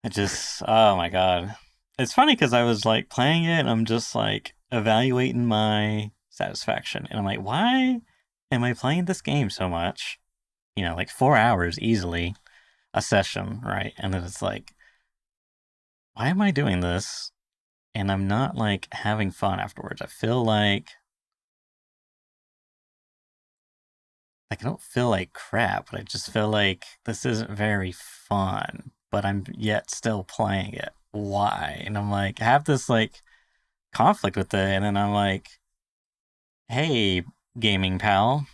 I just, oh my god. It's funny because I was like playing it and I'm just like evaluating my satisfaction. And I'm like, why am I playing this game so much? You know, like 4 hours easily a session, right? And then it's like, why am I doing this? And I'm not like having fun afterwards. I feel like I don't feel like crap, but I just feel like this isn't very fun, but I'm yet still playing it. Why? And I'm like, I have this like conflict with it, and then I'm like, hey, gaming pal,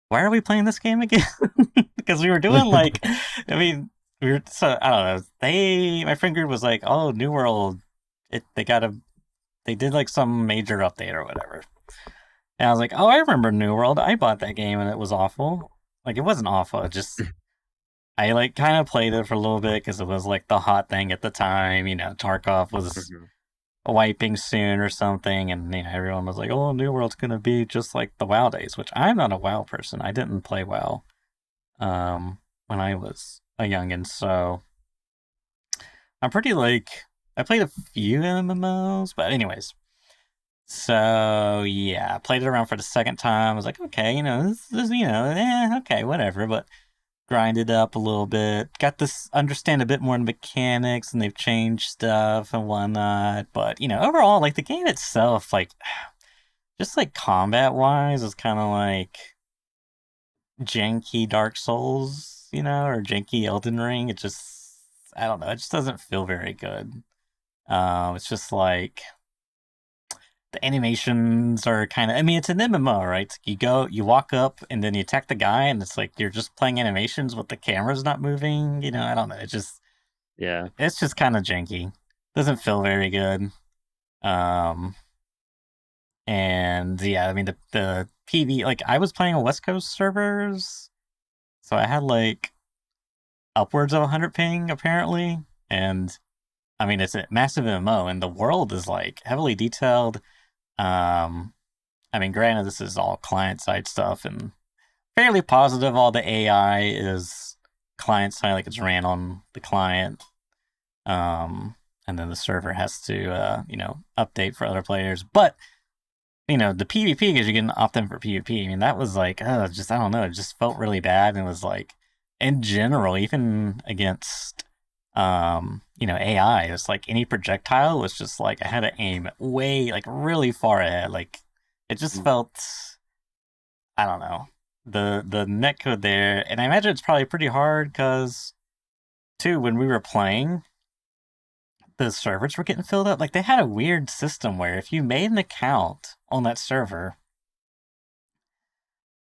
why are we playing this game again? Because we were doing like, I mean, we were so I don't know. My friend group was like, oh, New World, they did like some major update or whatever. And I was like, oh, I remember New World. I bought that game and it was awful. Like it wasn't awful. It just I like kind of played it for a little bit because it was like the hot thing at the time. You know, Tarkov was Mhm. wiping soon or something, and you know everyone was like, "Oh, New World's gonna be just like the WoW days," which I'm not a WoW person. I didn't play WoW when I was a youngin, so I'm pretty like I played a few MMOs, but anyways. So yeah, I played it around for the second time. I was like, okay, you know, this you know, okay, whatever. But grinded up a little bit. Got this understand a bit more in mechanics, and they've changed stuff and whatnot. But you know, overall, like the game itself, like just like combat wise, is kind of like janky Dark Souls, you know, or janky Elden Ring. It just, I don't know, it just doesn't feel very good. It's just like the animations are kind of. I mean, it's an MMO, right? You walk up, and then you attack the guy, and it's like you're just playing animations with the camera's not moving. You know, I don't know. Yeah. It's just kind of janky. Doesn't feel very good. Um, and yeah, I mean the PV, like I was playing on West Coast servers, so I had like upwards of 100 ping apparently, and I mean it's a massive MMO, and the world is like heavily detailed. Um, I mean, granted, this is all client side stuff and fairly positive. All the AI is client side, like it's ran on the client. Um, and then the server has to, you know, update for other players. But you know, the PvP because you can opt in for PvP. I mean, that was like, just I don't know, it just felt really bad, and it was like, in general, even against, you know, AI, it's like any projectile was just like I had to aim way, like, really far ahead. Like, it just Mm. felt, I don't know, the netcode there, and I imagine it's probably pretty hard because too when we were playing the servers were getting filled up. Like they had a weird system where if you made an account on that server,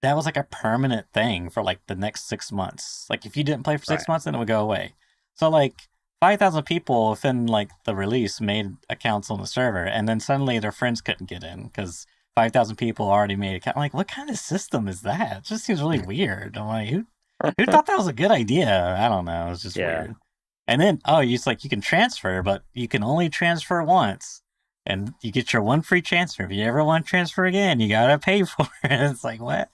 that was like a permanent thing for like the next 6 months. Like if you didn't play for Right. 6 months, then it would go away. So like 5,000 people within like the release made accounts on the server, and then suddenly their friends couldn't get in because 5,000 people already made account. I'm like, what kind of system is that? It just seems really weird. I'm like, who thought that was a good idea? I don't know. It's just Yeah. weird. And then it's like you can transfer, but you can only transfer once. And you get your one free transfer. If you ever want to transfer again, you gotta pay for it. It's like what?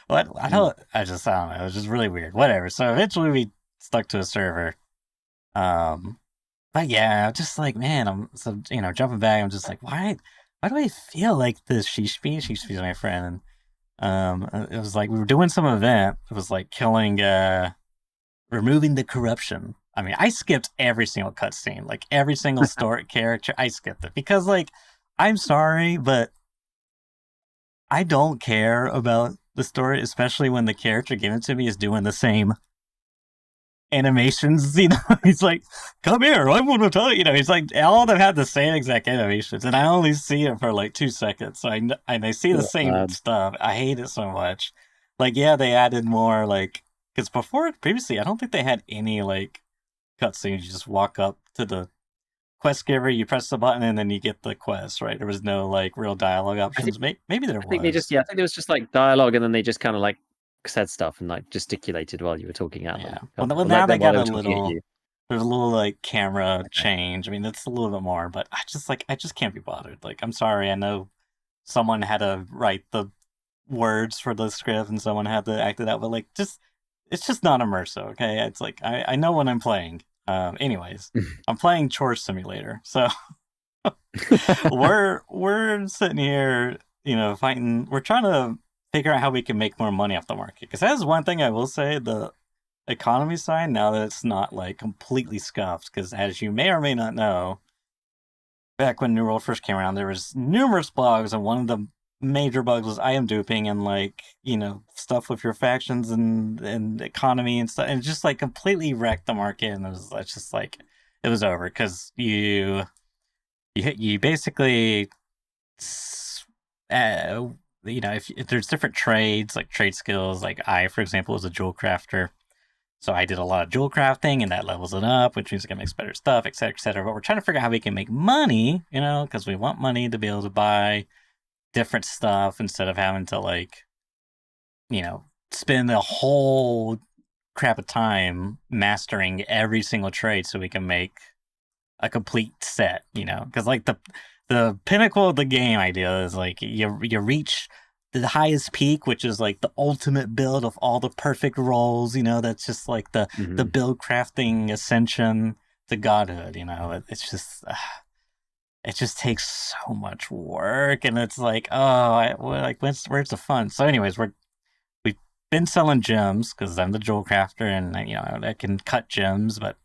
What? Mm. I don't know. It was just really weird. Whatever. So eventually we stuck to a server. Um but yeah, just like man, I'm so you know, jumping back, I'm just like, why do I feel like this? She's my friend. It was like we were doing some event. It was like killing removing the corruption. I mean, I skipped every single cutscene, like every single story character. I skipped it because, like, I'm sorry, but I don't care about the story, especially when the character given to me is doing the same animations. You know, he's like, "Come here, I want to tell you." You know, he's like, all of them have the same exact animations, and I only see it for like 2 seconds. So I see the Oh, same man. stuff. I hate it so much. Like, yeah, they added more like because before previously, I don't think they had any like cutscenes. You just walk up to the quest giver, you press the button, and then you get the quest. Right? There was no like real dialogue I think options. Maybe there I think they was. just I think there was just like dialogue, and then they just kind of like said stuff and like gesticulated while you were talking at them, Yeah. kind of, Well, or like now they while got they a were talking at little. you. There's a little like camera Okay. change. I mean, it's a little bit more, but I just can't be bothered. Like, I'm sorry. I know someone had to write the words for the script and someone had to act it out, but like, just it's just not immersive. Okay, it's like I know what I'm playing. Anyways, I'm playing Chore Simulator, so we're sitting here, fighting. We're trying to figure out how we can make more money off the market because that's one thing I will say. The economy side, now that it's not like completely scuffed, because as you may or may not know, back when New World first came around, there was numerous bugs, and one of the major bugs was item duping and like stuff with your factions and economy and stuff, and it just like completely wrecked the market. And it's just like it was over because you basically uh, if there's different trades like trade skills, like I for example was a jewel crafter. So I did a lot of jewel crafting, and that levels it up, which means I can make better stuff, et cetera, et cetera. But we're trying to figure out how we can make money, because we want money to be able to buy different stuff instead of having to spend a whole crap of time mastering every single trade so we can make a complete set, because like the pinnacle of the game idea is like you reach the highest peak, which is like the ultimate build of all the perfect rolls. That's just like the Hmm. build crafting ascension to godhood. It's just it just takes so much work, and it's like like where's the fun? So, anyways, we've been selling gems because I'm the jewel crafter, and I can cut gems, but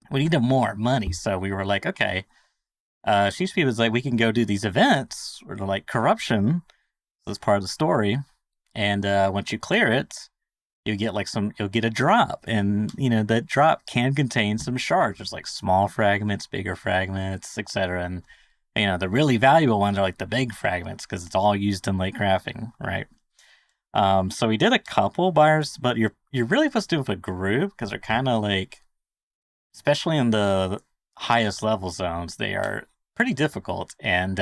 we needed more money, so we were like, okay. Sheepspeed was like, we can go do these events or like corruption. So that's part of the story. And once you clear it, you'll get a drop, and that drop can contain some shards. There's like small fragments, bigger fragments, etc. And the really valuable ones are like the big fragments because it's all used in like crafting, right? So we did a couple buyers, but you're really supposed to do it with a group because they're kind of like, especially in the highest level zones, they are pretty difficult. And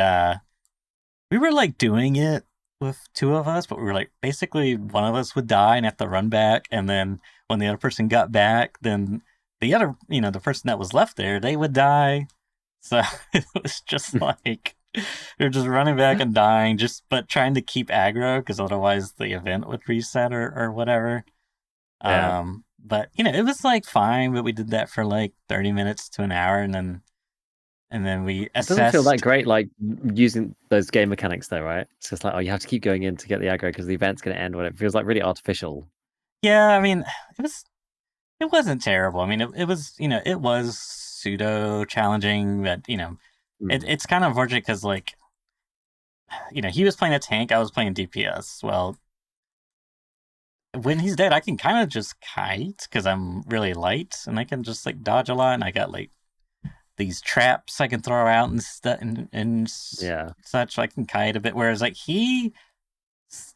we were like doing it with two of us, but we were like basically one of us would die and have to run back, and then when the other person got back, then the other, the person that was left there, they would die. So it was just like you're just running back and dying, just but trying to keep aggro because otherwise the event would reset or whatever. Yeah. But it was like fine, but we did that for like 30 minutes to an hour, and then we It doesn't feel that assessed. great, like using those game mechanics, though, right? It's just like, oh, you have to keep going in to get the aggro because the event's going to end. When it feels like really artificial. Yeah, I mean, it wasn't terrible. I mean, it was it was pseudo challenging, but Mm. it's kind of unfortunate because like he was playing a tank, I was playing DPS. Well, when he's dead, I can kind of just kite because I'm really light and I can just like dodge a lot, and I got like these traps I can throw out and stuff and Yeah. such. I can kite a bit, whereas like he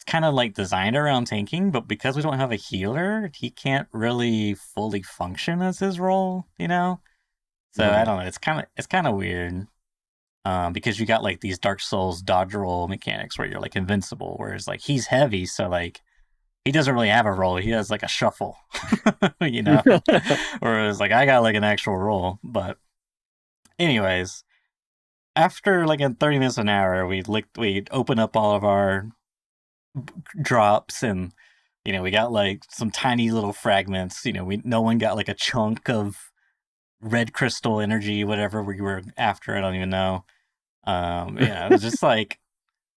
kind of like designed around tanking, but because we don't have a healer, he can't really fully function as his role. So I Okay. don't know. It's kind of weird. Because you got like these Dark Souls dodge roll mechanics where you're like invincible, whereas like he's heavy, so like he doesn't really have a roll. He has like a shuffle, you know. Whereas like I got like an actual roll. But anyways, after like in 30 minutes an hour, we open up all of our drops, and we got like some tiny little fragments. We no one got like a chunk of red crystal energy, whatever we were after. I don't even know. It was just like,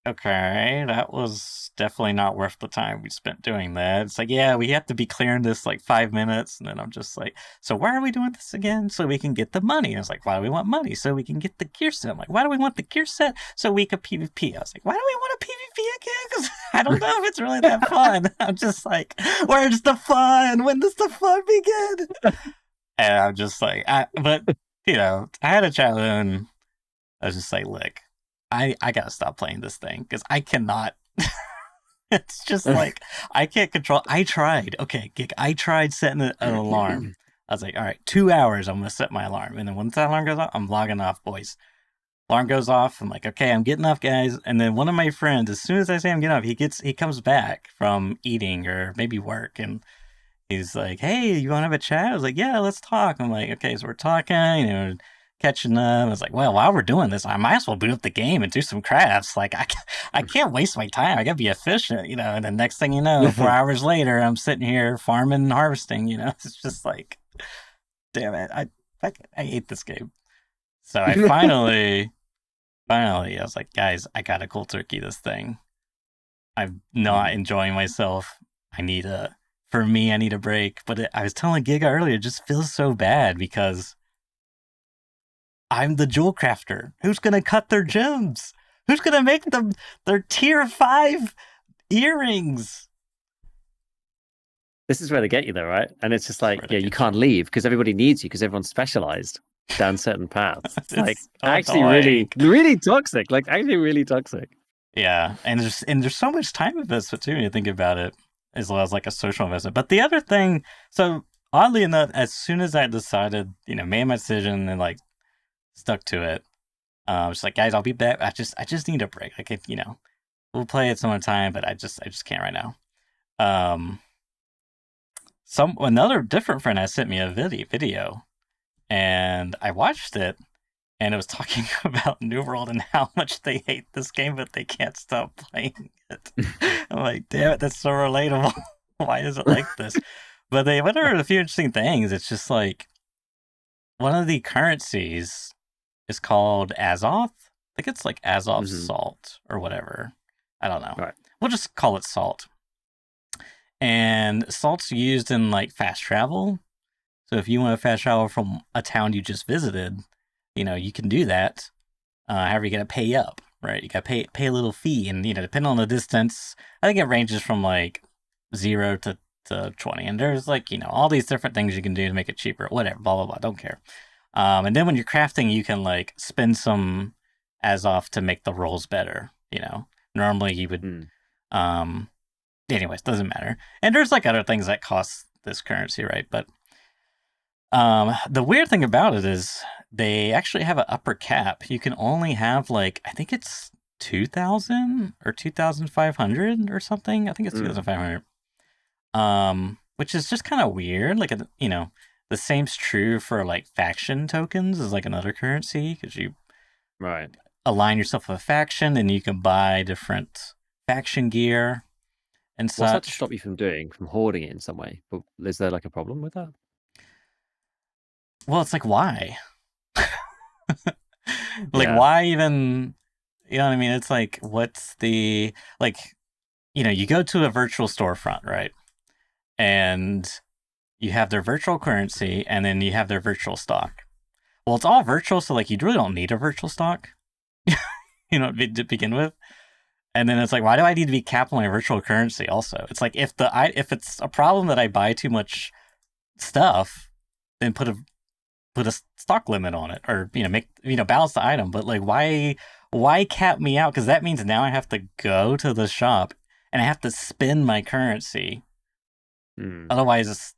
okay, that was definitely not worth the time we spent doing that. It's like, yeah, we have to be clearing this like 5 minutes, and then I'm just like, so why are we doing this again? So we can get the money. And it's like, why do we want money? So we can get the gear set. I'm like, why do we want the gear set? So we could PvP. I was like, why do we want to PvP again? Because I don't know if it's really that fun. I'm just like, where's the fun? When does the fun begin? And I'm just like, but I had a challenge. And I was just like, look, I gotta stop playing this thing because I cannot. It's just like I can't control. I tried. Okay, gig. I tried setting an alarm. I was like, all right, 2 hours. I'm gonna set my alarm, and then once that alarm goes off, I'm logging off, boys. Alarm goes off. I'm like, okay, I'm getting off, guys. And then one of my friends, as soon as I say I'm getting off, he comes back from eating or maybe work, and he's like, "Hey, you want to have a chat?" I was like, "Yeah, let's talk." I'm like, "Okay, so we're talking, catching up." I was like, "Well, while we're doing this, I might as well boot up the game and do some crafts. Like, I can't waste my time. I gotta be efficient, you know." And the next thing you know, 4 hours later, I'm sitting here farming and harvesting. You know, it's just like, damn it, I hate this game. So I finally, I was like, guys, I gotta cold turkey this thing. I'm not enjoying myself. I need a, for me, I need a break. But I was telling Giga earlier, it just feels so bad because I'm the jewel crafter. Who's gonna cut their gems? Who's gonna make them their tier 5 earrings? This is where they get you though, right? And it's just That's where like, they yeah, you get you. can't leave because everybody needs you because everyone's specialized down certain paths. It's like It's so actually annoying. really, really toxic. Like actually really toxic. Yeah, and there's so much time investment too when you think about it, as well as like a social investment. But the other thing, so oddly enough, as soon as I decided, made my decision and like stuck to it, I was like, guys, I'll be back. I just need a break. Like, we'll play it some other time, but I just can't right now. Um, some another different friend has sent me a video, and I watched it, and it was talking about New World and how much they hate this game, but they can't stop playing it. I'm like, damn it, that's so relatable. Why is it like this? But they went over a few interesting things. It's just like one of the currencies is called Azoth. I think it's like Azoth Hmm. salt or whatever. I don't know. Right. We'll just call it salt. And salt's used in like fast travel. So if you want to fast travel from a town you just visited, you can do that. However, you got to pay up, right? You got to pay a little fee, and depending on the distance, I think it ranges from like 0 to 20, and there's like all these different things you can do to make it cheaper, whatever, blah blah blah. Don't care. And then when you're crafting, you can like spend some Azoth to make the rolls better. Normally you would. Mm. Um, anyways, doesn't matter. And there's like other things that cost this currency, right? But the weird thing about it is they actually have an upper cap. You can only have like I think it's 2,000 or 2,500 or something. I think it's Mm. 2,500. Which is just kind of weird. Like the same's true for like faction tokens is like another currency because you Right. align yourself with a faction and you can buy different faction gear and What's that to such. stop you from doing, from hoarding it in some way? But is there like a problem with that? Well, it's like why? Like Yeah. why even? You know what I mean? It's like what's the like? You go to a virtual storefront, right? And you have their virtual currency, and then you have their virtual stock. Well, it's all virtual, so like you really don't need a virtual stock, to begin with. And then it's like, why do I need to be capped on my virtual currency? Also, it's like if it's a problem that I buy too much stuff, then put a stock limit on it, or make balance the item. But like, why cap me out? Because that means now I have to go to the shop and I have to spend my currency. Mm. Otherwise,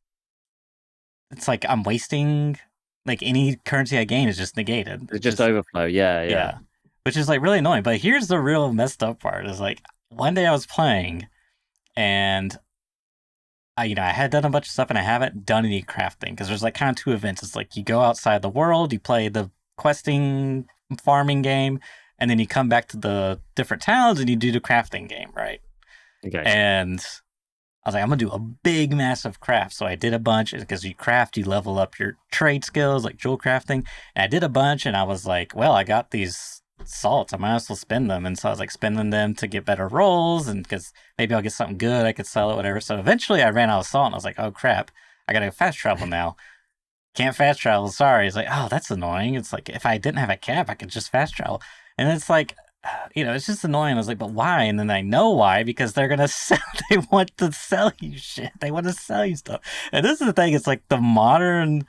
it's like I'm wasting. Like any currency I gain is just negated. It's It's just just overflow. Yeah. Yeah. yeah, which is like really annoying. But here's the real messed up part: is like one day I was playing and I had done a bunch of stuff and I haven't done any crafting because there's like kind of two events. It's like you go outside the world, you play the questing farming game, and then you come back to the different towns and you do the crafting game, right? Okay. And I was like, I'm gonna do a big, massive craft. So I did a bunch because you craft, you level up your trade skills, like jewel crafting. And I did a bunch, and I was like, well, I got these salts. I might as well spend them. And so I was like spending them to get better rolls, and because maybe I'll get something good, I could sell it, whatever. So eventually, I ran out of salt, and I was like, oh crap, I gotta fast travel now. Can't fast travel. Sorry. It's like, oh, that's annoying. It's like if I didn't have a cap, I could just fast travel. And it's like, it's just annoying. I was like, but why? And then I know why because they're gonna sell. They want to sell you shit. They want to sell you stuff. And this is the thing. It's like the modern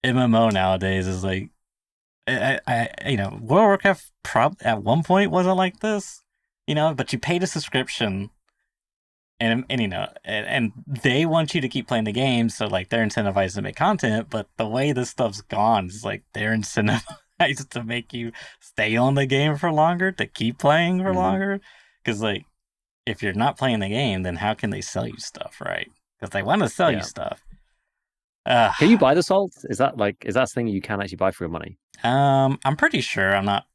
MMO nowadays is like, World of Warcraft at one point wasn't like this, but you paid a subscription and and they want you to keep playing the game, so like they're incentivized to make content. But the way this stuff's gone is like they're incentivized to make you stay on the game for longer, to keep playing for Mm. longer. Because like if you're not playing the game, then how can they sell you stuff, right? because they want to sell you Yeah. stuff. Can you buy the salt? Is that a thing you can actually buy for your money? I'm pretty sure. I'm not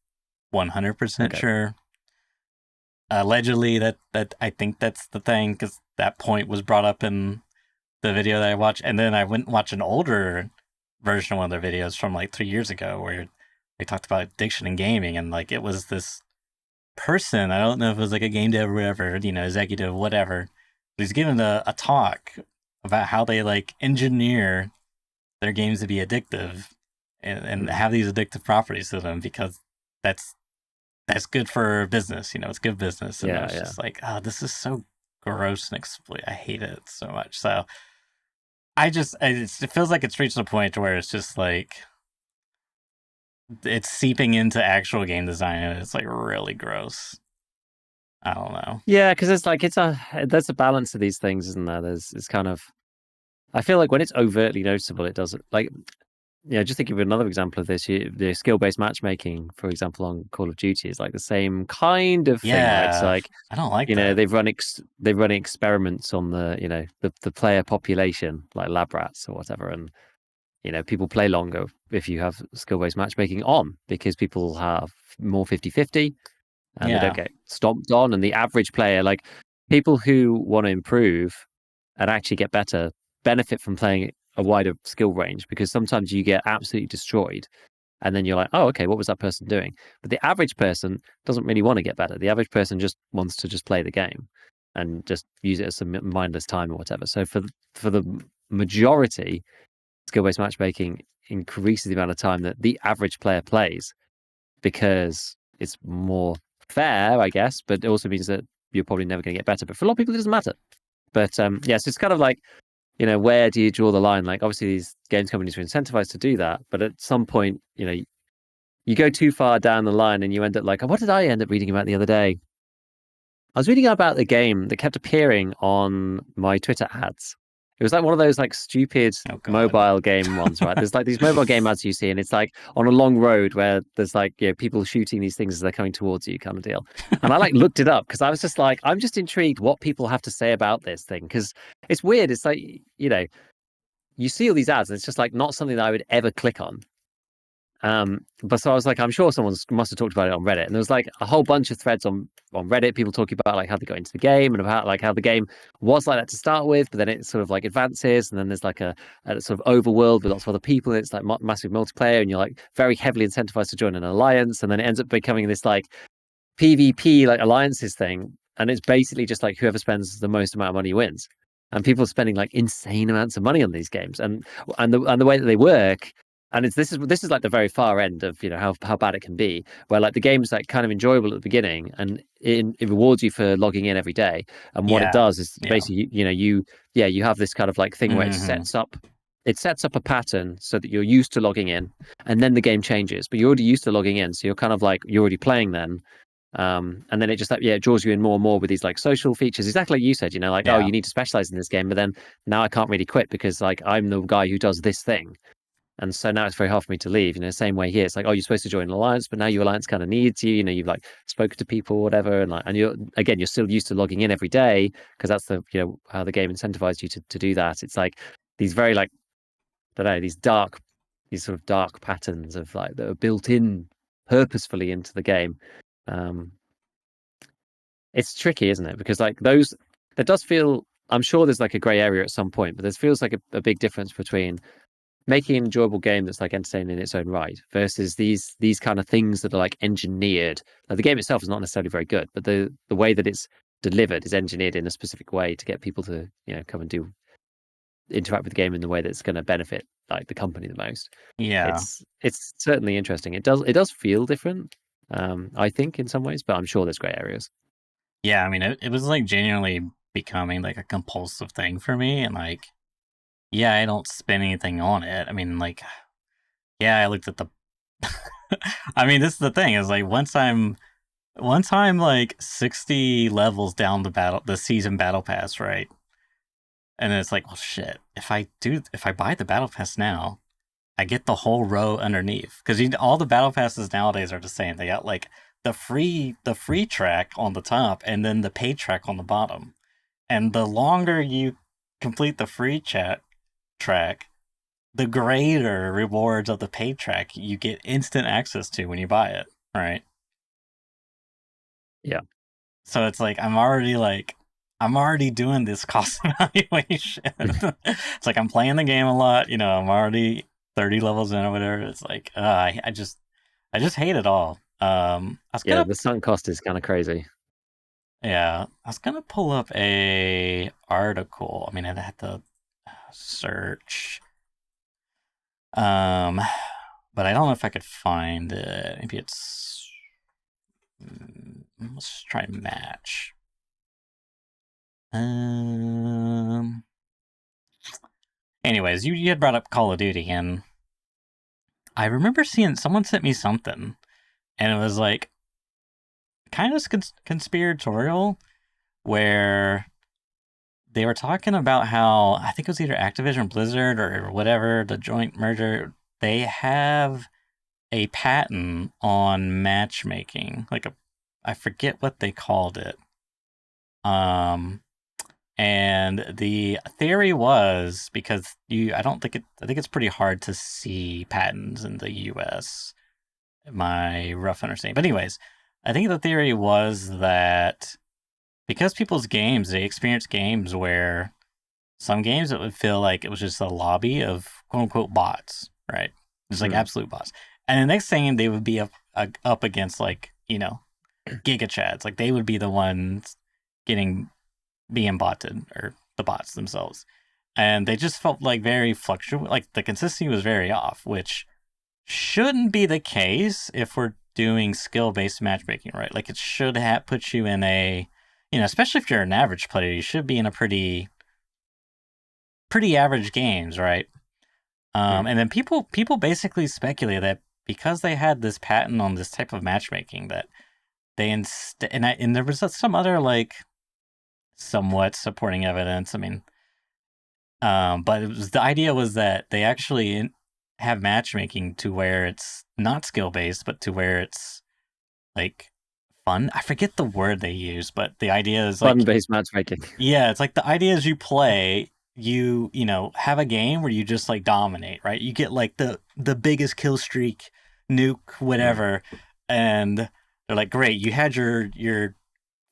100% Okay. sure. Allegedly, that I think that's the thing because that point was brought up in the video that I watched, and then I went and watched an older version of one of their videos from like 3 years ago where they talked about addiction in gaming, and like it was this person. I don't know if it was like a game dev or whatever, executive, whatever. But he's giving a talk about how they like engineer their games to be addictive and Hmm. have these addictive properties to them because that's that's good for business. It's good business, and I Yeah, was yeah. just like, oh, this is so gross and exploit. I hate it so much. So it feels like it's reached a point where it's just like it's seeping into actual game design, and it's like really gross. I don't know. Yeah, because there's a balance to these things, isn't there? It's kind of I feel like when it's overtly noticeable, it doesn't like just think of another example of this. The skill-based matchmaking, for example, on Call of Duty is like the same kind of thing, right? It's Yeah, like, I don't like that. they've run experiments on the player population, like lab rats or whatever, and people play longer if you have skill-based matchmaking on because people have more 50-50 and they don't Yeah, get stomped on. And the average player, like people who want to improve and actually get better, benefit from playing a wider skill range because sometimes you get absolutely destroyed. And then you're like, oh, okay, what was that person doing? But the average person doesn't really want to get better. The average person just wants to just play the game and just use it as some mindless time or whatever. So for the majority, skill based matchmaking increases the amount of time that the average player plays because it's more fair, I guess, but it also means that you're probably never going to get better. But for a lot of people, it doesn't matter. But yes, it's kind of like, where do you draw the line? Like, obviously, these games companies are incentivized to do that. But at some point, you go too far down the line and you end up like, what did I end up reading about the other day? I was reading about the game that kept appearing on my Twitter ads. It was like one of those like stupid oh god. mobile game ones, right? There's like these mobile game ads you see, and it's like on a long road where there's like people shooting these things as they're coming towards you, kind of deal. And I like looked it up because I was just like, I'm just intrigued what people have to say about this thing because it's weird. It's like you see all these ads, and it's just like not something that I would ever click on. But so I was like, I'm sure someone must have talked about it on Reddit, and there was like a whole bunch of threads on Reddit, people talking about like how they got into the game and about like how the game was like that to start with, but then it sort of like advances, and then there's like a sort of overworld with lots of other people, and it's like massive multiplayer, and you're like very heavily incentivized to join an alliance, and then it ends up becoming this like PvP like alliances thing, and it's basically just like whoever spends the most amount of money wins. And people are spending like insane amounts of money on these games, and the way that they work, and this is like the very far end of how bad it can be, where like the game is like kind of enjoyable at the beginning, and it rewards you for logging in every day. And what it Yeah, does is yeah. basically you have this kind of like thing where Hmm. it sets up a pattern so that you're used to logging in, and then the game changes, but you're already used to logging in, so you're kind of like you're already playing then. And then it just like it draws you in more and more with these like social features, exactly like you said, like, oh, Yeah, you need to specialize in this game, but then now I can't really quit because like I'm the guy who does this thing, and so now it's very hard for me to leave. Same way here, it's like, oh, you're supposed to join an alliance, but now your alliance kind of needs you. You've like spoken to people or whatever, and you're still used to logging in every day because that's the how the game incentivized you to do that. It's like these very like I don't know, these sort of dark patterns of like that are built in purposefully into the game. um it's tricky, isn't it? Because like those, there does feel. I'm sure there's like a grey area at some point, but there feels like a big difference between making an enjoyable game that's like entertaining in its own right versus these kind of things that are like engineered. Like the game itself is not necessarily very good, but the way that it's delivered is engineered in a specific way to get people to come and do interact with the game in the way that's going to benefit like the company the most. yeah, It's certainly interesting. It does feel different, I think in some ways, but I'm sure there's grey areas. yeah. I mean, it was like genuinely becoming like a compulsive thing for me, and like, yeah, I don't spend anything on it. I mean, like, yeah, I looked at the. I mean, this is the thing is like once I'm like 60 levels down the season battle pass, right? And then it's like, well, shit. If I buy the battle pass now, I get the whole row underneath because all the battle passes nowadays are the same. They got like the free track on the top and then the paid track on the bottom. And the longer you complete the free chat track, the greater rewards of the paid track you get instant access to when you buy it, right? Yeah. So it's like I'm already doing this cost evaluation. It's like I'm playing the game a lot, I'm already 30 levels in or whatever. It's like I just hate it all. I was Yeah, gonna the sunk cost is kind of crazy. Yeah, I was gonna pull up a article. I mean, I'd have to search. Um, but I don't know if I could find it. Maybe it's. Let's try match. Um. Anyways, you had brought up Call of Duty, and I remember seeing someone sent me something, and it was like kind of conspiratorial, where they were talking about how I think it was either Activision Blizzard or whatever, the joint merger, they have a patent on matchmaking. I forget what they called it. Um and the theory was because I think it's pretty hard to see patents in the US. My rough understanding. But anyways, I think the theory was that because people's games, they experience games where some games it would feel like it was just a lobby of quote unquote bots, right? Just like absolute bots. And the next thing they would be up against Giga Chads. Like they would be the ones getting being botted or the bots themselves. And they just felt like very fluctuant. Like the consistency was very off, which shouldn't be the case if we're doing skill based matchmaking, right? Like it should put you in especially if you're an average player, you should be in a pretty average games, right? And then people basically speculate that because they had this patent on this type of matchmaking that and there was some other like somewhat supporting evidence. I mean, but the idea was that they actually have matchmaking to where it's not skill based, but to where it's like fun. I forget the word they use, but the idea is like Fun-based matchmaking. yeah, it's like the idea is you play, have a game where you just like dominate, right? You get like the biggest kill streak, nuke, whatever, and they're like, great, you had your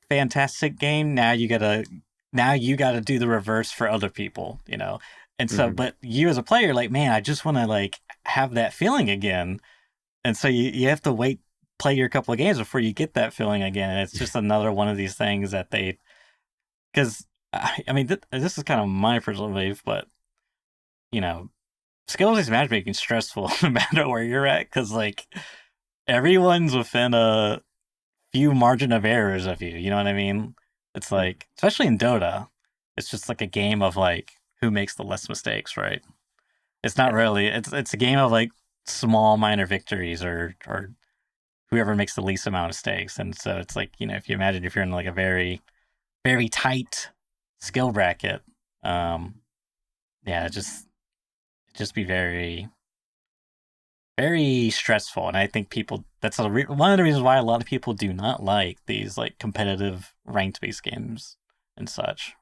fantastic game. Now you gotta do the reverse for other people. And so, but you as a player, like, man, I just want to like have that feeling again, and so you have to play your couple of games before you get that feeling again. And it's just another one of these things that because I mean, this is kind of my personal belief, but you know, skills-based matchmaking is stressful no matter where you're at, because like everyone's within a few margin of errors of you. You know what I mean? It's like, especially in Dota, it's just like a game of like who makes the less mistakes, right? It's not really. It's a game of like small minor victories or whoever makes the least amount of mistakes. And so it's like if you imagine if you're in like a very very tight skill bracket, yeah, just be very very stressful. And I think that's one of the reasons why a lot of people do not like these like competitive ranked based games and such.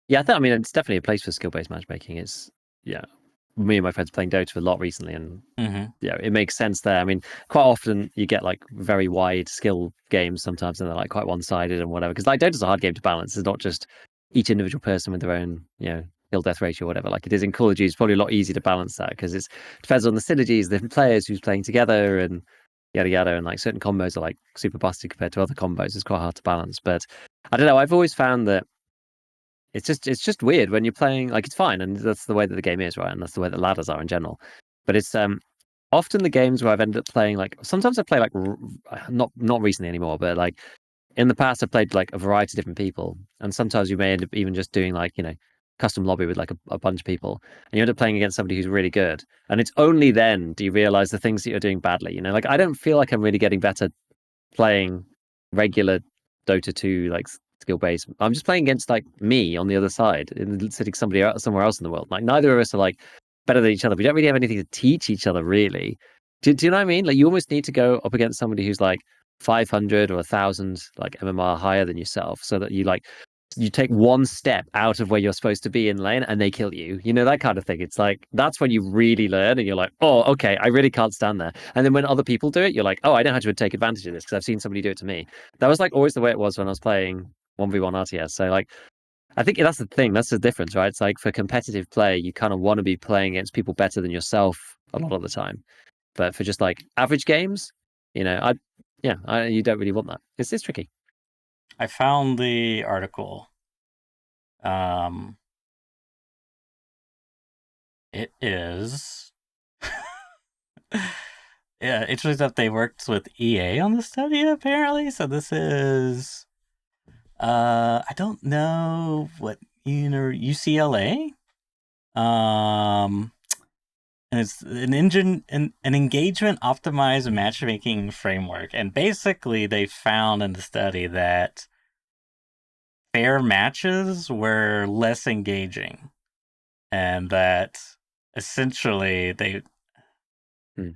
Yeah, I mean, it's definitely a place for skill-based matchmaking. It's me and my friends playing Dota a lot recently, and it makes sense there. I mean, quite often you get like very wide skill games sometimes, and they're like quite one-sided and whatever. Because like Dota's a hard game to balance. It's not just each individual person with their own kill death ratio or whatever. Like it is in Call of Duty, it's probably a lot easier to balance that because it depends on the synergies, the different players who's playing together, and yada yada. And like certain combos are like super busted compared to other combos. It's quite hard to balance. But I don't know. I've always found that it's just weird when you're playing. Like it's fine, and that's the way that the game is, right? And that's the way that ladders are in general. But it's often the games where I've ended up playing like sometimes I play like not recently anymore, but like in the past I've played like a variety of different people, and sometimes you may end up even just doing like custom lobby with like a bunch of people, and you end up playing against somebody who's really good, and it's only then do you realize the things that you're doing badly. Like I don't feel like I'm really getting better playing regular Dota 2 like skill based. I'm just playing against like me on the other side, sitting somewhere else in the world. Like neither of us are like better than each other. We don't really have anything to teach each other, really. Do you know what I mean? Like you almost need to go up against somebody who's like 500 or 1,000 like MMR higher than yourself, so that you like you take one step out of where you're supposed to be in lane and they kill you. You know, that kind of thing. It's like that's when you really learn and you're like, oh, okay, I really can't stand there. And then when other people do it, you're like, oh, I know how to take advantage of this because I've seen somebody do it to me. That was like always the way it was when I was playing 1v1 RTS. So like I think that's the thing, that's the difference, right? It's like for competitive play, you kind of want to be playing against people better than yourself a lot of the time. But for just like average games, you know, you don't really want that. It's tricky. I found the article. It is. Yeah, it shows that they worked with EA on the study apparently. So this is. I don't know what UCLA. Um, and it's an engagement optimized matchmaking framework, and basically they found in the study that fair matches were less engaging, and that essentially they, Hmm.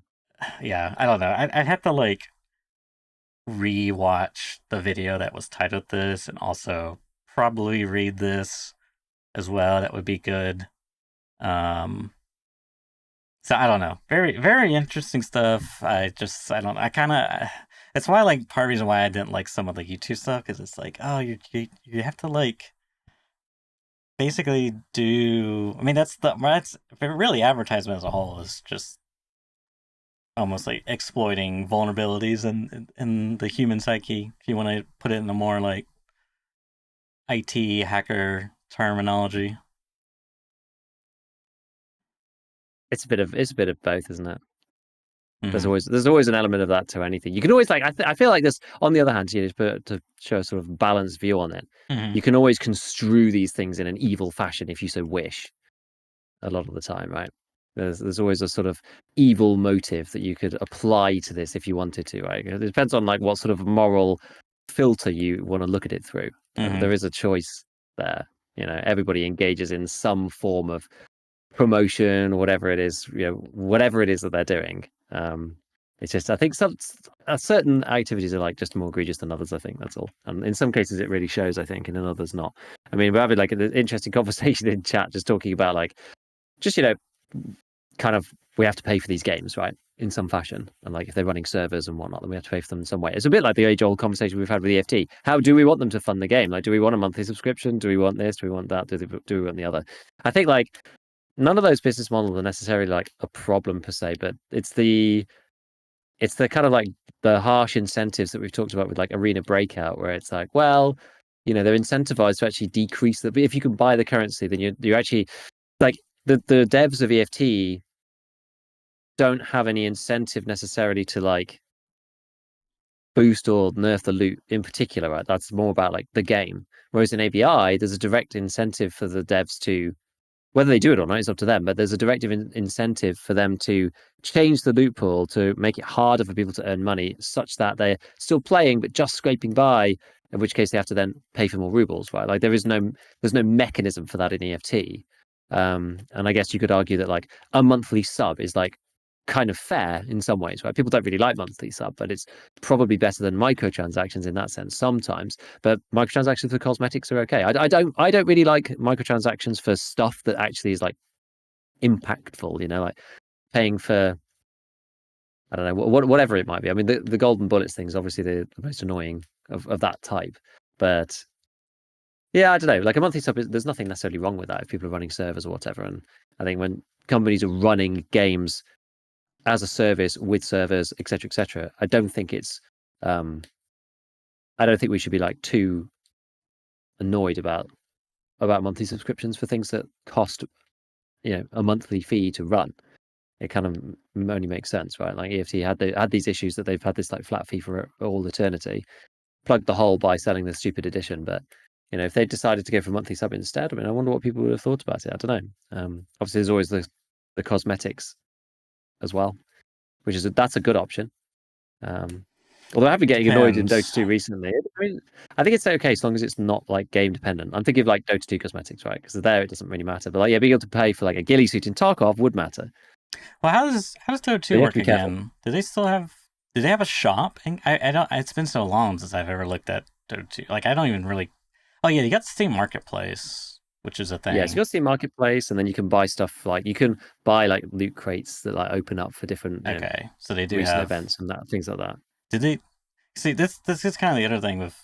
yeah, I don't know. I'd have to like rewatch the video that was titled this, and also probably read this as well. That would be good. Um, so I don't know. Very very interesting stuff. I don't. I kind of. That's why like part of the reason why I didn't like some of the YouTube stuff because it's like oh you have to like basically do. I mean that's really advertisement as a whole is just almost like exploiting vulnerabilities in the human psyche. If you want to put it in a more like IT hacker terminology. It's a bit of both, isn't it? Mm-hmm. There's always an element of that to anything. You can always like I feel like this. On the other hand, you know, to show a sort of balanced view on it, Mm-hmm. you can always construe these things in an evil fashion if you so wish. A lot of the time, right? There's always a sort of evil motive that you could apply to this if you wanted to, right? It depends on like what sort of moral filter you want to look at it through. Mm-hmm. There is a choice there. You know, everybody engages in some form of promotion, whatever it is, you know, whatever it is that they're doing. It's just I think some certain activities are like just more egregious than others. I think that's all, and in some cases it really shows. I think, and in others not. I mean, we're having like an interesting conversation in chat, just talking about like just you know, kind of we have to pay for these games, right? In some fashion, and like if they're running servers and whatnot, then we have to pay for them in some way. It's a bit like the age-old conversation we've had with EFT. How do we want them to fund the game? Like, do we want a monthly subscription? Do we want this? Do we want that? Do we want the other? I think like none of those business models are necessarily like a problem per se, but it's the kind of like the harsh incentives that we've talked about with like Arena Breakout, where it's like, well, you know, they're incentivized to actually decrease the. But if you can buy the currency, then you're actually like the devs of EFT don't have any incentive necessarily to like boost or nerf the loot in particular, right? That's more about like the game. Whereas in ABI, there's a direct incentive for the devs to whether they do it or not, it's up to them. But there's a directive incentive for them to change the loophole to make it harder for people to earn money, such that they're still playing but just scraping by. In which case, they have to then pay for more rubles, right? Like there's no mechanism for that in EFT. And I guess you could argue that like a monthly sub is like kind of fair in some ways, right? People don't really like monthly sub, but it's probably better than microtransactions in that sense sometimes. But microtransactions for cosmetics are okay. I don't really like microtransactions for stuff that actually is like impactful. You know, like paying for I don't know whatever it might be. I mean, the golden bullets thing is obviously the most annoying of that type, but. Yeah, I don't know. Like a monthly sub, there's nothing necessarily wrong with that if people are running servers or whatever. And I think when companies are running games as a service with servers, etc., etc. I don't think it's, I don't think we should be like too annoyed about monthly subscriptions for things that cost, you know, a monthly fee to run. It kind of only makes sense, right? Like EFT had these issues that they've had this like flat fee for all eternity, plugged the hole by selling the stupid edition. But you know, if they decided to go for a monthly sub instead, I mean, I wonder what people would have thought about it. I don't know. Obviously, there's always the cosmetics as well, which is that's a good option. Although I have been getting annoyed in Dota Depends. 2 recently. I mean, I think it's okay as long as it's not like game dependent. I'm thinking of like Dota 2 cosmetics, right? Because there it doesn't really matter. But like, yeah, being able to pay for like a ghillie suit in Tarkov would matter. Well, how does Dota But 2 you have to work be careful. again? Do they still have? Do they have a shop? I don't. It's been so long since I've ever looked at Dota 2. Like I don't even really. Oh yeah, you got Steam Marketplace, which is a Yeah, so you thing. got Steam Marketplace, and then you can buy stuff like you can buy like loot crates that like open up for different Okay, so they do recent have. events and that things like that. Did they see this? This is kind of the other thing with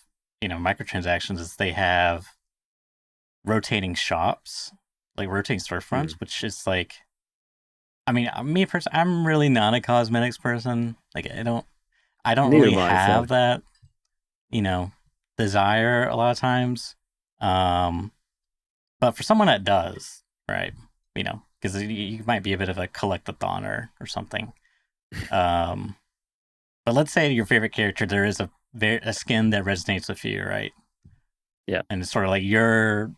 microtransactions is they have rotating shops, like rotating storefronts, Mm. which is like. I mean, me personally, I'm really not a cosmetics person. Like, I don't Neither really am I. So have that, you know, desire a lot of times. Um, but for someone that does, right? Because you might be a bit of a collect-a-thon or something. Um, but let's say your favorite character, there is a skin that resonates with you, right? yeah, And it's sort of like your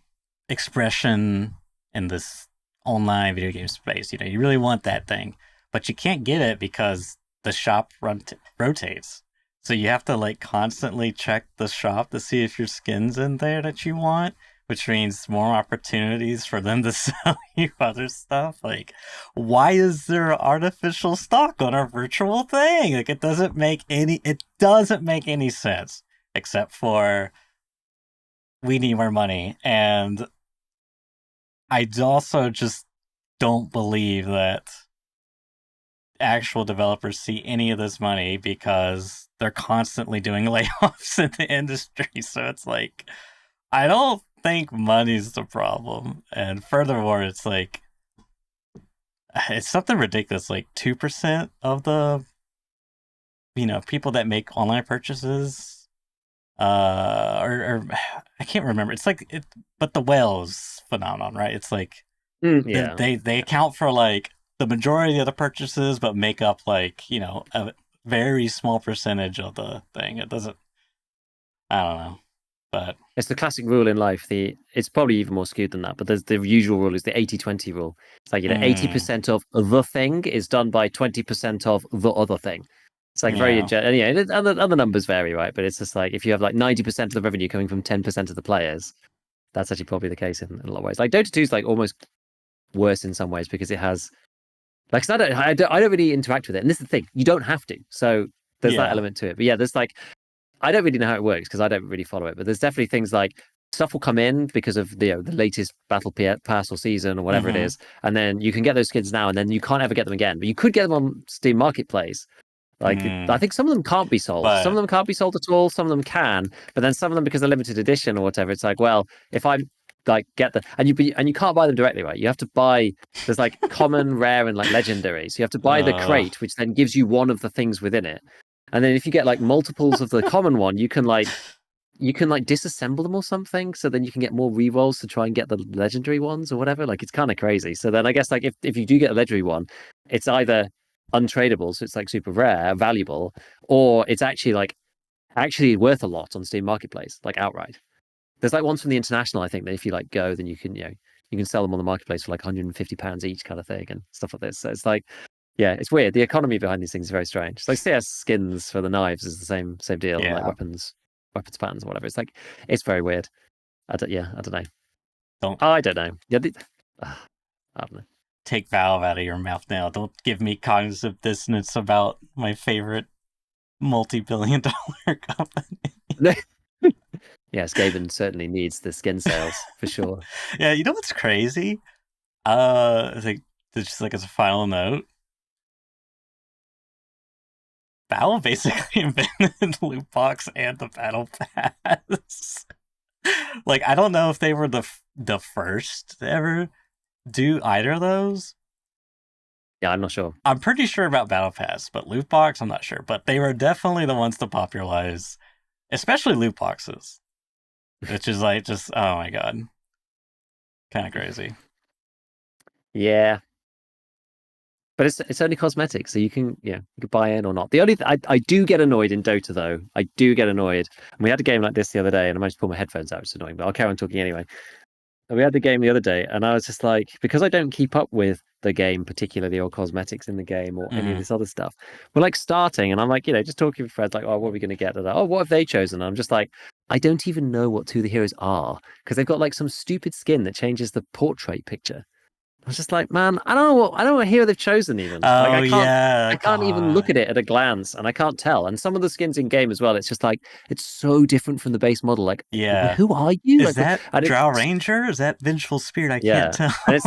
expression in this online video game space. You really want that thing, but you can't get it because the shop rotates. So you have to like constantly check the shop to see if your skin's in there that you want, which means more opportunities for them to sell you other stuff. Like, why is there artificial stock on a virtual thing? Like, it doesn't make any sense except for we need more money. And I also just don't believe that actual developers see any of this money because they're constantly doing layoffs in the industry. So it's like, I don't think money's the problem. And furthermore, it's like, it's something ridiculous. Like 2% of the, people that make online purchases, or I can't remember. It's like, but the whales phenomenon, right? It's like, yeah. they account for like the majority of the purchases, but make up like a very small percentage of the thing. It doesn't. I don't know, but It's the classic rule in life. It's probably even more skewed than that, but there's the usual rule is the 80-20 rule. It's like, mm, 80% of the thing is done by 20% of the other thing. It's like very, yeah, and yeah, other numbers vary, right? But it's just like if you have like 90% of the revenue coming from 10% of the players, that's actually probably the case in a lot of ways. Like Dota 2 is like almost worse in some ways because it has like, 'cause I don't really interact with it, and this is the thing, you don't have to. So there's that yeah, element to it. But yeah, there's like I don't really know how it works because I don't really follow it, but there's definitely things like stuff will come in because of the latest battle pass or season or whatever it mm-hmm, is, and then you can get those skins now, and then you can't ever get them again. But you could get them on Steam Marketplace. Like I mm, think some of them can't be sold. Some of but them can't be sold at all. Some of them can, but then some of them because they're limited edition or whatever. It's like, well, if I like get the and you can't buy them directly, right? You have to buy. There's like common, rare, and like legendary. So you have to buy the uh, crate, which then gives you one of the things within it. And then if you get like multiples of the common one, you can like disassemble them or something. So then you can get more rerolls to try and get the legendary ones or whatever. Like it's kind of crazy. So then I guess like if you do get a legendary one, it's either untradeable, so it's like super rare, valuable, or it's actually worth a lot on Steam Marketplace, like outright. There's like ones from the international, I think, that if you like go, then you can sell them on the marketplace for like £150 each kind of thing and stuff like this. So it's like, yeah, it's weird. The economy behind these things is very strange. It's like CS skins for the knives is the same deal, and like yeah, weapons patterns or whatever. It's like it's very weird. I don't know. don't I don't know. Yeah, I don't take Valve out of your mouth now. Don't give me cognitive dissonance about my favorite multi-billion-dollar company. know. Yes, Gaben certainly needs the skin sales for sure. Yeah, you know what's crazy? I think just like as a final note, Valve basically invented loot box and the battle pass. Like I don't know if they were the first to ever do either of those. Yeah, I'm not sure. I'm pretty sure about battle pass, but loot box I'm not sure. But they were definitely the ones to popularize, especially loot boxes, which is like just oh my god, kind of crazy. Yeah, but it's only cosmetic, so you can buy in or not. The only I do get annoyed in Dota though. I do get annoyed. And we had a game like this the other day, and I managed to pull my headphones out. It's annoying, but I'll carry on talking anyway. And we had the game the other day, and I was just like, because I don't keep up with the game, particularly or cosmetics in the game or any of Mm, this other stuff. We're like starting, and I'm like, just talking with friends, like, oh, what are we going to get? Oh, what have they chosen? And I'm just like, I don't even know what two of the heroes are because they've got like some stupid skin that changes the portrait picture. was just like, man, I don't know what hero they've chosen even. Like Oh yeah, I can't even look God. at it at a glance and I can't tell. And some of the skins in game as well, it's just like it's so different from the base model. Like, Yeah. who are you? Is Like, that and Drow it's Ranger? Is that Vengeful Spirit? I can't yeah. tell. And it's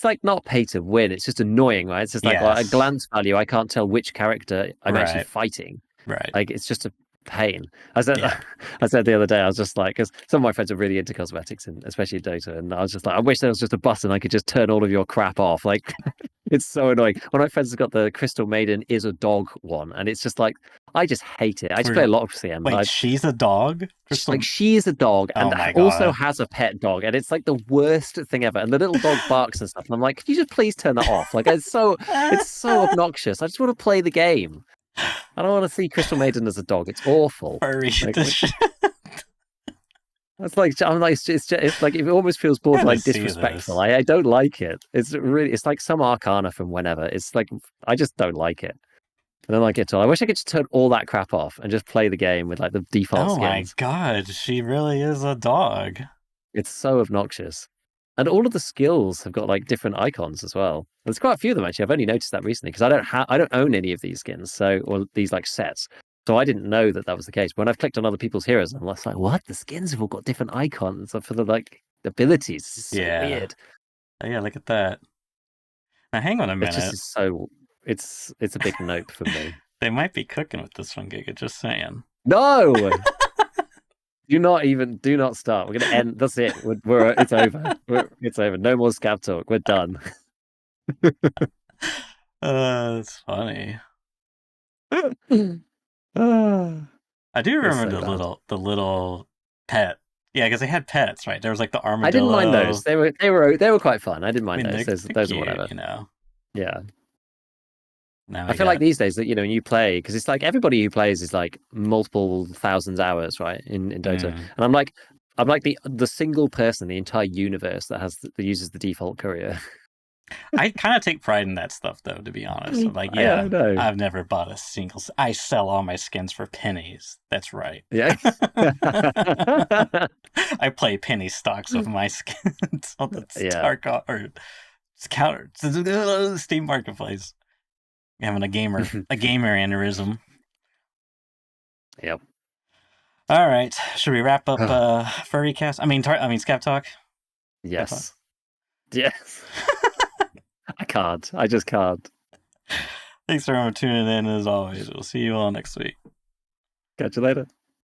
like not pay to win. It's just annoying, right? It's just like well, at Yes. glance value, I can't tell which character I'm actually Right. fighting. Right. Like it's just a pain. I said Yeah. I said the other day, I was just like, because some of my friends are really into cosmetics and especially Dota, and I was just like, I wish there was just a button I could just turn all of your crap off. Like it's so annoying. One of my friends has got the Crystal Maiden is a dog one, and it's just like I just hate it. I just play a We're, lot of CM, and wait, she's a dog? like Crystal. she is a dog Oh and my also God. has a pet dog, and it's like the worst thing ever. And the little dog barks and stuff, and I'm like, could you just please turn that off? Like it's so obnoxious. I just want to play the game. I don't want to see Crystal Maiden as a dog. It's awful. Furry Like the shit. it's like I'm like it's like it almost feels Gotta borderline see disrespectful. this. I don't like it. It's like some Arcana from whenever. It's like I just don't like it. I don't like it at all. I wish I could just turn all that crap off and just play the game with like the default Oh my skins. God, she really is a dog. It's so obnoxious. And all of the skills have got like different icons as well. There's quite a few of them actually. I've only noticed that recently because I don't own any of these skins, so or these like sets. So I didn't know that that was the case. But when I've clicked on other people's heroes, I'm like, what? The skins have all got different icons for the like abilities. This is so Yeah. weird. Oh, yeah, look at that. Now hang on a It just minute. is so. It's a big nope for me. They might be cooking with this one, Giga, just saying. No, do not start. We're gonna end. That's it. It's over. It's over. No more scab talk. We're done. It's funny. Ah, I do it's remember so bad. the little pet. Yeah, because they had pets, right? There was like the I didn't mind those. armadillo. They were quite fun. I didn't I mind mean, those. they're Those are cute, whatever. you know. Yeah. Now I we feel like got. these days that when you play because it's like everybody who plays is like multiple thousands hours, right? In Dota. Mm. And I'm like the single person in the entire universe that uses the default courier. I kind of take pride in that stuff, though. To be honest, I'm like, Yeah, I yeah, know. I've never bought a single. I sell all my skins for pennies. That's right. Yeah. I play penny stocks with my skins on the Yeah. Tarkov or counter Steam Marketplace. Having a gamer aneurysm. Yep. All right, should we wrap up furry cast? I mean scap talk. Scap talk. Yes. Yes. I can't. I just can't. Thanks for tuning in as always. We'll see you all next week. Catch you later.